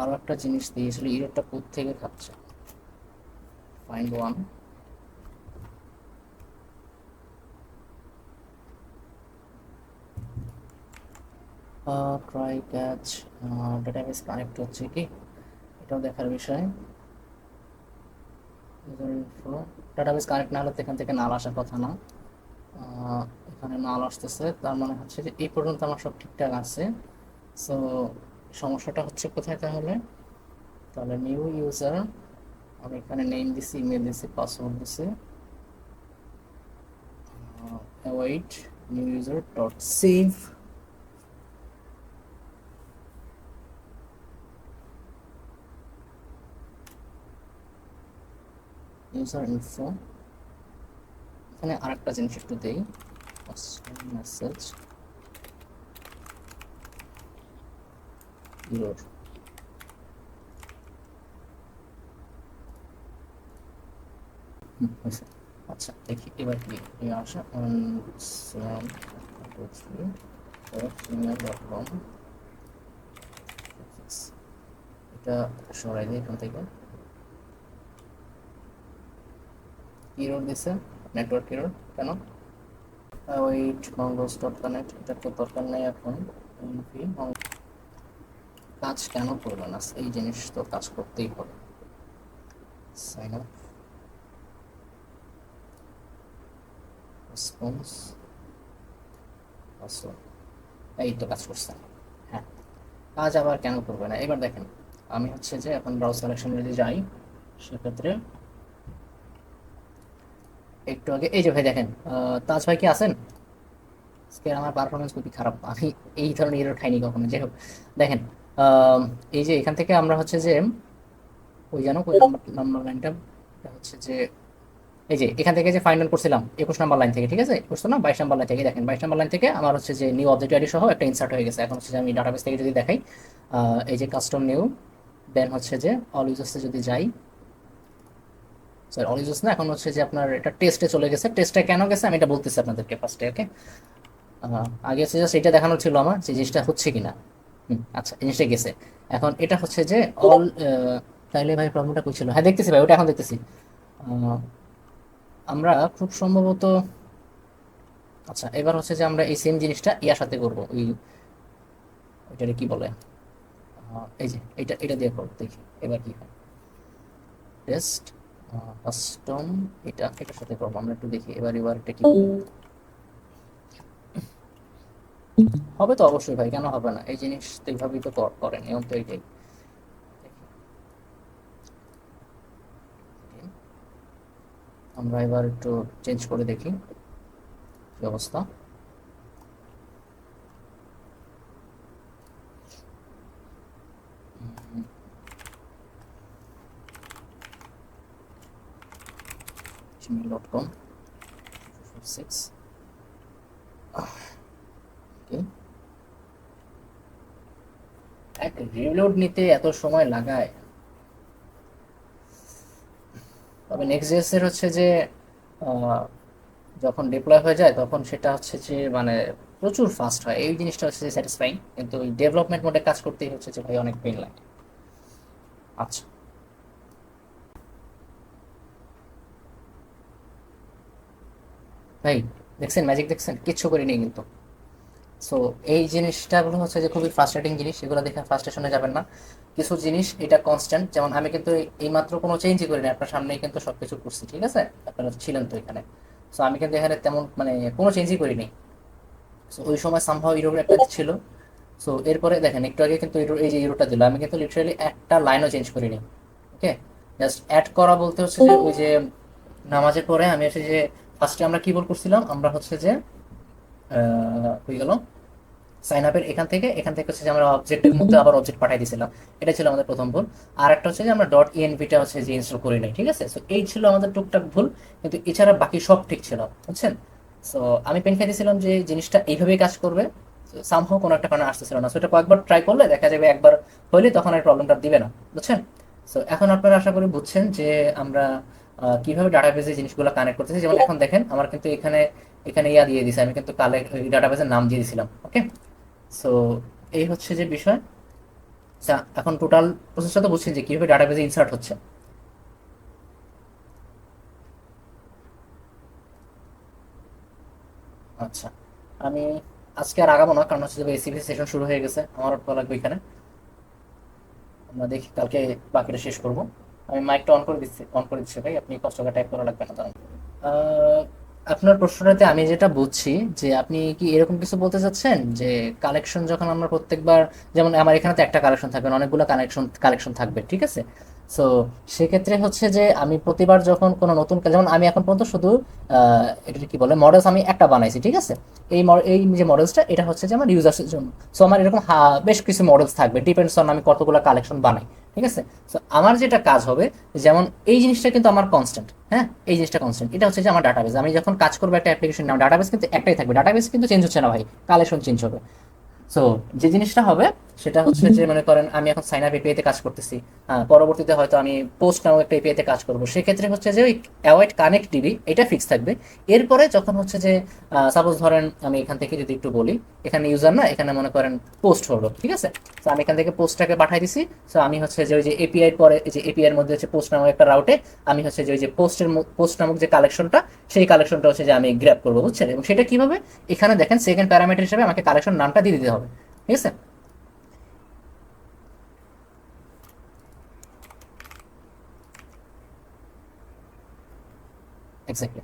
আরো একটা জিনিস দিয়েছিল, ইরোরটা কোথা থেকে খাচ্ছে, find one, try catch, database connect হচ্ছে কি, এটাও দেখার বিষয়। ডেটাবেস কানেক্ট না হলে তো এখান থেকে নাল আসার কথা না। আহ, এখানে নাল আসতেছে, তার মানে হচ্ছে যে এই পর্যন্ত আমার সব ঠিকঠাক আছে। সো সমস্যাটা হচ্ছে কোথায় তাহলে? তাহলে নিউ ইউজার, আমি এখানে নেম দিছি, ইমেল দিছি, পাসওয়ার্ড দিছি, await new user dot save, user info. এখানে আরেকটা জিনিস একটু দেই, মেসেজ ইরোর, হয়েছে। আচ্ছা দেখি এবার কি আসে, gmail.com, এটা সরাই দিই এখান থেকে। ইরোর দিছে, নেটওয়ার্ক ইরোর কেন? ওয়েট মঙ্গলস ডট কানেক্ট, এটা তো দরকার নেই এখন। কাজ কেন করবে না, এই জিনিস তো কাজ করতেই হবে। সাইন আপ, রেসপন্স, পাসওয়ার্ড, এই তো কাজ করছে। হ্যাঁ, কাজ আবার কেন করবে না? এবার দেখেন, আমি হচ্ছে যে এখন ব্রাউজ কানেকশনে যদি যাই, সেক্ষেত্রে একটু আগে এই যে ভাই দেখেন, তাজ ভাই কি আছেন? আজকে আমার পারফরমেন্স খুবই খারাপ, আমি এই ধরনের এরর খাইনি কখনো। যাই হোক, দেখেন, এই যে এখান থেকে আমরা হচ্ছে যে ওই জানো ওই নাম্বার নাম্বার লাইনটা হচ্ছে যে এই যে এখান থেকে যে ফাইনাল করছিলাম 21 নম্বর লাইন থেকে, ঠিক আছে, 21 না 22 নম্বর লাইন থেকে, দেখেন 22 নম্বর লাইন থেকে আমার হচ্ছে যে নিউ অবজেক্ট আইডি সহ একটা ইনসার্ট হয়ে গেছে। এখন হচ্ছে যে আমি ডাটাবেস থেকে যদি দেখাই, এই যে কাস্টম নিউ, দেন হচ্ছে যে অল ইউজার্সে যদি যাই, স্যার অল ইউজার্স না, এখন হচ্ছে যে আপনার এটা টেস্টে চলে গেছে। টেস্টে কেন গেছে আমি এটা বলতেছি আপনাদেরকে ফার্স্টে, ওকে। আগে হচ্ছে জাস্ট এটা দেখানোর ছিল আমার যে জিনিসটা হচ্ছে কিনা। আচ্ছা এই জিনিসটা গেছে। এখন এটা হচ্ছে যে অল, তাইলে ভাই প্রবলেমটা কই ছিল? হ্যাঁ দেখতেছি ভাই, ওটা এখন দেখতেছি। আহ, আমরা খুব সম্ভবত, আচ্ছা এবার হচ্ছে যে আমরা এই সেম জিনিসটা ইয়ার সাথে করব, ওই ওইটারে কি বলে, এই যে এটা এটা দিয়ে করব, দেখি এবার কি হয়। টেস্ট কাস্টম, এটা এটার সাথে করবো আমরা, একটু দেখি এবার এবার এটা কি হবে। তো অবশ্যই ভাই, কেন হবে না? এই জিনিস তো এইভাবেই তো করে, নিয়ম তো এইটাই। আমরা এবার একটু চেঞ্জ করে দেখি কি অবস্থা। gmail.com 6, ওকে। এক রিলোড নিতে এত সময় লাগায়, তবে নেক্সট জেএস এর হচ্ছে যে আহ, যখন ডিপ্লয় হয়ে যায় তখন সেটা হচ্ছে যে মানে প্রচুর ফাস্ট হয়, এই জিনিসটা হচ্ছে যে স্যাটিসফাইং। কিন্তু ওই ডেভেলপমেন্ট মোডে কাজ করতেই হচ্ছে যে ভাই অনেক পেন লাগে। আচ্ছা ভাই, দেখছেন ম্যাজিক, দেখছেন কিচ্ছু করিনি কিন্তু। সো এই জিনিসটাগুলো হচ্ছে যে খুবই ফ্রাস্ট্রেটিং জিনিস, এগুলো দেখে ফ্রাস্ট্রেশনে যাবেন না। কিছু জিনিস এটা কনস্ট্যান্ট, যেমন আমি কিন্তু এইমাত্র কোনো চেঞ্জই করিনি, আপনার সামনেই কিন্তু সব কিছু করছি, ঠিক আছে, আপনারা ছিলেন তো এখানে। সো আমি কিন্তু এখানে তেমন মানে কোনো চেঞ্জই করিনি। সো ওই সময় সামহাও ইউরোর একটা ছিল। সো এরপরে দেখেন একটু আগে কিন্তু এই যে ইউরোটা দিল, আমি কিন্তু লিটারালি একটা লাইনও চেঞ্জ করিনি, ওকে। জাস্ট অ্যাড করা বলতে হচ্ছে যে ওই যে নামাজের পরে আমি হচ্ছে যে ফার্স্টে আমরা কি বল করছিলাম, আমরা হচ্ছে যে হয়ে গেল সাইন আপের এখান থেকে হচ্ছে যে আমরা অবজেক্টের মধ্যে আবার অবজেক্ট পাঠিয়ে দিয়েছিলাম, এটা ছিল আমাদের প্রথম ভুল। আর একটা হচ্ছে যে আমরা ডট ইএনভিটা হচ্ছে যে ইনস্টল করি নাই, ঠিক আছে। সো এই ছিল আমাদের টুকটাক ভুল, কিন্তু এছাড়া বাকি সব ঠিক ছিল, বুঝছেন। সো আমি পেন খাইতেছিলাম যে জিনিসটা এইভাবেই কাজ করবে, সামহাও কোনো একটা কারণে আসতেছিল না। সো এটা কয়েকবার ট্রাই করলে দেখা যাবে একবার হইলে তখন আর প্রবলেমটা দিবে না, বুঝছেন। সো এখন আপনারা আশা করি বুঝছেন যে আমরা কিভাবে ডাটাবেজে জিনিসগুলো কানেক্ট করতেছি। যেমন এখন দেখেন আমার কিন্তু এখানে এখানে ইয়া দিয়ে দিছে, আমি কিন্তু কালে ডাটাবেজের নাম দিয়ে দিয়েছিলাম, ওকে। সো এই হচ্ছে যে বিষয়। আচ্ছা, এখন টোটাল প্রসেসটা তো বুঝছি যে কিভাবে ডাটাবেজে ইনসার্ট হচ্ছে। আচ্ছা, আমি আজকে আর আগাবো না, কারণ হচ্ছে যে এসিপি সেশন শুরু হয়ে গেছে, আমার তো লাগবে এখানে। আমরা দেখি কালকে বাকিটা শেষ করব। আমি মাইকটা অন করে দিচ্ছি ভাই, আপনি কষ্ট করে টাইপ করা লাগবে না তার। আহ, আপনার প্রশ্নটাতে আমি যেটা বুঝছি যে আপনি কি এরকম কিছু বলতে চাচ্ছেন যে কালেকশন যখন আমরা প্রত্যেকবার, যেমন আমার এখানে তো একটা কালেকশন থাকবে না, অনেকগুলো কালেকশন কালেকশন থাকবে, ঠিক আছে? সো সেক্ষেত্রে হচ্ছে যে আমি প্রতিবার যখন কোনো নতুন যেমন আমি এখন পর্যন্ত শুধু এটা কি বলে মডেলস আমি একটা বানাইছি, ঠিক আছে? এই যে মডেলসটা এটা হচ্ছে যে আমার ইউজার্সের জন্য। সো আমার এরকম বেশ কিছু মডেলস থাকবে, ডিপেন্ডস অন আমি কতগুলো কালেকশন বানাই, ঠিক আছে? সো আমার যেটা কাজ হবে, যেমন এই জিনিসটা কিন্তু আমার কনস্ট্যান্ট, হ্যাঁ, এই জিনিসটা কনস্ট্যান্ট, এটা হচ্ছে যে আমার ডাটাবেস। আমি যখন কাজ করবো একটা অ্যাপ্লিকেশন নাম, ডাটাবেস কিন্তু একটাই থাকবে, ডাটাবেস কিন্তু চেঞ্জ হচ্ছে না ভাই, কালেকশন চেঞ্জ হবে। সো যে জিনিসটা হবে সেটা হচ্ছে যে মনে করেন আমি এখন সাইন আপ এপিআই তে কাজ করতেছি, পরবর্তীতে হয়তো আমি পোস্ট নামক একটা এপিআই তে কাজ করব, সেক্ষেত্রে হচ্ছে যে ওই অ্যাওয়েড কানেক্ট ডিবি এটা ফিক্স থাকবে। এরপরে যখন হচ্ছে যে সাপোজ ধরেন আমি এখান থেকে যদি একটু বলি, এখানে ইউজার না, এখানে মনে করেন পোস্ট হলো, ঠিক আছে? তো আমি এখান থেকে পোস্টটাকে পাঠাই দিছি। সো আমি হচ্ছে যে ওই যে এপিআই পরে এই যে এপিআই এর মধ্যে হচ্ছে পোস্ট নামক একটা রাউটে আমি হচ্ছে যে ওই যে পোস্ট নামক যে কালেকশনটা, সেই কালেকশনটা হচ্ছে যে আমি গ্র্যাব করবো, বুঝছেন? এবং সেটা কিভাবে, এখানে দেখেন সেকেন্ড প্যারামিটার হিসেবে আমাকে কালেকশন নামটা দিয়ে দিতে হবে, ঠিক আছে? এক্স্যাক্টলি।